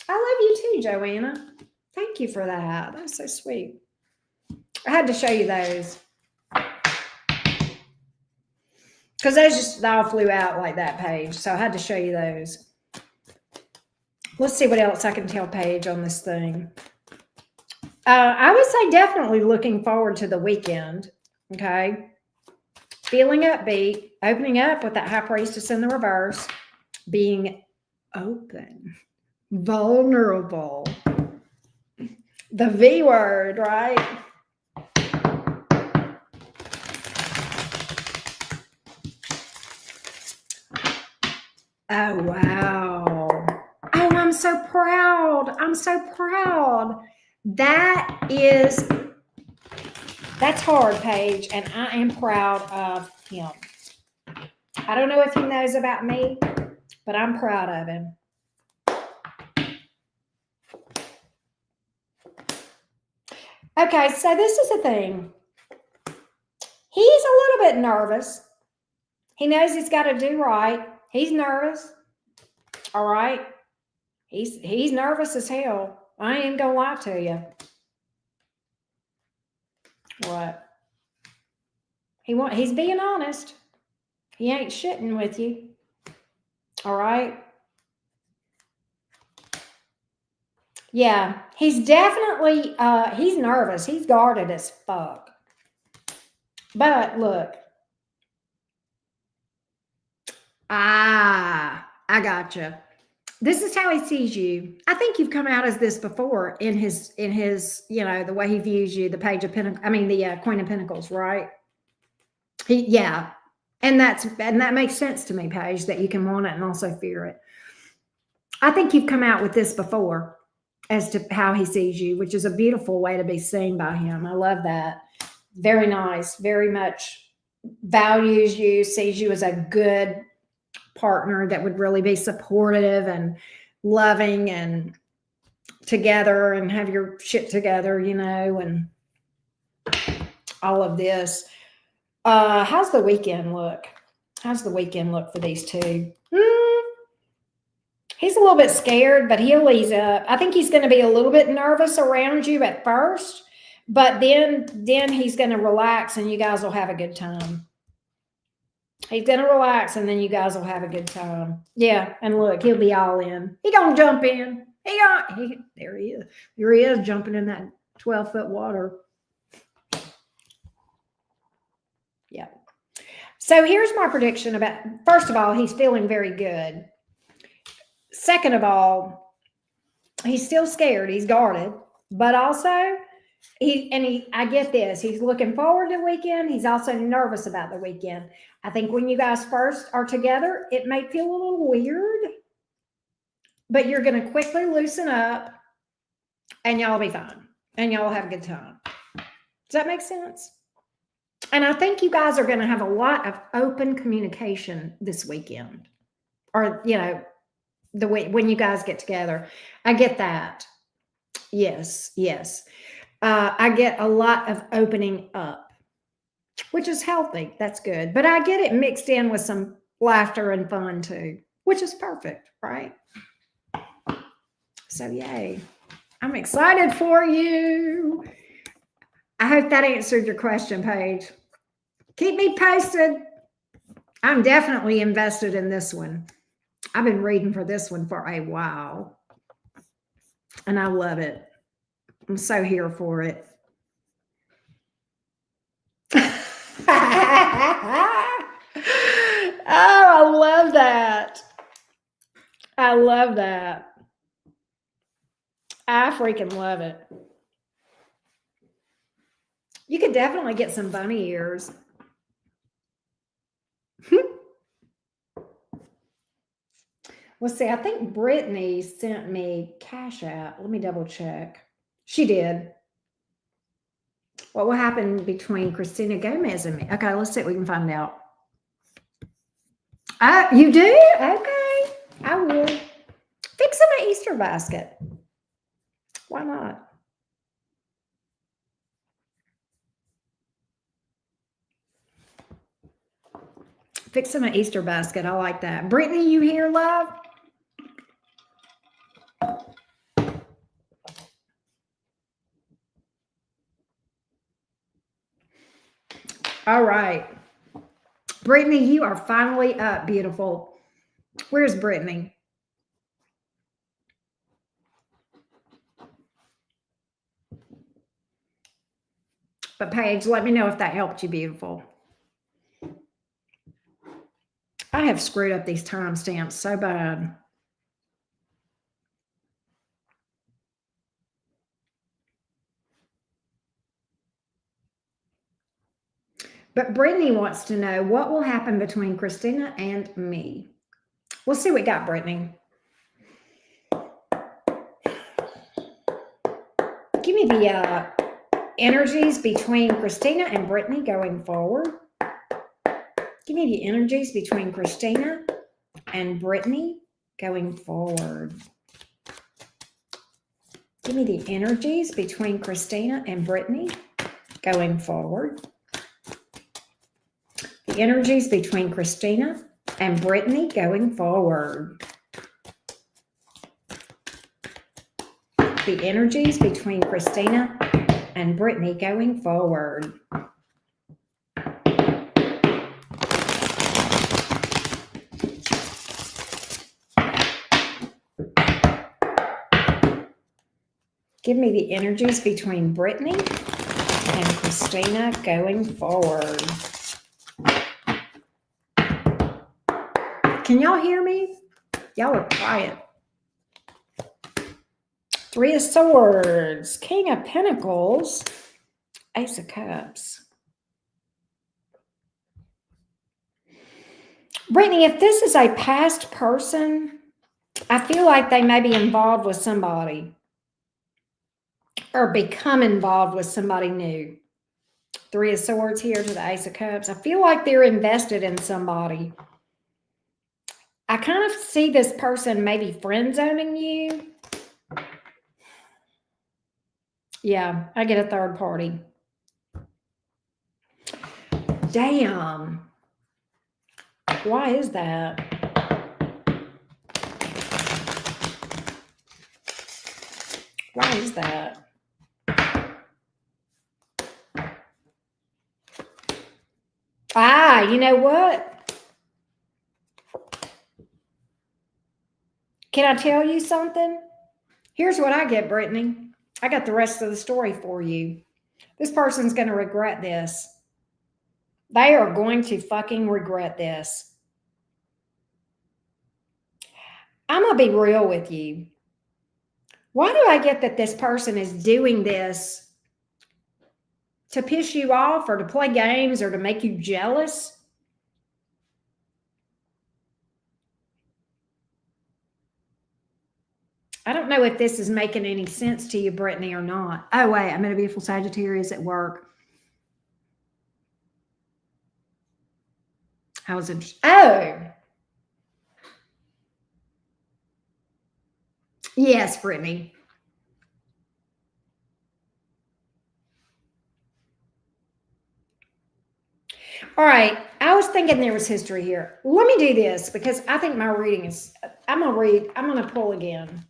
I love you too, Joanna. Thank you for that. That's so sweet. I had to show you those. Because those just all flew out like that, Paige. So I had to show you those. Let's see what else I can tell Paige on this thing. I would say definitely looking forward to the weekend. Okay. Feeling upbeat, opening up with that High Priestess in the reverse, being open, vulnerable. The V word, right? Oh, wow. Oh, I'm so proud. I'm so proud. That's hard, Paige, and I am proud of him. I don't know if he knows about me, but I'm proud of him. Okay, so this is the thing. He's a little bit nervous. He knows he's got to do right. He's nervous. All right. He's nervous as hell. I ain't gonna lie to you. What? He's being honest. He ain't shitting with you. All right. Yeah, he's definitely he's nervous. He's guarded as fuck. But look. I gotcha. This is how he sees you. I think you've come out as this before in his, the way he views you, the Page of Pentacles. I mean, the Queen of Pentacles, right? Yeah. And that makes sense to me, Paige, that you can want it and also fear it. I think you've come out with this before as to how he sees you, which is a beautiful way to be seen by him. I love that. Very nice. Very much values you, sees you as a good partner that would really be supportive and loving and together and have your shit together, and all of this. How's the weekend look? How's the weekend look for these two? He's a little bit scared, but he'll ease up. I think he's going to be a little bit nervous around you at first, but then he's going to relax and you guys will have a good time. He's going to relax and then you guys will have a good time. Yeah, and look, he'll be all in. He going to jump in. There he is. There he is jumping in that 12-foot water. Yeah. So here's my prediction about, first of all, he's feeling very good. Second of all, he's still scared. He's guarded, but also I get this. He's looking forward to the weekend. He's also nervous about the weekend. I think when you guys first are together, it may feel a little weird, but you're going to quickly loosen up and y'all be fine and y'all have a good time. Does that make sense? And I think you guys are going to have a lot of open communication this weekend, or, when you guys get together. I get that. Yes. I get a lot of opening up, which is healthy. That's good. But I get it mixed in with some laughter and fun too, which is perfect, right? So yay. I'm excited for you. I hope that answered your question, Paige. Keep me posted. I'm definitely invested in this one. I've been reading for this one for a while, and I love it. I'm so here for it. Oh, I love that. I love that. I freaking love it. You could definitely get some bunny ears. Let's see. I think Brittany sent me Cash App. Let me double check. She did. What will happen between Christina Gomez and me? Okay, let's see what we can find out. You do? Okay. I will. Fix them an Easter basket. Why not? Fix them an Easter basket. I like that. Brittany, you here, love? All right. Brittany, you are finally up, beautiful. Where's Brittany? But Paige, let me know if that helped you, beautiful. I have screwed up these timestamps so bad. But Brittany wants to know what will happen between Christina and me. We'll see what we got, Brittany. Give me the energies between Christina and Brittany going forward. Give me the energies between Christina and Brittany going forward. Give me the energies between Christina and Brittany going forward. The the energies between Christina and Brittany going forward. The energies between Christina and Brittany going forward. Give me the energies between Brittany and Christina going forward. Can y'all hear me? Y'all are quiet. Three of Swords, King of Pentacles, Ace of Cups. Brittany, if this is a past person, I feel like they may be involved with somebody or become involved with somebody new. Three of Swords here to the Ace of Cups. I feel like they're invested in somebody. I kind of see this person maybe friend zoning you. Yeah, I get a third party. Damn. Why is that? Why is that? You know what? Can I tell you something? Here's what I get, Brittany. I got the rest of the story for you. This person's going to regret this. They are going to fucking regret this. I'm going to be real with you. Why do I get that this person is doing this to piss you off or to play games or to make you jealous? I don't know if this is making any sense to you, Brittany, or not. Oh, wait, I'm in a beautiful Sagittarius at work. How's it? Oh. Yes, Brittany. All right. I was thinking there was history here. Let me do this because I think my reading is, I'm going to pull again.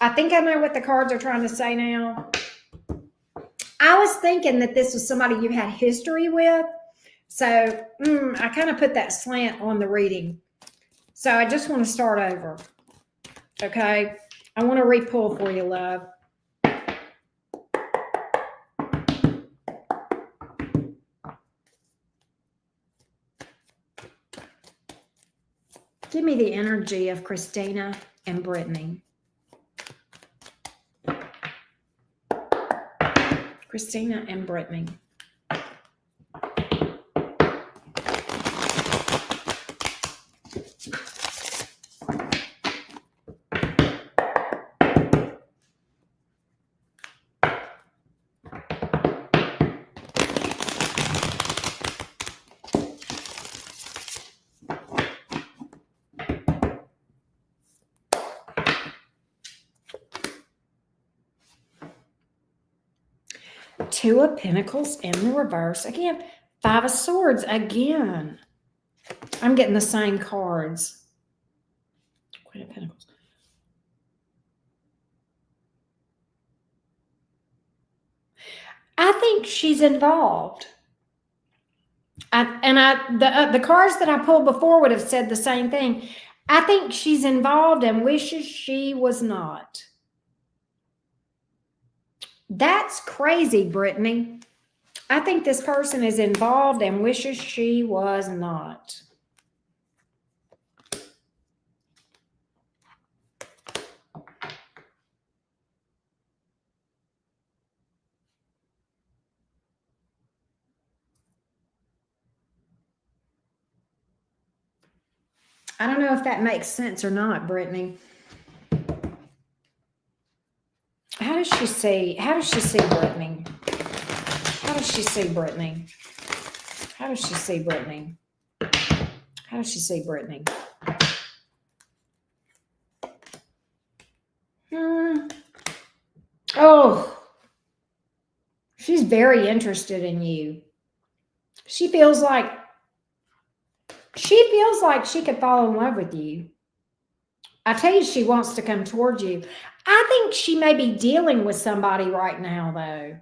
I think I know what the cards are trying to say now. I was thinking that this was somebody you had history with. So I kind of put that slant on the reading. So I just want to start over. Okay. I want to re-pull for you, love. Give me the energy of Christina and Brittany. Christina and Brittany. Two of Pentacles in the reverse. Again, Five of Swords again. I'm getting the same cards. Queen of Pentacles. I think she's involved. The cards that I pulled before would have said the same thing. I think she's involved and wishes she was not. That's crazy, Brittany. I think this person is involved and wishes she was not. I don't know if that makes sense or not, Brittany. How does she see Brittany? How does she see Brittany? How does she see Brittany? How does she see Brittany? Oh, she's very interested in you. She feels like she could fall in love with you. I tell you, she wants to come towards you. I think she may be dealing with somebody right now, though.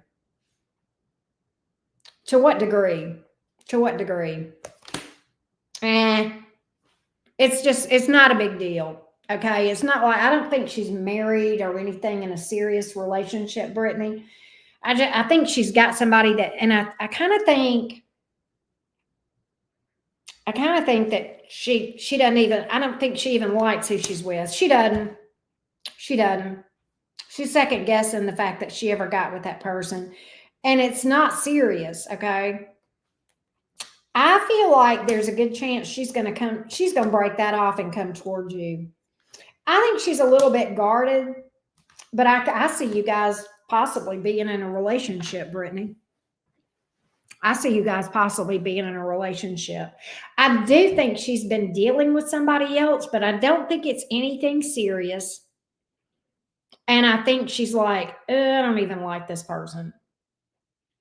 To what degree? To what degree? Eh, it's not a big deal. Okay. It's not like, I don't think she's married or anything in a serious relationship, Brittany. I think she's got somebody that, and I kind of think, that she doesn't even, I don't think she even likes who she's with. She doesn't. She doesn't. She's second guessing the fact that she ever got with that person. And it's not serious, okay? I feel like there's a good chance she's going to break that off and come towards you. I think she's a little bit guarded, but I see you guys possibly being in a relationship, Brittany. I see you guys possibly being in a relationship. I do think she's been dealing with somebody else, but I don't think it's anything serious. And I think she's like, I don't even like this person,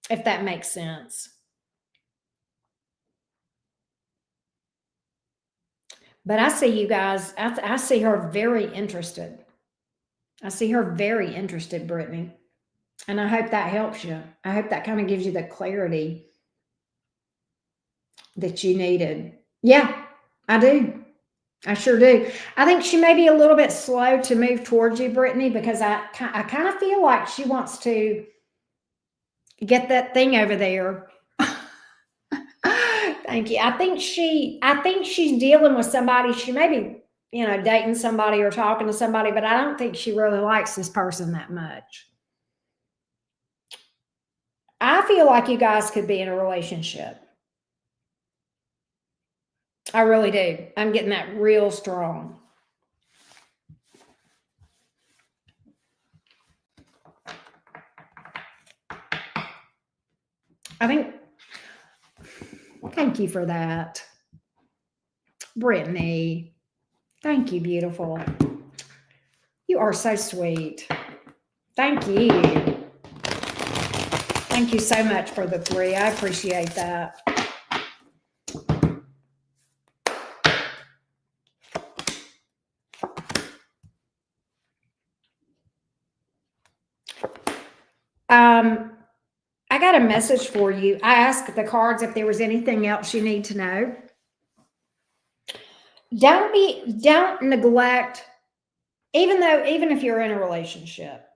if that makes sense. But I see you guys, I see her very interested. I see her very interested, Brittany. And I hope that helps you. I hope that kind of gives you the clarity that you needed. Yeah, I do. I sure do. I think she may be a little bit slow to move towards you, Brittany, because I kind of feel like she wants to get that thing over there. Thank you. I think she's dealing with somebody. She may be, dating somebody or talking to somebody, but I don't think she really likes this person that much. I feel like you guys could be in a relationship. I really do. I'm getting that real strong. I think, thank you for that, Brittany. Thank you, beautiful. You are so sweet. Thank you. Thank you so much for the 3. I appreciate that. I got a message for you. I asked the cards if there was anything else you need to know. Don't neglect, even if you're in a relationship,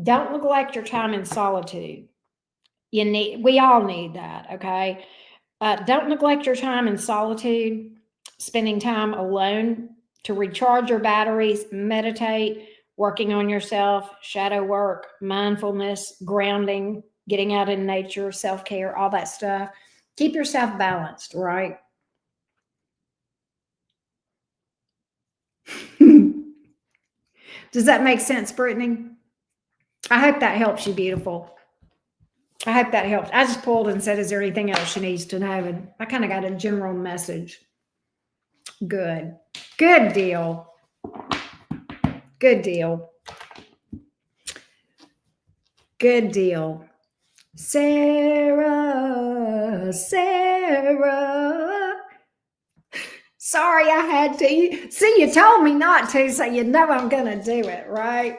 don't neglect your time in solitude. We all need that, okay? Don't neglect your time in solitude, spending time alone to recharge your batteries, meditate, working on yourself, shadow work, mindfulness, grounding, getting out in nature, self-care, all that stuff. Keep yourself balanced, right? Does that make sense, Brittany? I hope that helps you, beautiful. I hope that helps. I just pulled and said, is there anything else she needs to know? And I kind of got a general message. Good. Good deal. Good deal. Good deal. Sarah. Sorry, I had to. See, you told me not to, so you know I'm going to do it, right?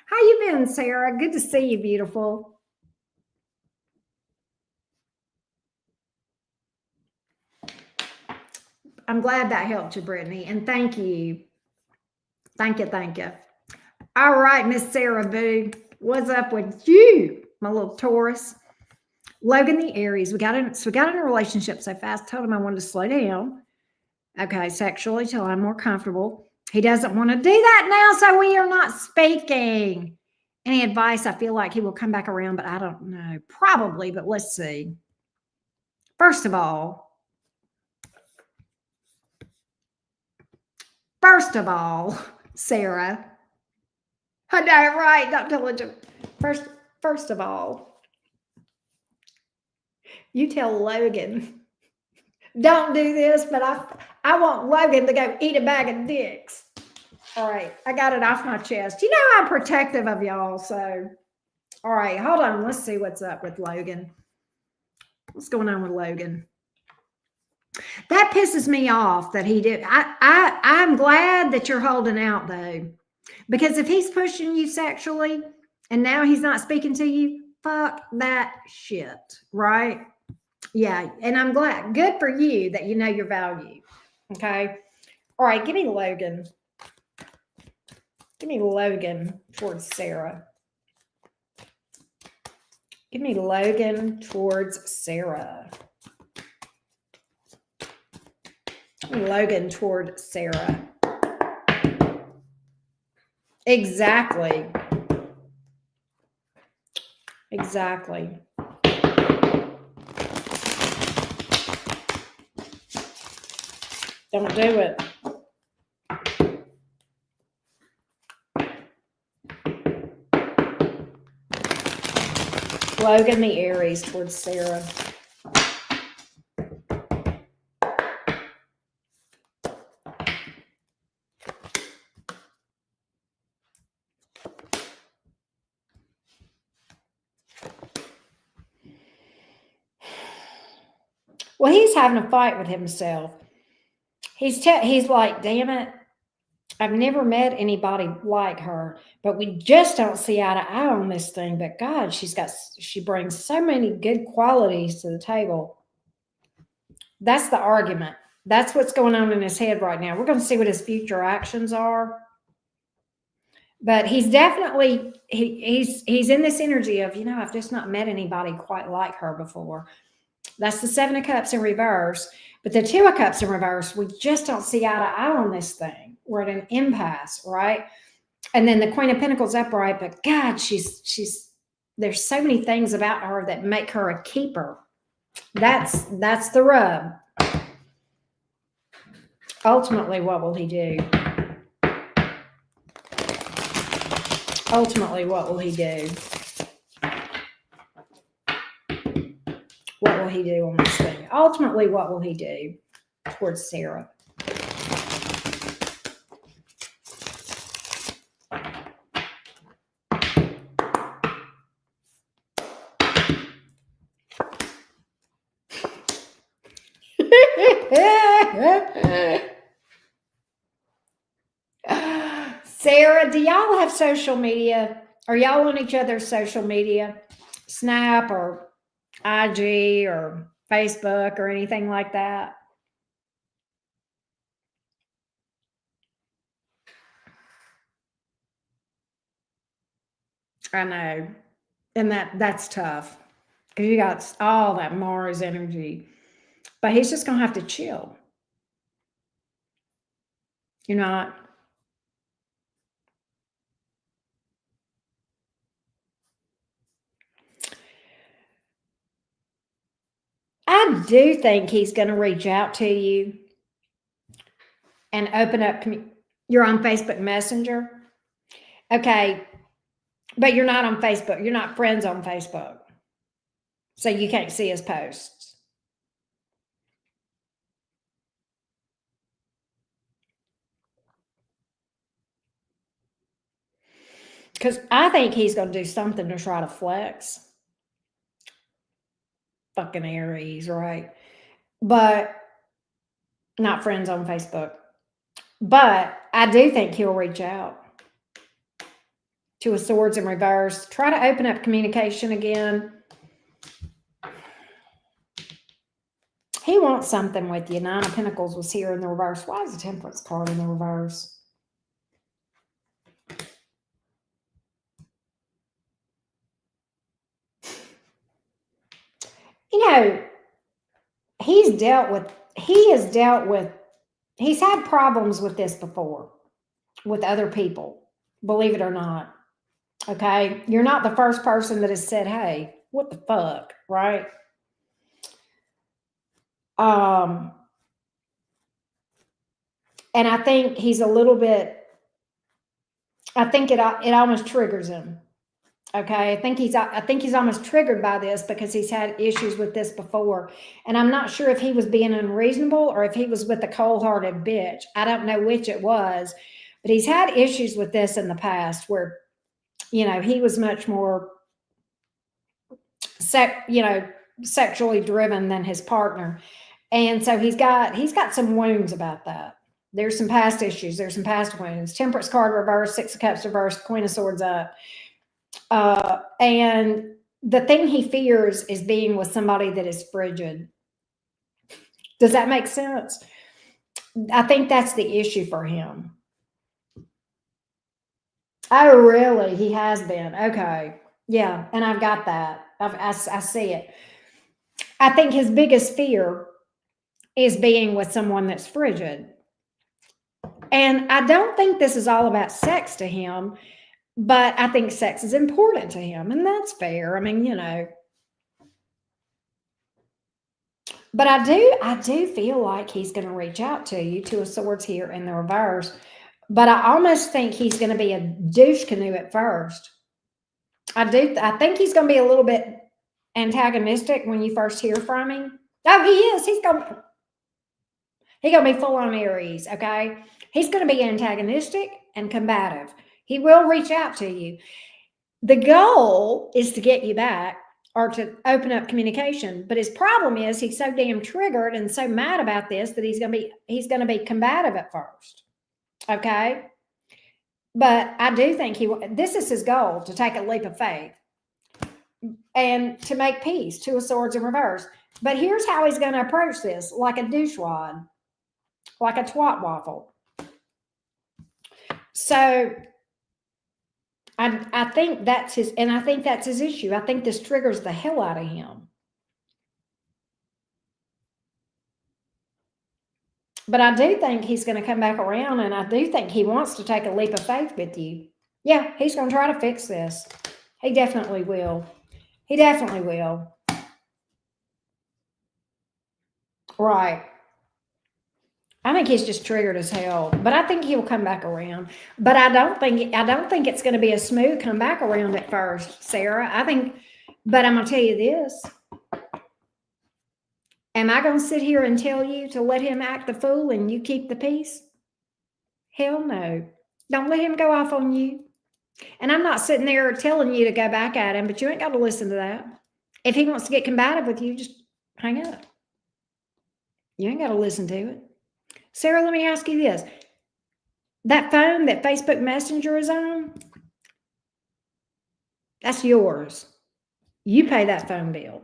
How you been, Sarah? Good to see you, beautiful. I'm glad that helped you, Brittany, and thank you. Thank you, thank you. All right, Miss Sarah Boo, what's up with you, my little Taurus? Logan the Aries, we got in a relationship so fast. Told him I wanted to slow down. Okay, sexually till I'm more comfortable. He doesn't want to do that now, so we are not speaking. Any advice? I feel like he will come back around, but I don't know. Probably, but let's see. First of all, Sarah. I know, right? Not diligent. First of all, you tell Logan, don't do this, but I want Logan to go eat a bag of dicks. All right, I got it off my chest. You know I'm protective of y'all, so all right, hold on. Let's see what's up with Logan. What's going on with Logan? That pisses me off that he did. I'm glad that you're holding out though, because if he's pushing you sexually and now he's not speaking to you, fuck that shit, right? Yeah, and I'm glad. Good for you that you know your value. Okay. All right, give me Logan. Give me Logan towards Sarah. Give me Logan towards Sarah. Logan toward Sarah. Exactly. Exactly. Don't do it. Logan the Aries towards Sarah. Well, he's having a fight with himself. He's like, damn it, I've never met anybody like her, but we just don't see eye to eye on this thing. But God, she brings so many good qualities to the table. That's the argument. That's what's going on in his head right now. We're going to see what his future actions are. But he's definitely he's in this energy of, I've just not met anybody quite like her before. That's the Seven of Cups in reverse. But the Two of Cups in reverse, we just don't see eye to eye on this thing. We're at an impasse, right? And then the Queen of Pentacles upright, but God, she's there's so many things about her that make her a keeper. That's the rub. Ultimately, what will he do? Ultimately, what will he do? What will he do on this thing? Ultimately, what will he do towards Sarah? Sarah, do y'all have social media? Are y'all on each other's social media? Snap or IG or Facebook or anything like that? I know. And that's tough because you got all that Mars energy. But he's just going to have to chill. You're not. I do think he's going to reach out to you and open up. You're on Facebook Messenger. Okay. But you're not on Facebook. You're not friends on Facebook. So you can't see his posts. Because I think he's going to do something to try to flex. Fucking Aries, right? But not friends on Facebook. But I do think he'll reach out. Two of Swords in reverse. Try to open up communication again. He wants something with you. Nine of Pentacles was here in the reverse. Why is the Temperance card in the reverse? He's had problems with this before with other people, believe it or not. Okay. You're not the first person that has said, hey, what the fuck, right? And I think he's a little bit, I think it almost triggers him. Okay. I think he's almost triggered by this because he's had issues with this before. And I'm not sure if he was being unreasonable or if he was with a cold-hearted bitch. I don't know which it was, but he's had issues with this in the past where, he was much more, sexually driven than his partner. And so he's got some wounds about that. There's some past issues. There's some past wounds. Temperance card reversed, Six of Cups reversed, Queen of Swords up. And the thing he fears is being with somebody that is frigid. Does that make sense? I think that's the issue for him. Oh, really? He has been. Okay. Yeah. And I've got that. I see it. I think his biggest fear is being with someone that's frigid. And I don't think this is all about sex to him, but I think sex is important to him. And that's fair. I mean, but I do feel like he's going to reach out to you, Two of Swords here in the reverse. But I almost think he's going to be a douche canoe at first. I do. I think he's going to be a little bit antagonistic when you first hear from him. Oh, he is. He's going to be full on Aries. Okay, he's going to be antagonistic and combative. He will reach out to you. The goal is to get you back or to open up communication. But his problem is he's so damn triggered and so mad about this that he's going to be combative at first. Okay. But I do think this is his goal, to take a leap of faith and to make peace. Two of Swords in reverse. But here's how he's going to approach this: like a douchewad, like a twat waffle. So I think that's his, and I think that's his issue. I think this triggers the hell out of him. But I do think he's going to come back around, and I do think he wants to take a leap of faith with you. Yeah, he's going to try to fix this. He definitely will. He definitely will. Right. I think he's just triggered as hell, but I think he'll come back around. But I don't think it's going to be a smooth come back around at first, Sarah. But I'm going to tell you this. Am I going to sit here and tell you to let him act the fool and you keep the peace? Hell no. Don't let him go off on you. And I'm not sitting there telling you to go back at him, but you ain't got to listen to that. If he wants to get combative with you, just hang up. You ain't got to listen to it. Sarah, let me ask you this. That phone that Facebook Messenger is on, that's yours. You pay that phone bill.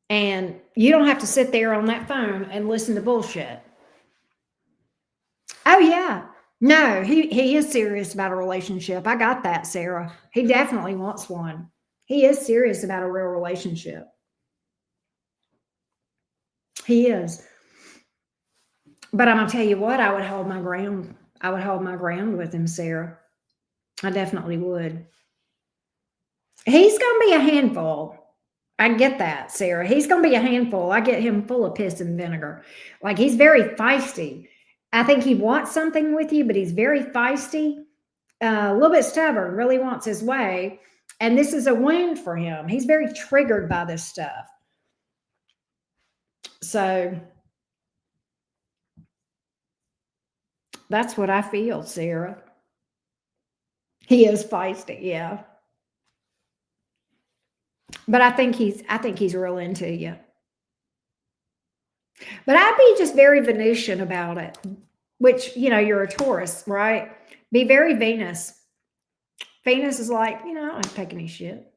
And you don't have to sit there on that phone and listen to bullshit. Oh, yeah. No, he is serious about a relationship. I got that, Sarah. He definitely wants one. He is serious about a real relationship. He is. But I'm going to tell you what, I would hold my ground. I would hold my ground with him, Sarah. I definitely would. He's going to be a handful. I get that, Sarah. He's going to be a handful. I get him full of piss and vinegar. Like, he's very feisty. I think he wants something with you, but he's very feisty, a little bit stubborn, really wants his way. And this is a wound for him. He's very triggered by this stuff. So that's what I feel, Sarah. He is feisty, yeah. But I think he's real into you. But I'd be just very Venusian about it, which, you're a Taurus, right? Be very Venus. Venus is like, I don't take any shit.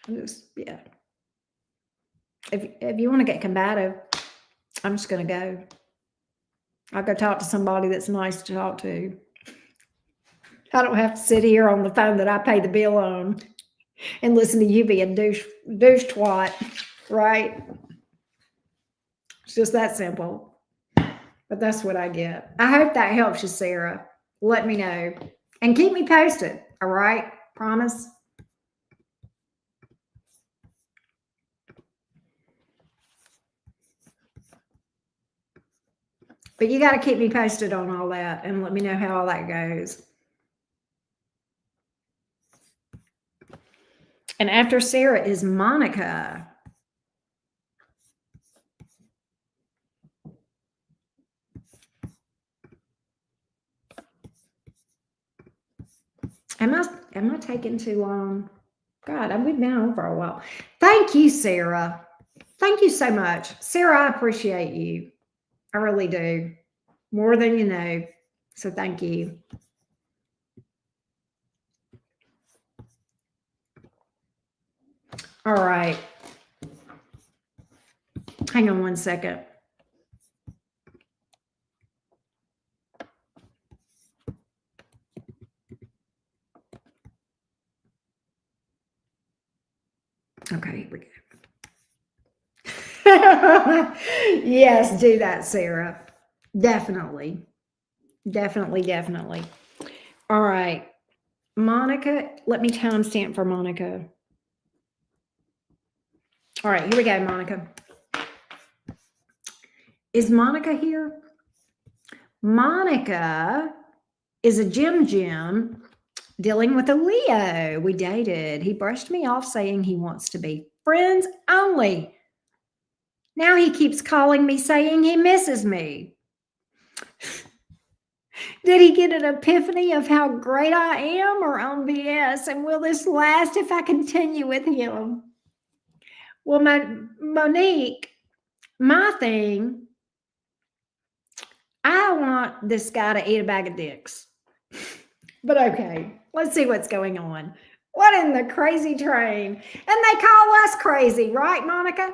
Yeah. If you want to get combative, I'm just going to go. I'll go talk to somebody that's nice to talk to. I don't have to sit here on the phone that I pay the bill on and listen to you be a douche twat, right? It's just that simple. But that's what I get. I hope that helps you, Sarah. Let me know. And keep me posted, all right? Promise? But you got to keep me posted on all that and let me know how all that goes. And after Sarah is Monica. Am I taking too long? God, we've been on for a while. Thank you, Sarah. Thank you so much. Sarah, I appreciate you. I really do. More than you know. So thank you. All right. Hang on one second. Okay, here we go. Yes, do that, Sarah. Definitely. Definitely, definitely. All right. Monica, let me timestamp for Monica. All right, here we go, Monica. Is Monica here? Monica is a Jim dealing with a Leo. We dated. He brushed me off saying he wants to be friends only. Now he keeps calling me saying he misses me. Did he get an epiphany of how great I am or on BS? And will this last if I continue with him? Well, Monique, my thing, I want this guy to eat a bag of dicks. But okay, let's see what's going on. What in the crazy train? And they call us crazy, right, Monica?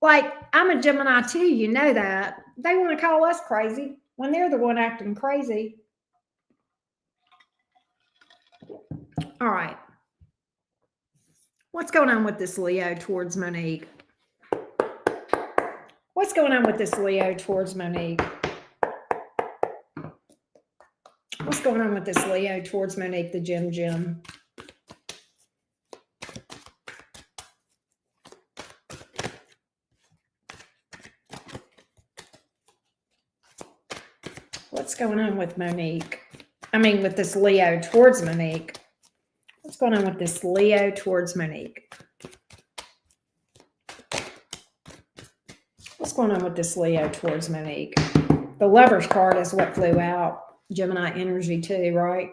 Like, I'm a Gemini too, you know that. They want to call us crazy when they're the one acting crazy. All right. What's going on with this Leo towards Monique? What's going on with this Leo towards Monique? What's going on with this Leo towards Monique, the Jim? What's going on with Monique? With this Leo towards Monique. What's going on with this Leo towards Monique? What's going on with this Leo towards Monique? The Lover's card is what flew out. Gemini energy too, right?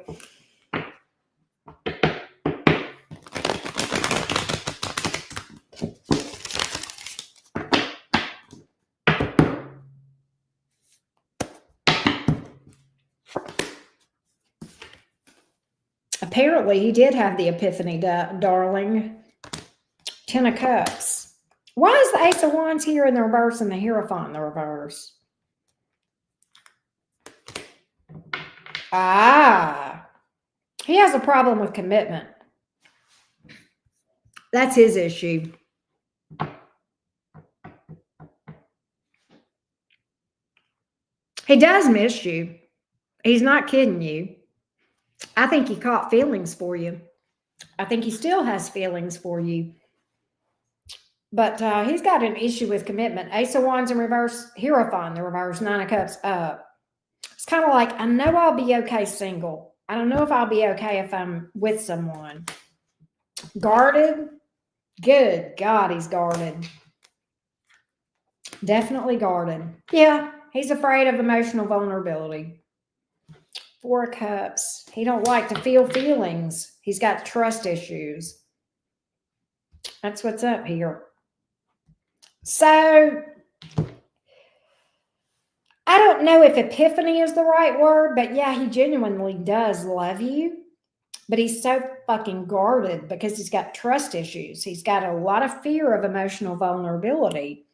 Apparently, he did have the epiphany, darling. 10 of Cups. Why is the Ace of Wands here in the reverse and the Hierophant in the reverse? He has a problem with commitment. That's his issue. He does miss you. He's not kidding you. I think he caught feelings for you. I think he still has feelings for you. But he's got an issue with commitment. Ace of Wands in reverse, Hierophant in the reverse, 9 of Cups up. It's kind of like, I know I'll be okay single. I don't know if I'll be okay if I'm with someone. Guarded? Good God, he's guarded. Definitely guarded. Yeah, he's afraid of emotional vulnerability. 4 of Cups. He don't like to feel feelings. He's got trust issues. That's what's up here. So, I don't know if epiphany is the right word, but yeah, he genuinely does love you. But he's so fucking guarded because he's got trust issues. He's got a lot of fear of emotional vulnerability.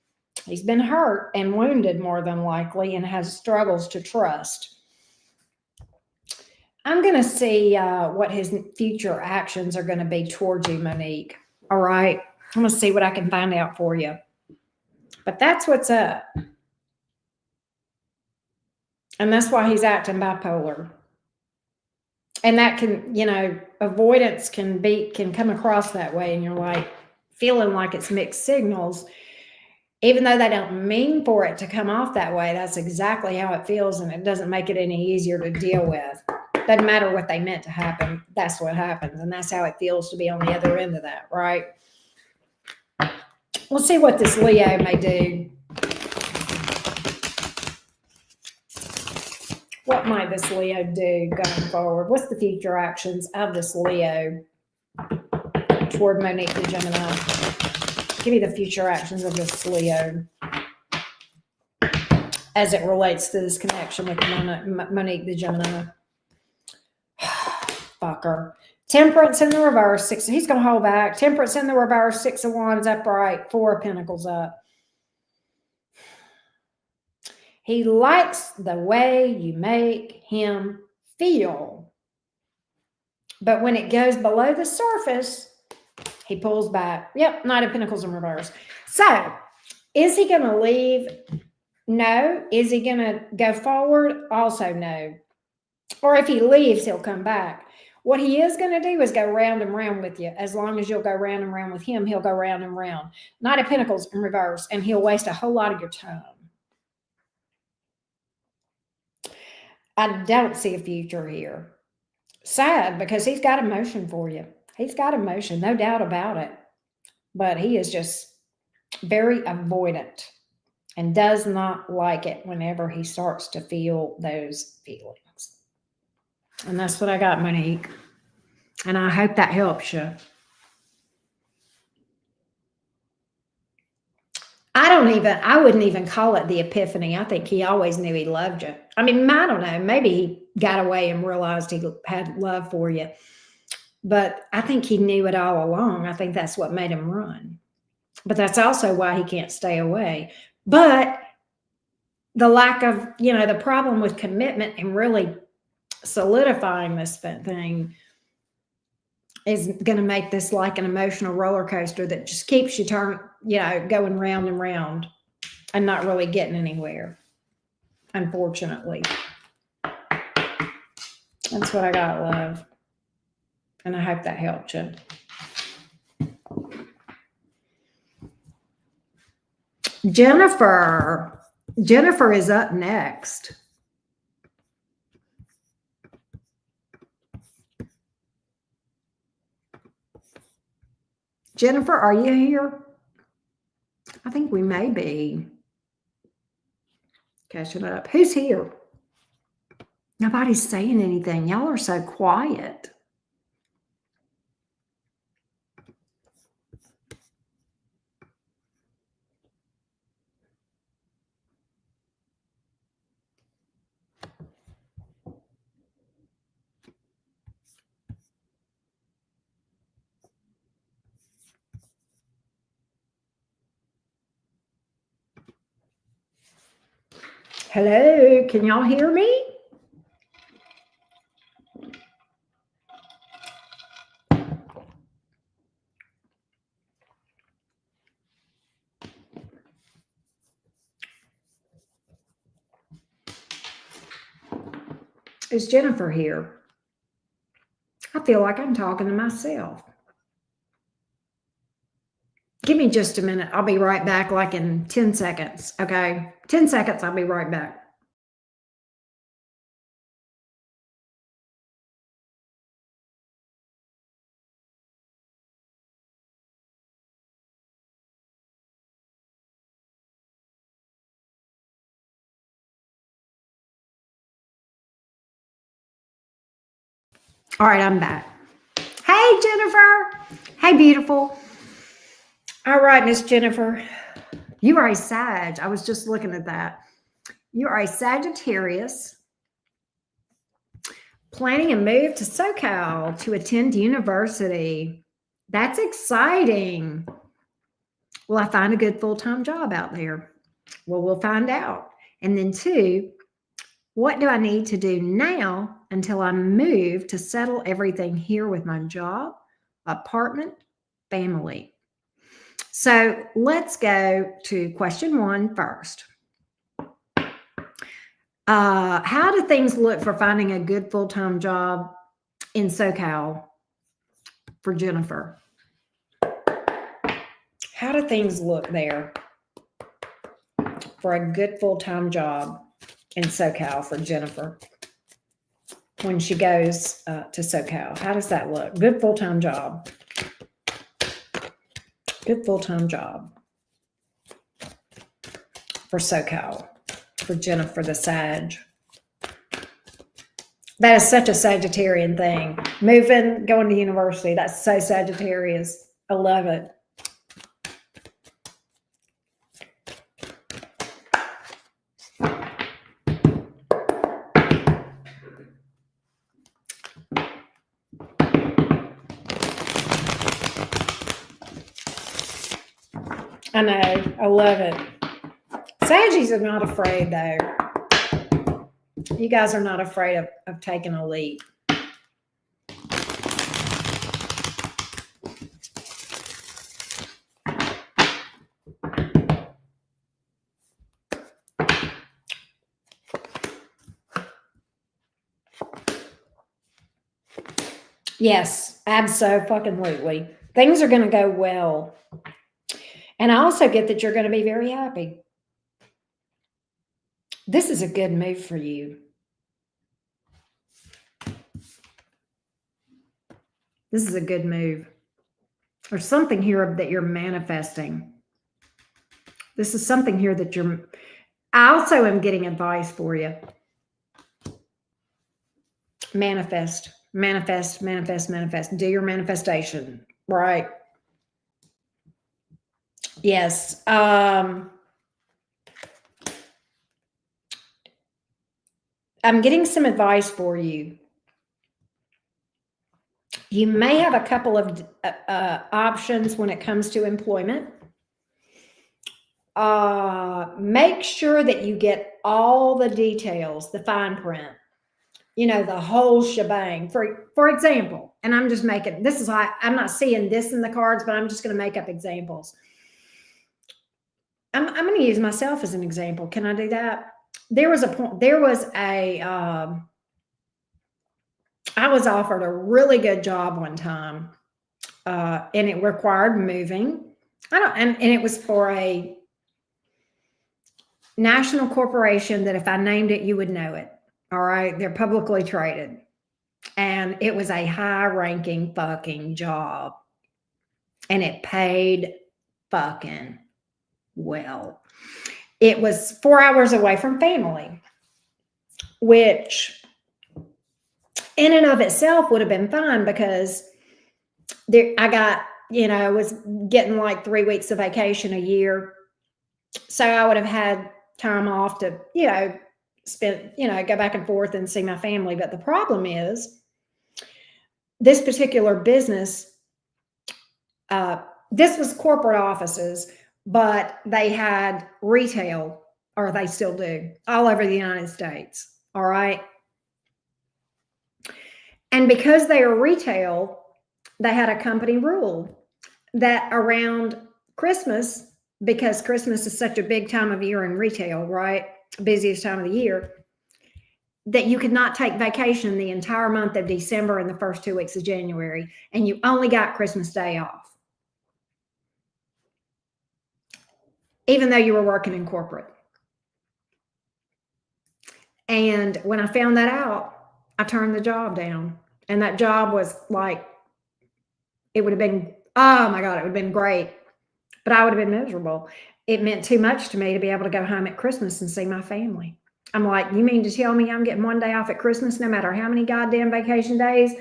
He's been hurt and wounded more than likely and has struggles to trust. I'm going to see what his future actions are going to be towards you, Monique. All right. I'm going to see what I can find out for you. But that's what's up. And that's why he's acting bipolar. And that can, avoidance can come across that way. And you're like feeling like it's mixed signals. Even though they don't mean for it to come off that way, that's exactly how it feels. And it doesn't make it any easier to deal with. Doesn't matter what they meant to happen. That's what happens. And that's how it feels to be on the other end of that, right? We'll see what this Leo may do. What might this Leo do going forward? What's the future actions of this Leo toward Monique the Gemini. Give me the future actions of this Leo as it relates to this connection with Monique the Gemini. Fucker. Temperance in the reverse. Six. He's going to hold back. Temperance in the reverse. 6 of Wands upright. 4 of Pentacles up. He likes the way you make him feel. But when it goes below the surface, he pulls back. Yep, Knight of Pentacles in reverse. So, is he going to leave? No. Is he going to go forward? Also no. Or if he leaves, he'll come back. What he is going to do is go round and round with you. As long as you'll go round and round with him, he'll go round and round. Knight of Pentacles in reverse, and he'll waste a whole lot of your time. I don't see a future here. Sad, because he's got emotion for you. He's got emotion, no doubt about it. But he is just very avoidant and does not like it whenever he starts to feel those feelings. And that's what I got, Monique. And I hope that helps you. I wouldn't even call it the epiphany. I think he always knew he loved you. I mean, I don't know. Maybe he got away and realized he had love for you. But I think he knew it all along. I think that's what made him run. But that's also why he can't stay away. But the lack of, the problem with commitment and really solidifying this thing is going to make this like an emotional roller coaster that just keeps you going round and round and not really getting anywhere, unfortunately. That's what I got, love. And I hope that helped you. Jennifer is up next. Jennifer, are you here? I think we may be catching up. Who's here? Nobody's saying anything. Y'all are so quiet. Hello, can y'all hear me? Is Jennifer here? I feel like I'm talking to myself. Give me just a minute. I'll be right back, like in 10 seconds, okay? 10 seconds, I'll be right back. All right, I'm back. Hey, Jennifer. Hey, beautiful. All right, Miss Jennifer. You are a Sag. I was just looking at that. You are a Sagittarius planning a move to SoCal to attend university. That's exciting. Will I find a good full-time job out there? Well, we'll find out. And then 2, what do I need to do now until I move to settle everything here with my job, apartment, family? So let's go to question 1 first. How do things look for finding a good full-time job in SoCal for Jennifer? How do things look there for a good full-time job in SoCal for Jennifer when she goes to SoCal? How does that look? Good full-time job. Good full-time job for SoCal for Jennifer the Sag. That is such a Sagittarian thing. Moving, going to university, that's so Sagittarius. I love it. I know. I love it. Saggies are not afraid, though. You guys are not afraid of taking a leap. Yes, absolutely. Things are going to go well. And I also get that you're going to be very happy. This is a good move for you. This is a good move. There's something here that you're manifesting. This is something here that I also am getting advice for you. Manifest, manifest, manifest, manifest. Do your manifestation, right? Yes. I'm getting some advice for you. You may have a couple of options when it comes to employment. Make sure that you get all the details, the fine print, the whole shebang. For example, and I'm just making, this is why I'm not seeing this in the cards, but I'm just going to make up examples. I'm going to use myself as an example. Can I do that? I was offered a really good job one time, and it required moving. And it was for a national corporation that if I named it, you would know it. All right. They're publicly traded. And it was a high-ranking fucking job. And it paid fucking well. It was 4 hours away from family, which in and of itself would have been fine because I got, I was getting like 3 weeks of vacation a year. So I would have had time off to, spend, go back and forth and see my family. But the problem is this particular business, this was corporate offices, but they had retail, or they still do, all over the United States. All right. And because they are retail, they had a company rule that around Christmas, because Christmas is such a big time of year in retail, right? Busiest time of the year, that you could not take vacation the entire month of December and the first 2 weeks of January, and you only got Christmas Day off, even though you were working in corporate. And when I found that out, I turned the job down. And that job was like, it would have been, oh my God, it would have been great. But I would have been miserable. It meant too much to me to be able to go home at Christmas and see my family. I'm like, you mean to tell me I'm getting 1 day off at Christmas no matter how many goddamn vacation days?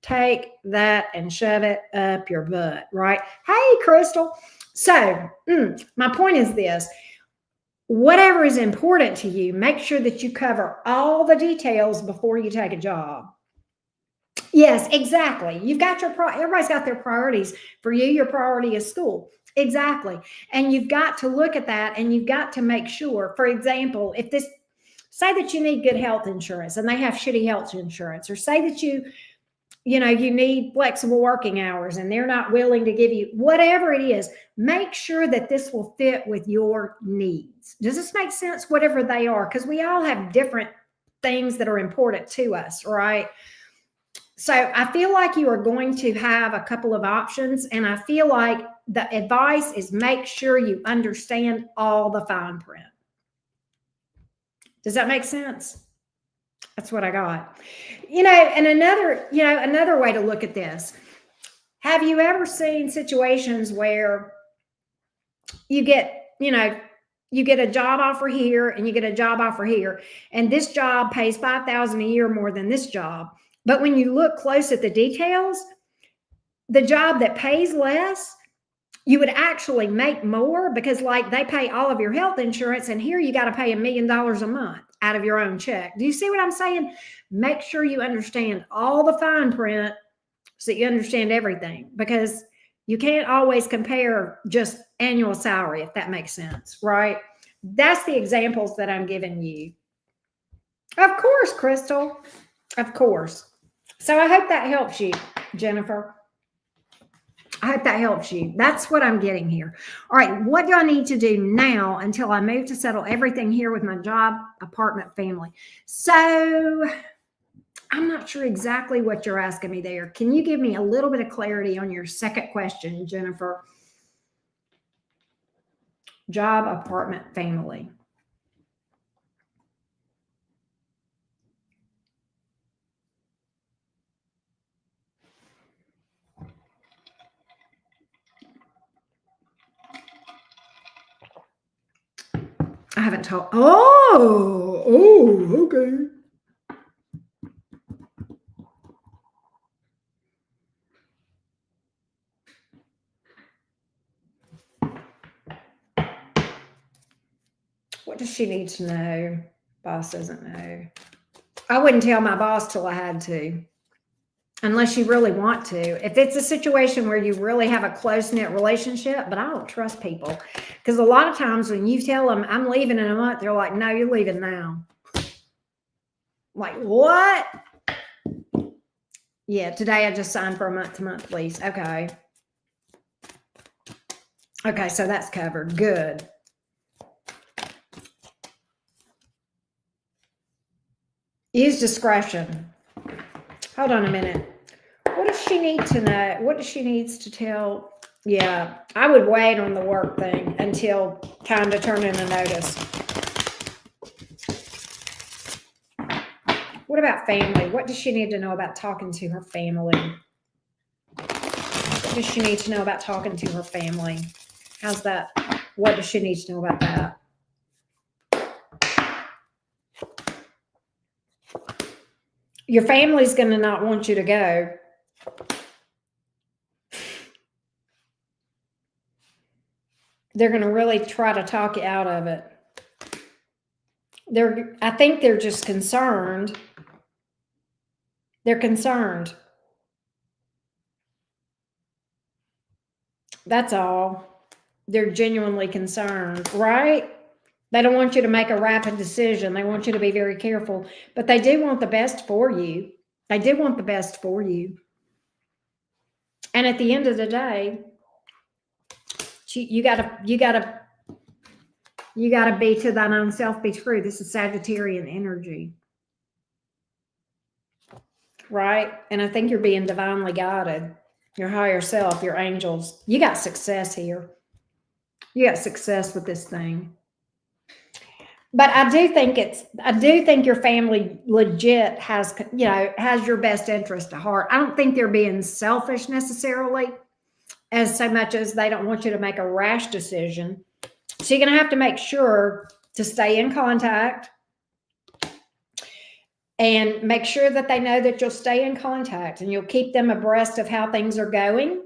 Take that and shove it up your butt, right? Hey, Crystal. So my point is this. Whatever is important to you, make sure that you cover all the details before you take a job. Yes, exactly. You've got everybody's got their priorities. For you, your priority is school. Exactly. And you've got to look at that, and you've got to make sure, for example, say that you need good health insurance and they have shitty health insurance, or say that you need flexible working hours and they're not willing to give you whatever it is, make sure that this will fit with your needs. Does this make sense? Whatever they are, because we all have different things that are important to us, right? So I feel like you are going to have a couple of options, and I feel like the advice is make sure you understand all the fine print. Does that make sense? That's what I got. And another way to look at this. Have you ever seen situations where you get a job offer here and you get a job offer here, and this job pays $5,000 a year more than this job? But when you look close at the details, the job that pays less, you would actually make more because, like, they pay all of your health insurance, and here you got to pay $1 million a month out of your own check. Do you see what I'm saying? Make sure you understand all the fine print so that you understand everything, because you can't always compare just annual salary, if that makes sense, right? That's the examples that I'm giving you. Of course, Crystal. Of course. So I hope that helps you, Jennifer. I hope that helps you. That's what I'm getting here. All right. What do I need to do now until I move to settle everything here with my job, apartment, family? So I'm not sure exactly what you're asking me there. Can you give me a little bit of clarity on your second question, Jennifer? Job, apartment, family. I haven't told. Oh, okay. What does she need to know? Boss doesn't know. I wouldn't tell my boss till I had to, unless you really want to. If it's a situation where you really have a close-knit relationship, but I don't trust people, because a lot of times when you tell them I'm leaving in a month, they're like, no, you're leaving now. Like, what? Yeah, today I just signed for a month-to-month lease. Okay. Okay, so that's covered. Good. Use discretion. Hold on a minute. What does she need to know? What does she needs to tell? Yeah, I would wait on the work thing until time to turn in a notice. What about family? What does she need to know about talking to her family? What does she need to know about talking to her family? How's that? What does she need to know about that? Your family's going to not want you to go. They're going to really try to talk you out of it. I think they're just concerned. They're concerned. That's all. They're genuinely concerned, right? They don't want you to make a rapid decision. They want you to be very careful, but they do want the best for you. They do want the best for you. And at the end of the day, you gotta be to thine own self, be true. This is Sagittarian energy. Right? And I think you're being divinely guided. Your higher self, your angels. You got success here. You got success with this thing. But I do think your family legit has your best interest at heart. I don't think they're being selfish necessarily, as so much as they don't want you to make a rash decision. So you're going to have to make sure to stay in contact and make sure that they know that you'll stay in contact and you'll keep them abreast of how things are going,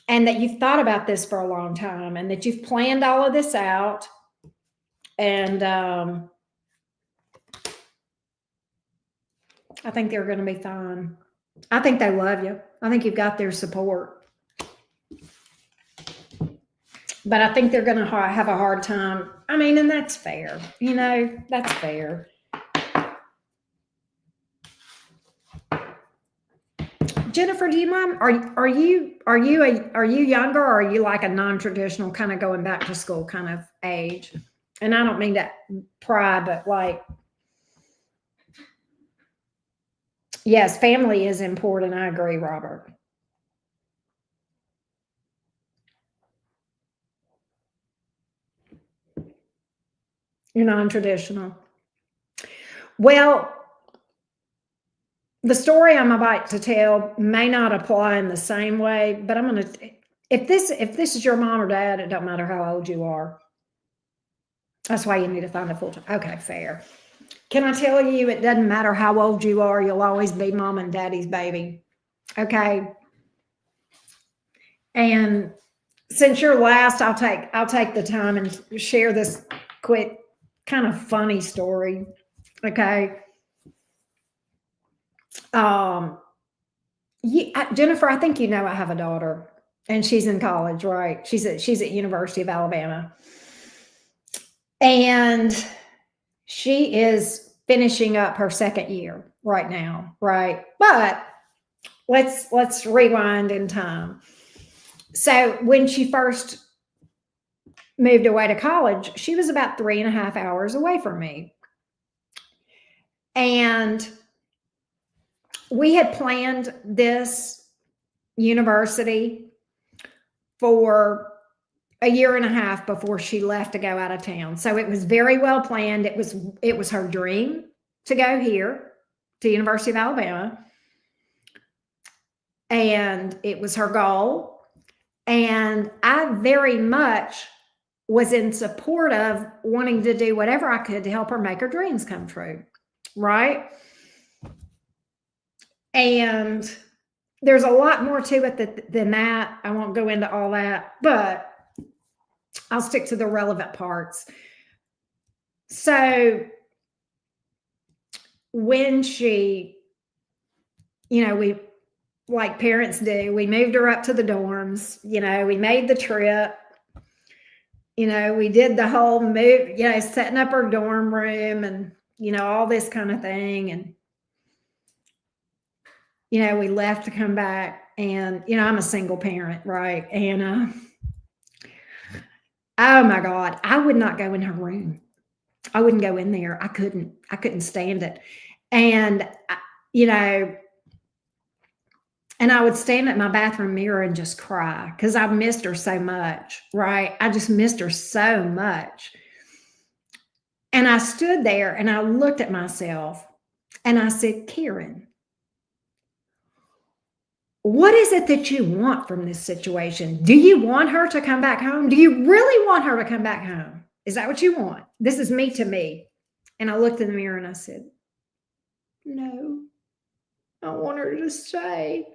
and that you've thought about this for a long time and that you've planned all of this out. And I think they're going to be fine. I think they love you. I think you've got their support. But I think they're going to have a hard time. I mean, and that's fair. That's fair. Jennifer, do you mind? Are you younger, or are you like a non-traditional kind of going back to school kind of age? And I don't mean to pry, but like, yes, family is important. I agree, Robert. You're non-traditional. Well, the story I'm about to tell may not apply in the same way, but I'm going to, if this is your mom or dad, it don't matter how old you are. That's why you need to find a full time. Okay, fair. Can I tell you, it doesn't matter how old you are, you'll always be mom and daddy's baby. Okay. And since you're last, I'll take the time and share this quick kind of funny story. Okay. Um, Jennifer, I think you know I have a daughter, and she's in college, right? She's at University of Alabama, and she is finishing up her second year right now, right? But let's rewind in time. So when she first moved away to college, she was about 3.5 hours away from me, and we had planned this university for a year and a half before she left to go out of town. So it was very well planned. It was her dream to go here to University of Alabama, and it was her goal. And I very much was in support of wanting to do whatever I could to help her make her dreams come true, right? And there's a lot more to it than that. I won't go into all that, but I'll stick to the relevant parts. So when she, we, like parents do, we moved her up to the dorms, we made the trip, we did the whole move, setting up her dorm room and, all this kind of thing. And, we left to come back, and, I'm a single parent, right? And, oh my God, I would not go in her room. I wouldn't go in there. I couldn't stand it. And, and I would stand at my bathroom mirror and just cry because I missed her so much, right? I just missed her so much. And I stood there and I looked at myself and I said, Karen, what is it that you want from this situation? Do you want her to come back home? Do you really want her to come back home? Is that what you want? This is me to me. And I looked in the mirror and I said, no, I want her to stay.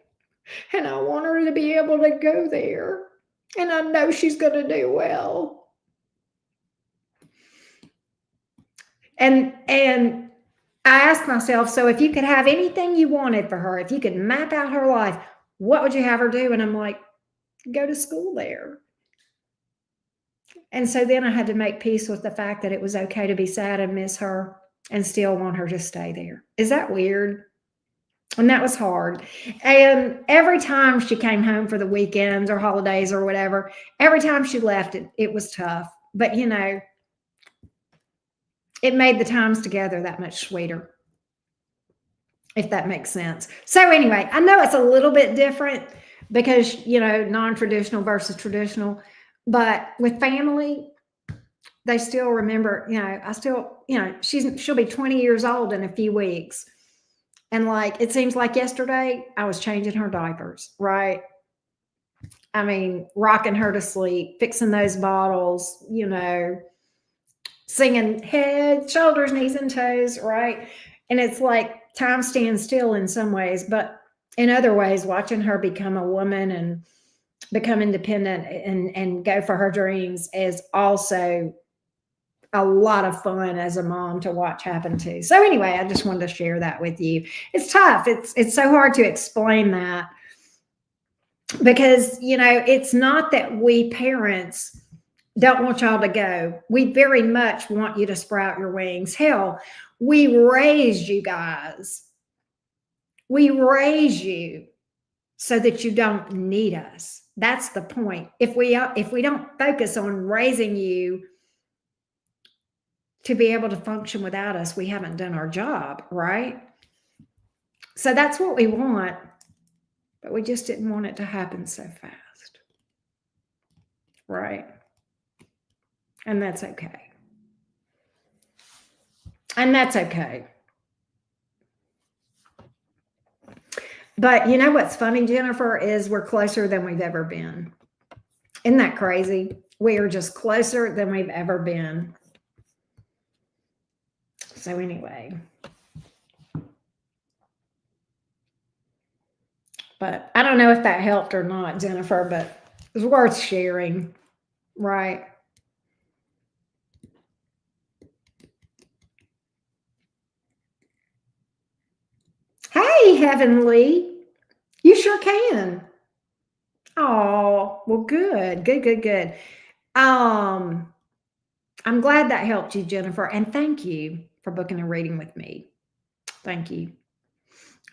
And I want her to be able to go there. And I know she's going to do well. And I asked myself, so if you could have anything you wanted for her, if you could map out her life, what would you have her do? And I'm like, go to school there. And so then I had to make peace with the fact that it was okay to be sad and miss her and still want her to stay there. Is that weird? And that was hard. And every time she came home for the weekends or holidays or whatever, every time she left, it was tough. But, it made the times together that much sweeter, if that makes sense. So anyway, I know it's a little bit different because, non-traditional versus traditional, but with family, they still remember, I still, she'll be 20 years old in a few weeks. And it seems like yesterday I was changing her diapers, right? I mean, rocking her to sleep, fixing those bottles, singing head, shoulders, knees, and toes, right? And it's like time stands still in some ways, but in other ways, watching her become a woman and become independent and go for her dreams is also a lot of fun as a mom to watch happen too. So anyway, I just wanted to share that with you. It's tough. It's so hard to explain that because, it's not that we parents don't want y'all to go. We very much want you to sprout your wings. Hell, we raised you guys. We raise you so that you don't need us. That's the point. If we don't focus on raising you to be able to function without us, we haven't done our job, right? So that's what we want, but we just didn't want it to happen so fast, right? And that's okay. And that's okay. But you know what's funny, Jennifer, is we're closer than we've ever been. Isn't that crazy? We are just closer than we've ever been. So anyway. But I don't know if that helped or not, Jennifer, but It's worth sharing, right? Hey, Heavenly, you sure can. Oh, well, good, good, good, good. Um, I'm glad that helped you, Jennifer, and thank you for booking a reading with me. Thank you.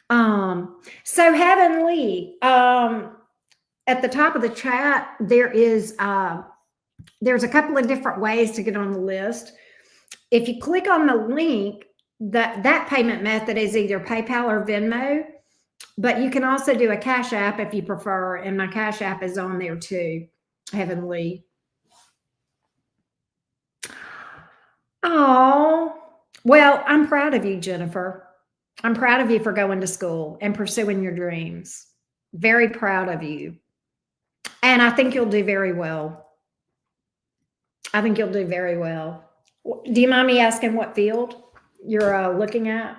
So Heavenly, at the top of the chat, there's a couple of different ways to get on the list. If you click on the link, that payment method is either PayPal or Venmo, but you can also do a Cash App if you prefer, and my Cash App is on there too, Heavenly. Oh, well, I'm proud of you, Jennifer. I'm proud of you for going to school and pursuing your dreams. Very proud of you. And I think you'll do very well. I think you'll do very well. Do you mind me asking what field you're looking at?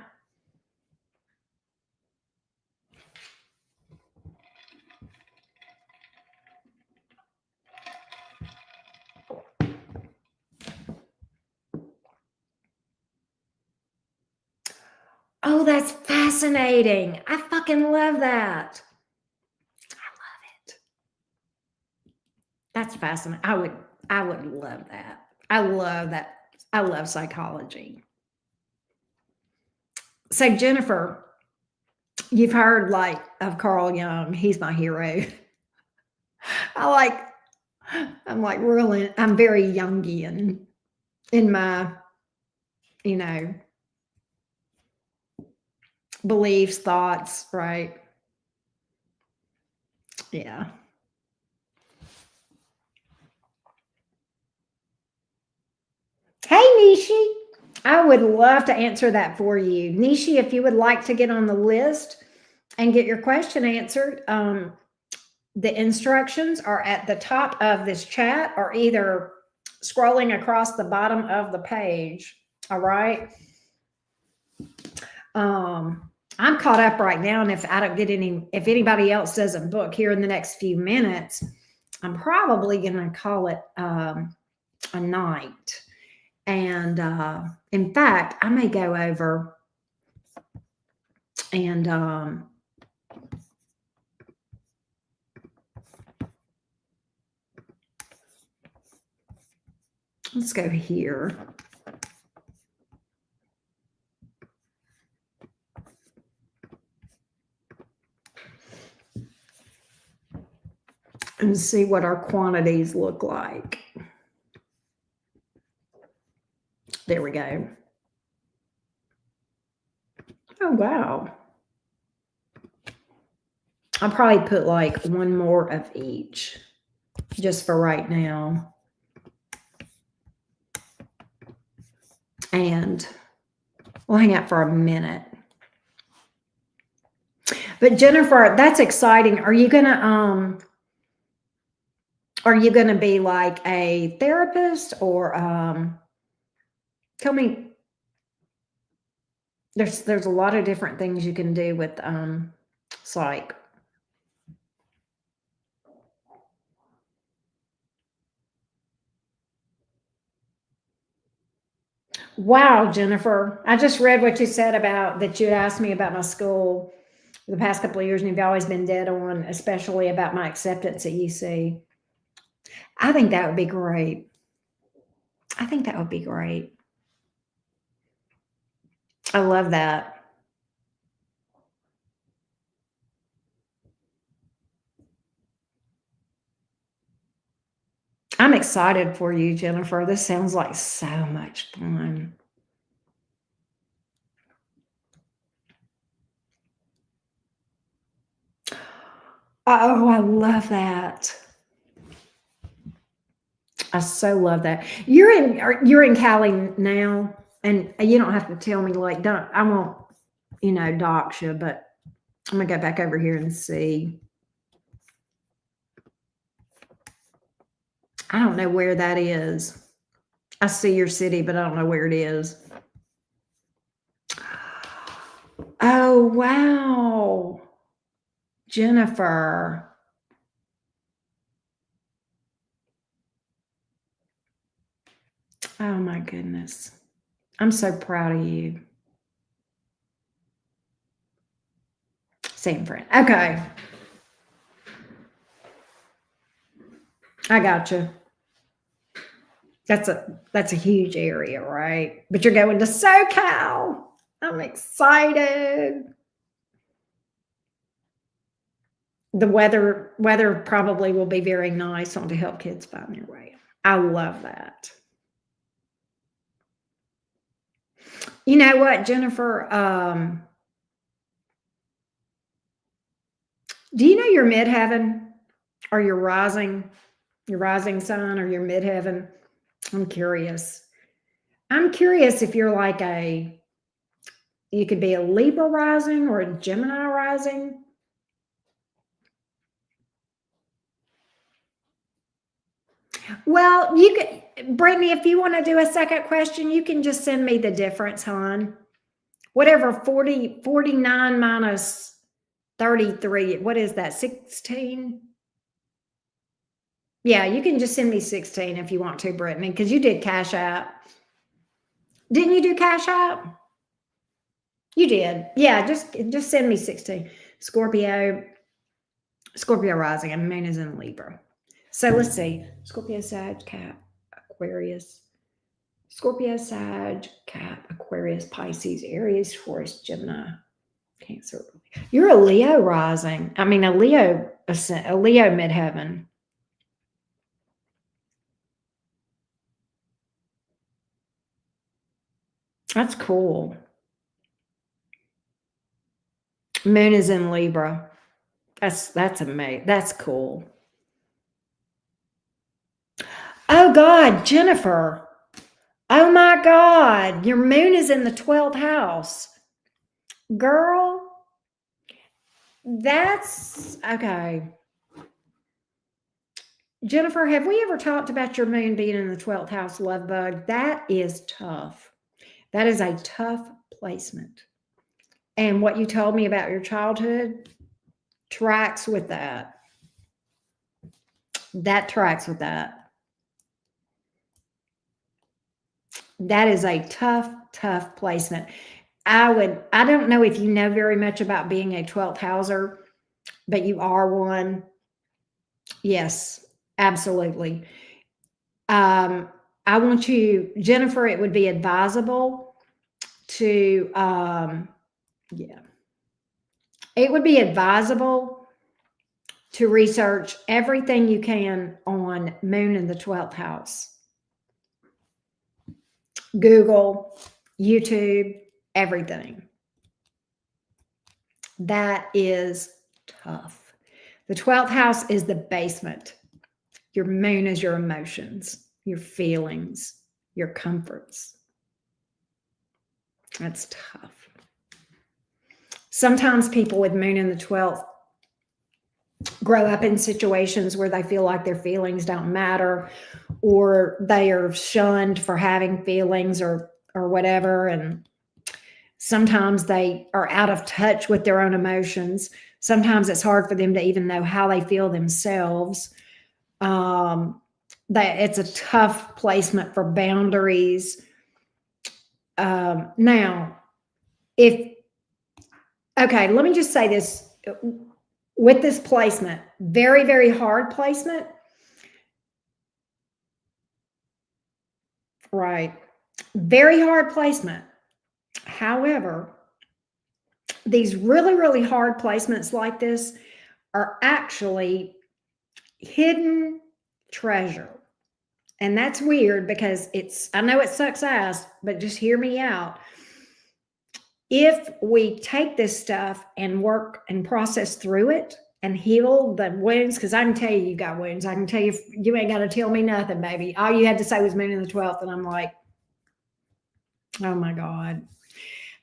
Oh, that's fascinating. I fucking love that. I love it. That's fascinating. I would love that. I love that. I love psychology. So Jennifer, you've heard like of Carl Jung. He's my hero. I like I'm like really I'm very Jungian in my, you know, beliefs, thoughts, right? Yeah. Hey, Nishi. I would love to answer that for you. Nishi, if you would like to get on the list and get your question answered, the instructions are at the top of this chat or either scrolling across the bottom of the page. All right. I'm caught up right now, and if I don't get if anybody else doesn't book here in the next few minutes, I'm probably going to call it a night. And in fact, I may go over and let's go here. And see what our quantities look like. There we go. Oh, wow. I'll probably put like one more of each just for right now. And we'll hang out for a minute. But Jennifer, that's exciting. Are you gonna be like a therapist or tell me, there's a lot of different things you can do with psych. Wow, Jennifer. I just read what you said about that you asked me about my school for the past couple of years, and you've always been dead on, especially about my acceptance at UC. I think that would be great. I think that would be great. I love that. I'm excited for you, Jennifer. This sounds like so much fun. Oh, I love that. I so love that. You're in Cali now, and you don't have to tell me. Like, don't I won't, dox you, but I'm gonna go back over here and see. I don't know where that is. I see your city, but I don't know where it is. Oh, wow. Jennifer. Oh my goodness. I'm so proud of you. Same friend. Okay. I got you. That's a huge area, right? But you're going to SoCal. I'm excited. The weather probably will be very nice on to help kids find their way. I love that. You know what, Jennifer? Do you know your midheaven or your rising sign or your midheaven? I'm curious. I'm curious if you're like you could be a Libra rising or a Gemini rising. Well, you could, Brittany, if you want to do a second question, you can just send me the difference, hon. Whatever 49 minus 33, what is that, 16? Yeah, you can just send me 16 if you want to, Brittany, because you did Cash App. Didn't you do Cash App? You did. Yeah, just send me 16. Scorpio rising, and moon is in Libra. So let's see. Scorpio, Sag, Cap, Aquarius. Scorpio, Sag, Cap, Aquarius, Pisces, Aries, Taurus, Gemini, Cancer. You're a Leo rising. I mean, a Leo midheaven. That's cool. Moon is in Libra. That's amazing. That's cool. Oh God, Jennifer. Oh my God, your moon is in the 12th house. Girl, that's okay. Jennifer, have we ever talked about your moon being in the 12th house, love bug? That is tough. That is a tough placement. And what you told me about your childhood tracks with that. That tracks with that. That is a tough placement. I don't know if you know very much about being a 12th houser, but you are one. Yes, absolutely. I want you, Jennifer, it would be advisable to, yeah, it would be advisable to research everything you can on moon in the 12th house. Google, YouTube, everything. That is tough. The 12th house is the basement. Your moon is your emotions, your feelings, your comforts. That's tough. Sometimes people with moon in the 12th grow up in situations where they feel like their feelings don't matter, or they are shunned for having feelings or whatever. And sometimes they are out of touch with their own emotions. Sometimes it's hard for them to even know how they feel themselves. That it's a tough placement for boundaries. Now, let me just say this with this placement, very, very hard placement. Right. Very hard placement. However, these really, really hard placements like this are actually hidden treasure. And that's weird because I know it sucks ass, but just hear me out. If we take this stuff and work and process through it and heal the wounds, because I can tell you got wounds. I can tell you, you ain't got to tell me nothing, baby. All you had to say was moon in the 12th. And I'm like, oh my God.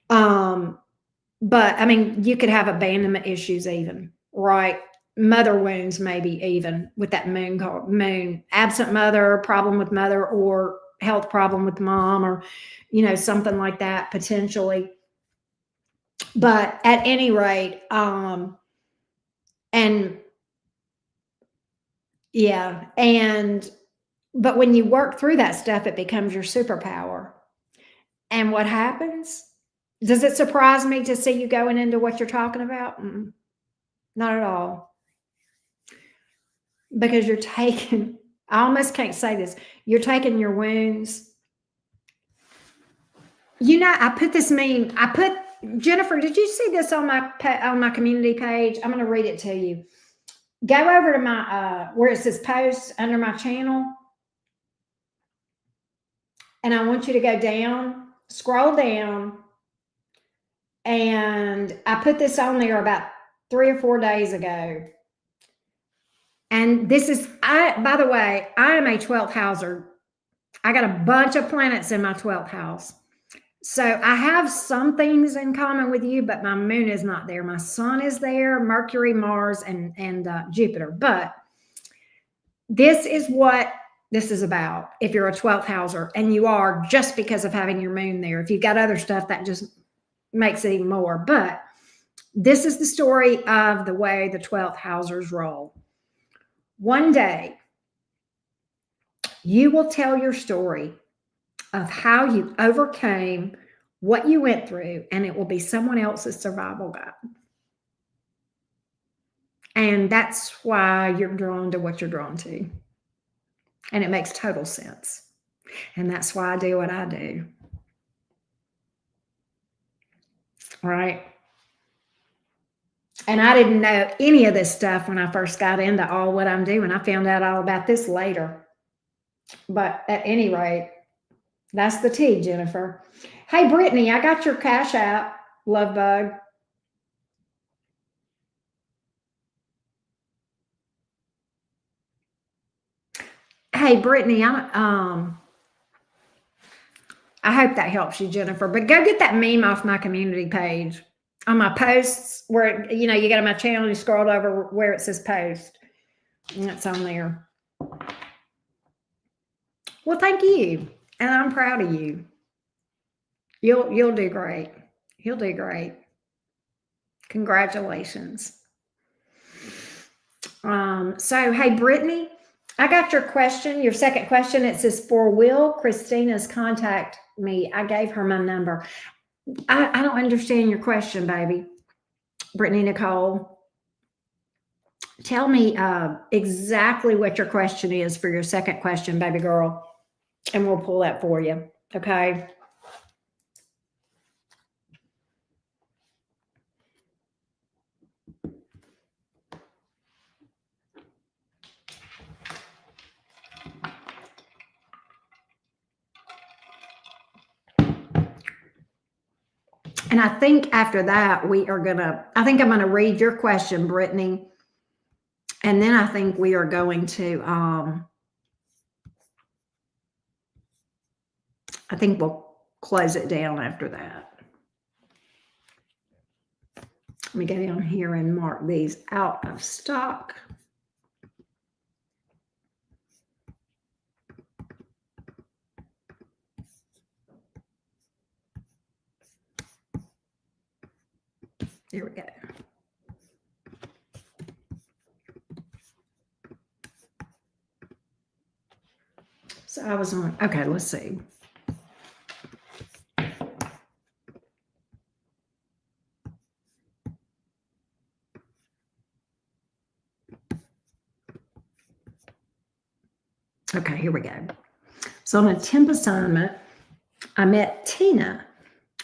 But I mean, you could have abandonment issues even, right? Mother wounds, maybe even with that moon, absent mother, problem with mother, or health problem with mom, or, something like that potentially. But at any rate, and yeah, and But when you work through that stuff, it becomes your superpower. And what happens? Does it surprise me to see you going into what you're talking about? Not at all. Because you're taking, I almost can't say this, you're taking your wounds. You know, I put this meme, Jennifer, did you see this on my community page? I'm going to read it to you. Go over to my, where it says post under my channel. And I want you to go down, scroll down. And I put this on there about 3 or 4 days ago. And this is, by the way, I am a 12th houser. I got a bunch of planets in my 12th house. So I have some things in common with you, but my moon is not there. My sun is there, Mercury, Mars, and Jupiter. But this is what this is about. If you're a 12th houser, and you are, just because of having your moon there. If you've got other stuff, that just makes it even more. But this is the story of the way the 12th housers roll. One day, you will tell your story of how you overcame what you went through, and it will be someone else's survival guide. And that's why you're drawn to what you're drawn to. And it makes total sense. And that's why I do what I do. Right? And I didn't know any of this stuff when I first got into all what I'm doing. I found out all about this later. But at any rate, that's the tea, Jennifer. Hey, Brittany, I got your Cash App, love bug. Hey, Brittany, I hope that helps you, Jennifer. But go get that meme off my community page. On my posts, where, you go to my channel, you scroll over where it says post. And it's on there. Well, thank you. And I'm proud of you. You'll do great. You'll do great. Congratulations. So, hey, Brittany, I got your question, your second question. It says, for will Christina's contact me? I gave her my number. I don't understand your question, baby. Brittany Nicole, tell me exactly what your question is for your second question, baby girl, and we'll pull that for you, okay? And I think after that, I think I'm going to read your question, Brittany. And then I think we are going to, I think we'll close it down after that. Let me go down here and mark these out of stock. There we go. So I was on, okay, let's see. Okay, here we go. So on a temp assignment, I met Tina.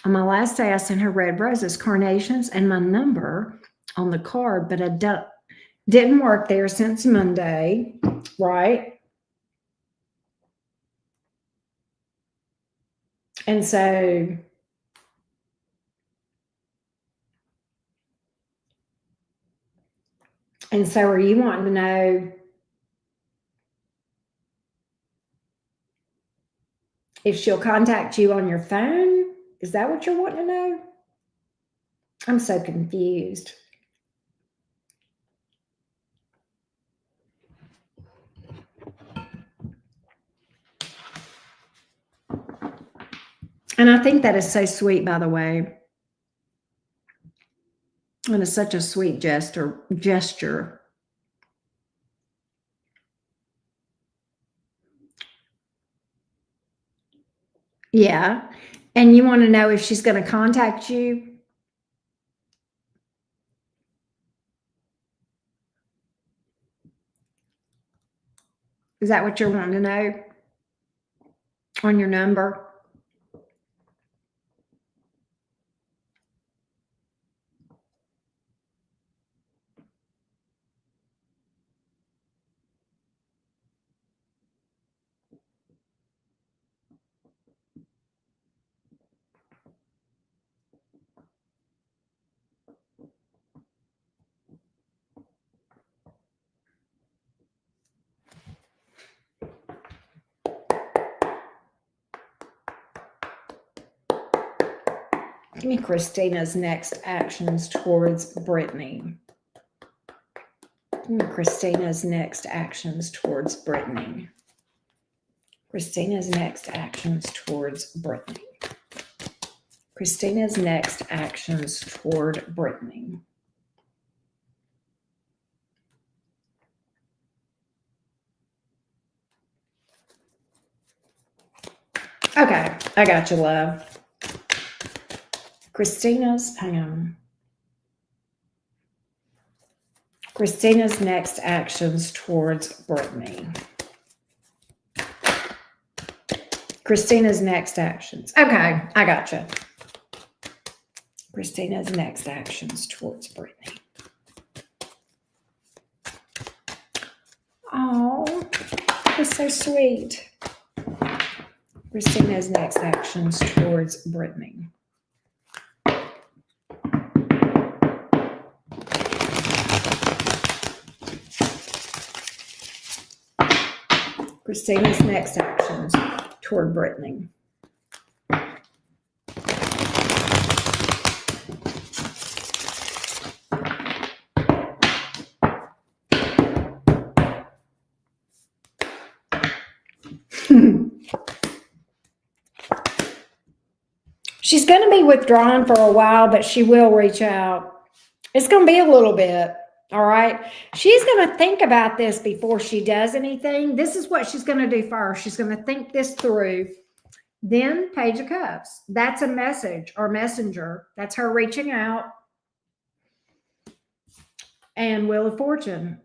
On my last day, I sent her red roses, carnations, and my number on the card, but I didn't work there since Monday, right? And so are you wanting to know if she'll contact you on your phone? Is that what you're wanting to know? I'm so confused. And I think that is so sweet, by the way. And it's such a sweet gesture. Yeah. And you want to know if she's going to contact you? Is that what you're wanting to know on your number? Give me Christina's next actions towards Brittany. Give me Christina's next actions towards Brittany. Christina's next actions towards Brittany. Christina's next actions toward Brittany. Okay, I got you, love. Hang on. Christina's next actions towards Brittany. Christina's next actions. Okay, I got you. Christina's next actions towards Brittany. Oh, that was so sweet. Christina's next actions towards Brittany. Christina's next actions toward Brittany. She's going to be withdrawn for a while, but she will reach out. It's going to be a little bit. All right. She's going to think about this before she does anything. This is what she's going to do first. She's going to think this through. Then Page of Cups. That's a message or messenger. That's her reaching out. And Wheel of Fortune.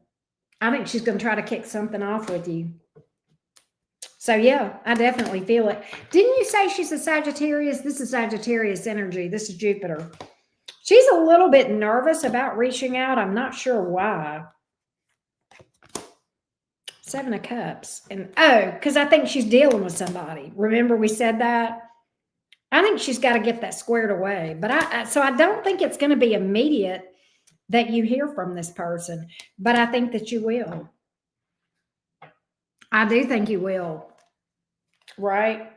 I think she's going to try to kick something off with you. So, yeah, I definitely feel it. Didn't you say she's a Sagittarius? This is Sagittarius energy. This is Jupiter. She's a little bit nervous about reaching out. I'm not sure why. Seven of Cups. And, because I think she's dealing with somebody. Remember we said that? I think she's got to get that squared away. But so I don't think it's going to be immediate that you hear from this person. But I think that you will. I do think you will. Right?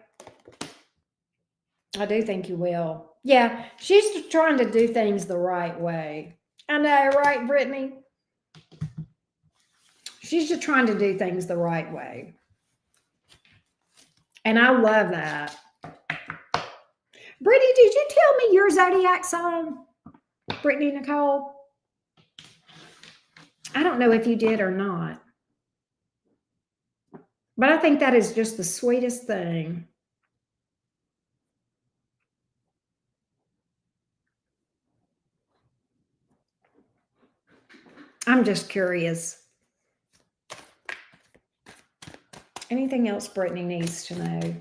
I do think you will. Yeah, she's just trying to do things the right way. I know, right, Brittany? She's just trying to do things the right way. And I love that. Brittany, did you tell me your zodiac sign? Brittany Nicole? I don't know if you did or not. But I think that is just the sweetest thing. I'm just curious. Anything else Brittany needs to know?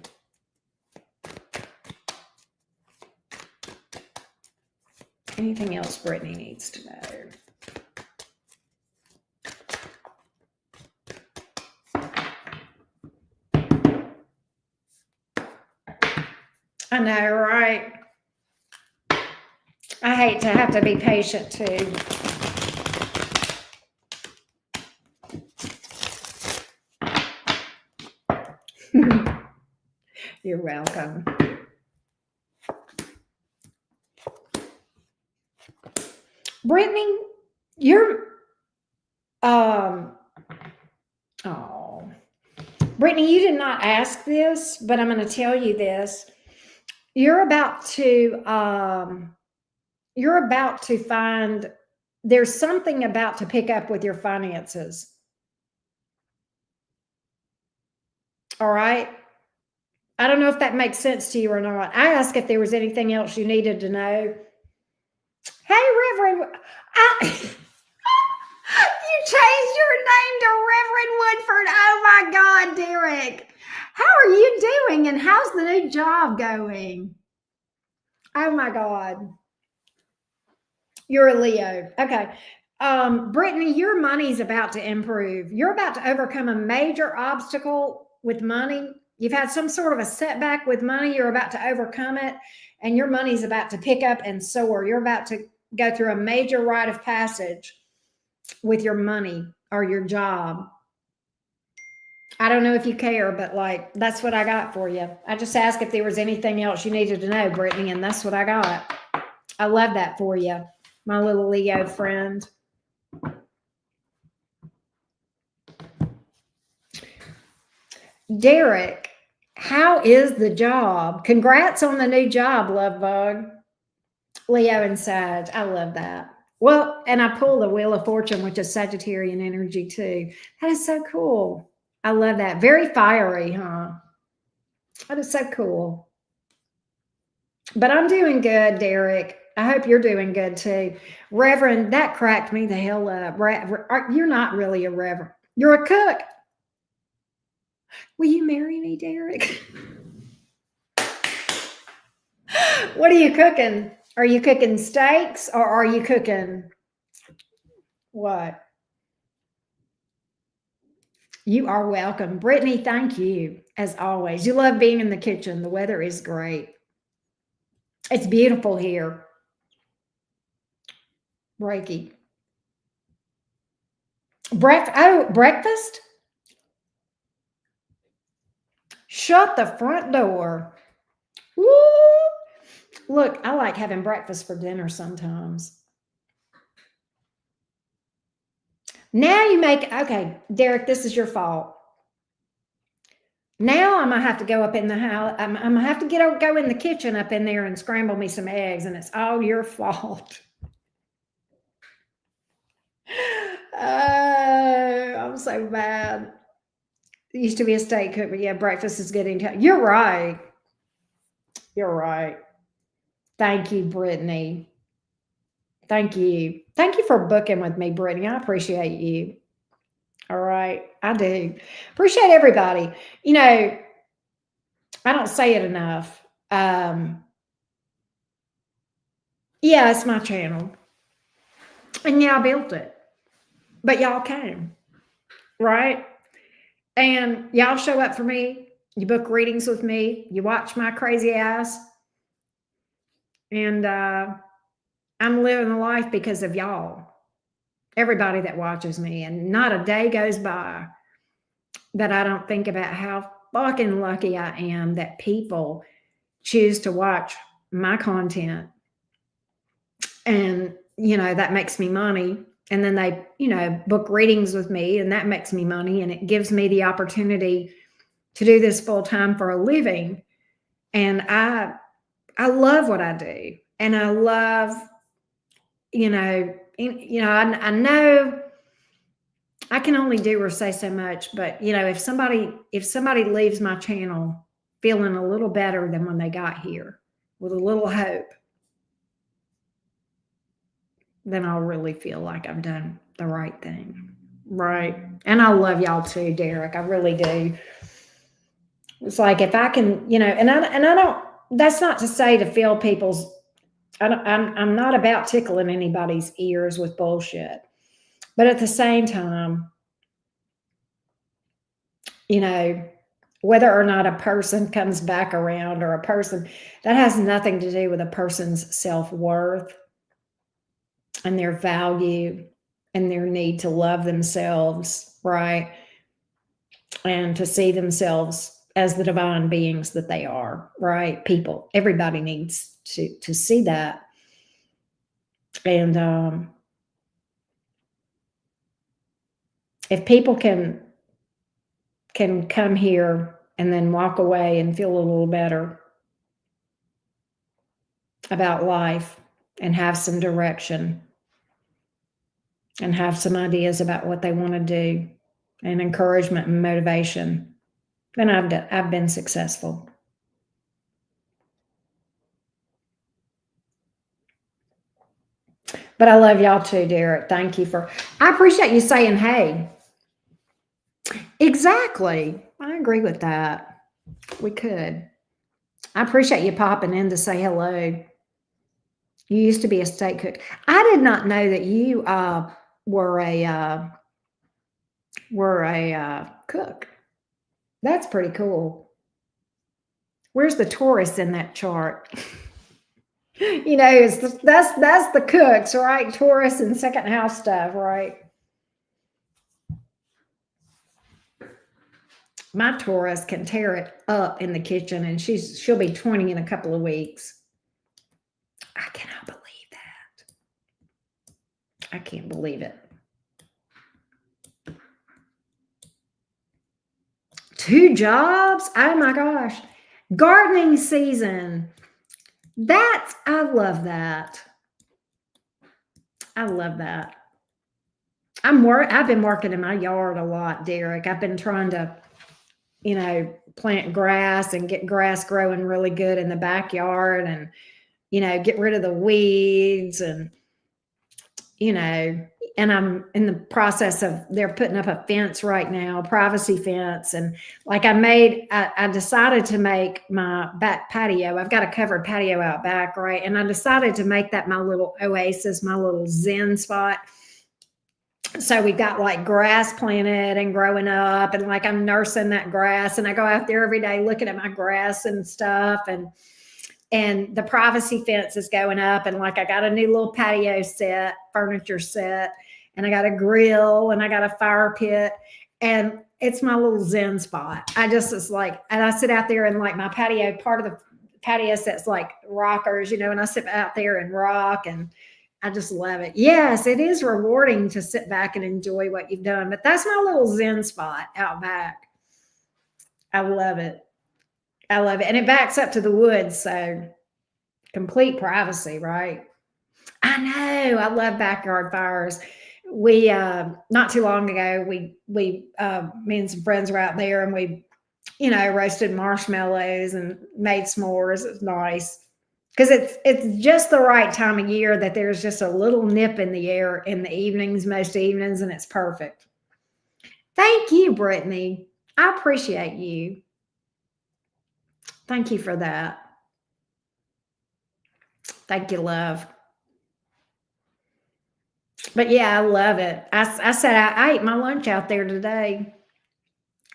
Anything else Brittany needs to know? I know, right? I hate to have to be patient too. You're welcome. Brittany, you're Brittany, you did not ask this, but I'm going to tell you this. You're about to find there's something about to pick up with your finances. All right. I don't know if that makes sense to you or not. I asked if there was anything else you needed to know. Hey, Reverend, you changed your name to Reverend Woodford. Oh my God, Derek. How are you doing and how's the new job going? Oh my God. You're a Leo. Okay. Brittany, your money's about to improve. You're about to overcome a major obstacle with money. You've had some sort of a setback with money. You're about to overcome it, and your money's about to pick up and soar. You're about to go through a major rite of passage with your money or your job. I don't know if you care, but like that's what I got for you. I just asked if there was anything else you needed to know, Brittany, and that's what I got. I love that for you, my little Leo friend. Derek, how is the job? Congrats on the new job, love bug. Leo and Sag. I love that. Well, and I pull the Wheel of Fortune, which is Sagittarian energy too. That is so cool. I love that. Very fiery, huh? That is so cool. But I'm doing good, Derek. I hope you're doing good too. Reverend, that cracked me the hell up. You're not really a reverend. You're a cook. Will you marry me, Derek? What are you cooking? Are you cooking steaks or are you cooking what? You are welcome. Brittany, thank you as always. You love being in the kitchen. The weather is great. It's beautiful here. Reiki. Breakfast? Shut the front door. Woo! Look, I like having breakfast for dinner sometimes. Now you make, okay, Derek, this is your fault. Now I'm gonna have to go up in the house. I'm gonna have to go in the kitchen up in there and scramble me some eggs, and it's all your fault. Oh, I'm so bad. It used to be a steak cook, but yeah, breakfast is getting time. You're right. You're right. Thank you, Brittany. Thank you. Thank you for booking with me, Brittany. I appreciate you. All right. I do. Appreciate everybody. You know, I don't say it enough. Yeah, it's my channel. And yeah, I built it. But y'all came, right? And y'all show up for me. You book readings with me. You watch my crazy ass. And I'm living a life because of y'all. Everybody that watches me. And not a day goes by that I don't think about how fucking lucky I am that people choose to watch my content. And, you know, that makes me money. And then they, you know, book readings with me and that makes me money. And it gives me the opportunity to do this full time for a living. And I love what I do. And I love, I know I can only do or say so much, but you know, if somebody leaves my channel feeling a little better than when they got here with a little hope, then I'll really feel like I've done the right thing. Right. And I love y'all too, Derek. I really do. It's like if I can, and I don't, that's not to say to fill people's, I'm not about tickling anybody's ears with bullshit. But at the same time, whether or not a person comes back around or a person, that has nothing to do with a person's self-worth and their value and their need to love themselves, right? And to see themselves as the divine beings that they are, right? People, everybody needs to see that. And if people can come here and then walk away and feel a little better about life and have some direction and have some ideas about what they want to do and encouragement and motivation, then I've been successful. But I love y'all too, Derek. Thank you for, I appreciate you saying hey. Exactly. I agree with that. We could. I appreciate you popping in to say hello. You used to be a steak cook. I did not know that you were a uh, cook. That's pretty cool. Where's the tourists in that chart? That's the cooks, right? Tourists and second house stuff, right? My Taurus can tear it up in the kitchen, and she'll be 20 in a couple of weeks. I cannot believe that. I can't believe it. 2 jobs? Oh my gosh. Gardening season. I love that. I love that. I've been working in my yard a lot, Derek. I've been trying to, plant grass and get grass growing really good in the backyard and, get rid of the weeds and, and I'm in the process of, they're putting up a fence right now, privacy fence. And like I decided to make my back patio. I've got a covered patio out back, right? And I decided to make that my little oasis, my little zen spot. So we've got like grass planted and growing up, and like I'm nursing that grass, and I go out there every day looking at my grass and stuff, and the privacy fence is going up, and like I got a new little patio set, furniture set, and I got a grill and I got a fire pit, and it's my little zen spot. And I sit out there and like my patio, part of the patio set's like rockers, and I sit out there and rock, and I just love it. Yes, it is rewarding to sit back and enjoy what you've done, but that's my little zen spot out back. I love it. I love it. And it backs up to the woods, so complete privacy, right? I know. I love backyard fires. We not too long ago, we me and some friends were out there, and we, roasted marshmallows and made s'mores. It's nice. Because it's just the right time of year that there's just a little nip in the air in the evenings, most evenings, and it's perfect. Thank you, Brittany. I appreciate you. Thank you for that. Thank you, love. But yeah, I love it. I said I ate my lunch out there today,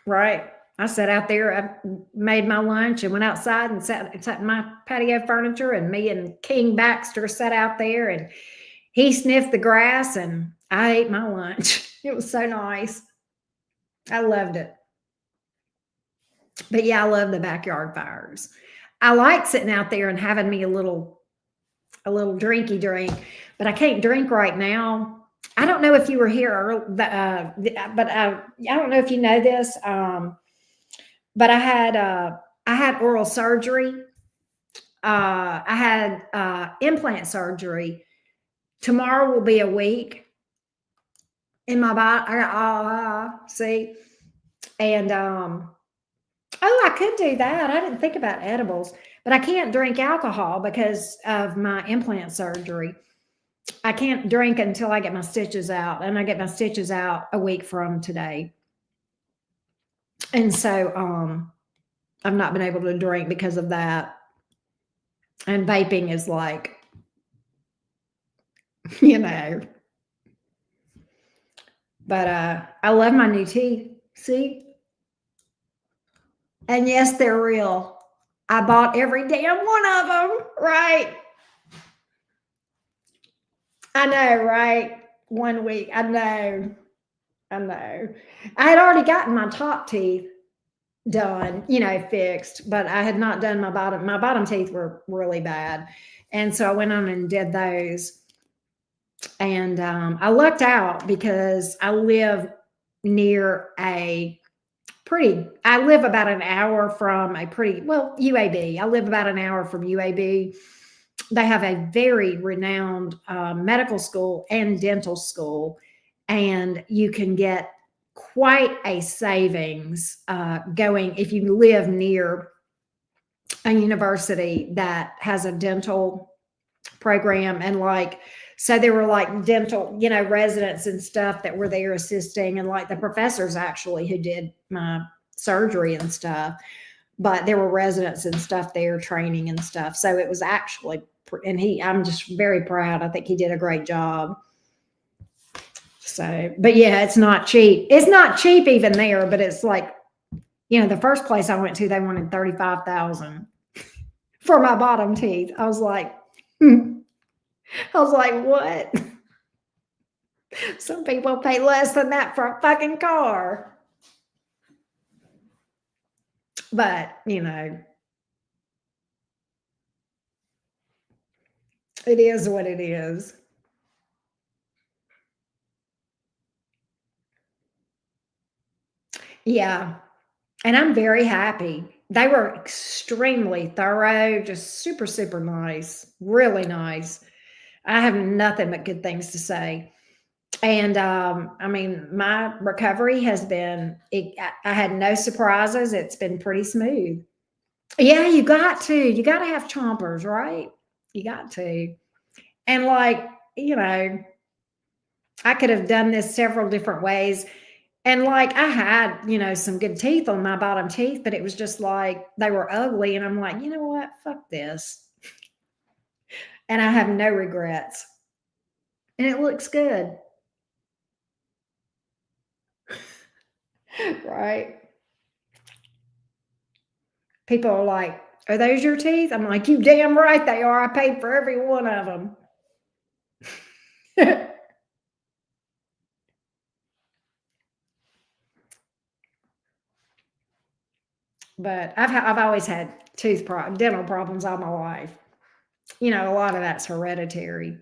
right? I sat out there, I made my lunch and went outside and sat in my patio furniture, and me and King Baxter sat out there, and he sniffed the grass and I ate my lunch. It was so nice. I loved it. But yeah, I love the backyard fires. I like sitting out there and having me a little drinky drink, but I can't drink right now. I don't know if you were here, but I don't know if you know this. But I had oral surgery. I had implant surgery. Tomorrow will be a week in my body. I got see, and I could do that. I didn't think about edibles, but I can't drink alcohol because of my implant surgery. I can't drink until I get my stitches out, and I get my stitches out a week from today. And so I've not been able to drink because of that. And vaping is like, But I love my new teeth. See? And yes, they're real. I bought every damn one of them, right? I know, right? 1 week. I know. I had already gotten my top teeth done, fixed, but I had not done my bottom. My bottom teeth were really bad. And so I went on and did those. And I lucked out because I live near I live about an hour from UAB. I live about an hour from UAB. They have a very renowned medical school and dental school, and you can get quite a savings going if you live near a university that has a dental program. And like So there were like dental, residents and stuff that were there assisting, and like the professors actually who did my surgery and stuff. But there were residents and stuff there training and stuff. So it was actually, and I'm just very proud. I think he did a great job. So, but yeah, it's not cheap. It's not cheap even there, but it's like, the first place I went to, they wanted 35,000 for my bottom teeth. I was like, what? Some people pay less than that for a fucking car. But, it is what it is. Yeah. And I'm very happy. They were extremely thorough, just super, super nice, really nice. I have nothing but good things to say. And I mean, my recovery has been, I had no surprises. It's been pretty smooth. Yeah, you got to. You got to have chompers, right? You got to. And like, I could have done this several different ways. And like I had, some good teeth on my bottom teeth, but it was just like they were ugly. And I'm like, you know what? Fuck this. And I have no regrets. And it looks good. Right? People are like, are those your teeth? I'm like, you damn right they are. I paid for every one of them. But I've always had dental problems all my life. A lot of that's hereditary.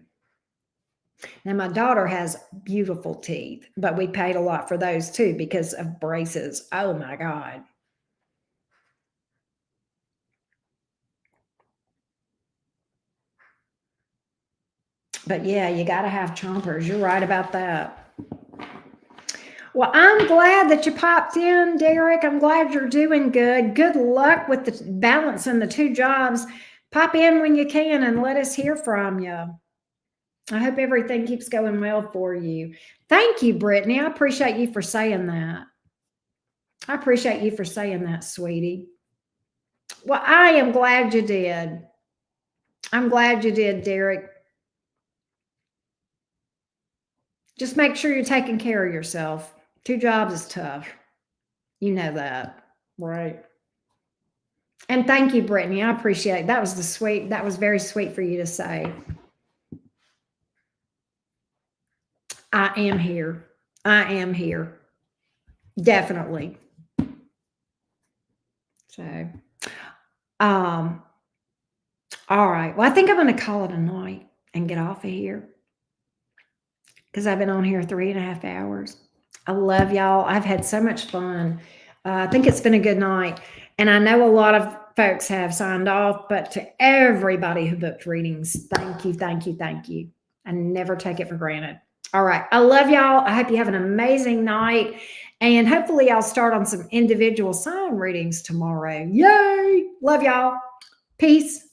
Now my daughter has beautiful teeth, but we paid a lot for those too because of braces. Oh my God. But yeah, you got to have chompers. You're right about that. Well, I'm glad that you popped in, Derek. I'm glad you're doing good. Good luck with the balancing the two jobs. Pop in when you can and let us hear from you. I hope everything keeps going well for you. Thank you, Brittany. I appreciate you for saying that. I appreciate you for saying that, sweetie. Well, I am glad you did. I'm glad you did, Derek. Just make sure you're taking care of yourself. Two jobs is tough. You know that, right? And thank you, Brittany. I appreciate it. That was very sweet for you to say. I am here. I am here. Definitely. So, all right. Well, I think I'm going to call it a night and get off of here because I've been on here 3.5 hours. I love y'all. I've had so much fun. I think it's been a good night. And I know a lot of folks have signed off, but to everybody who booked readings, thank you, thank you, thank you. I never take it for granted. All right. I love y'all. I hope you have an amazing night. And hopefully I'll start on some individual sign readings tomorrow. Yay. Love y'all. Peace.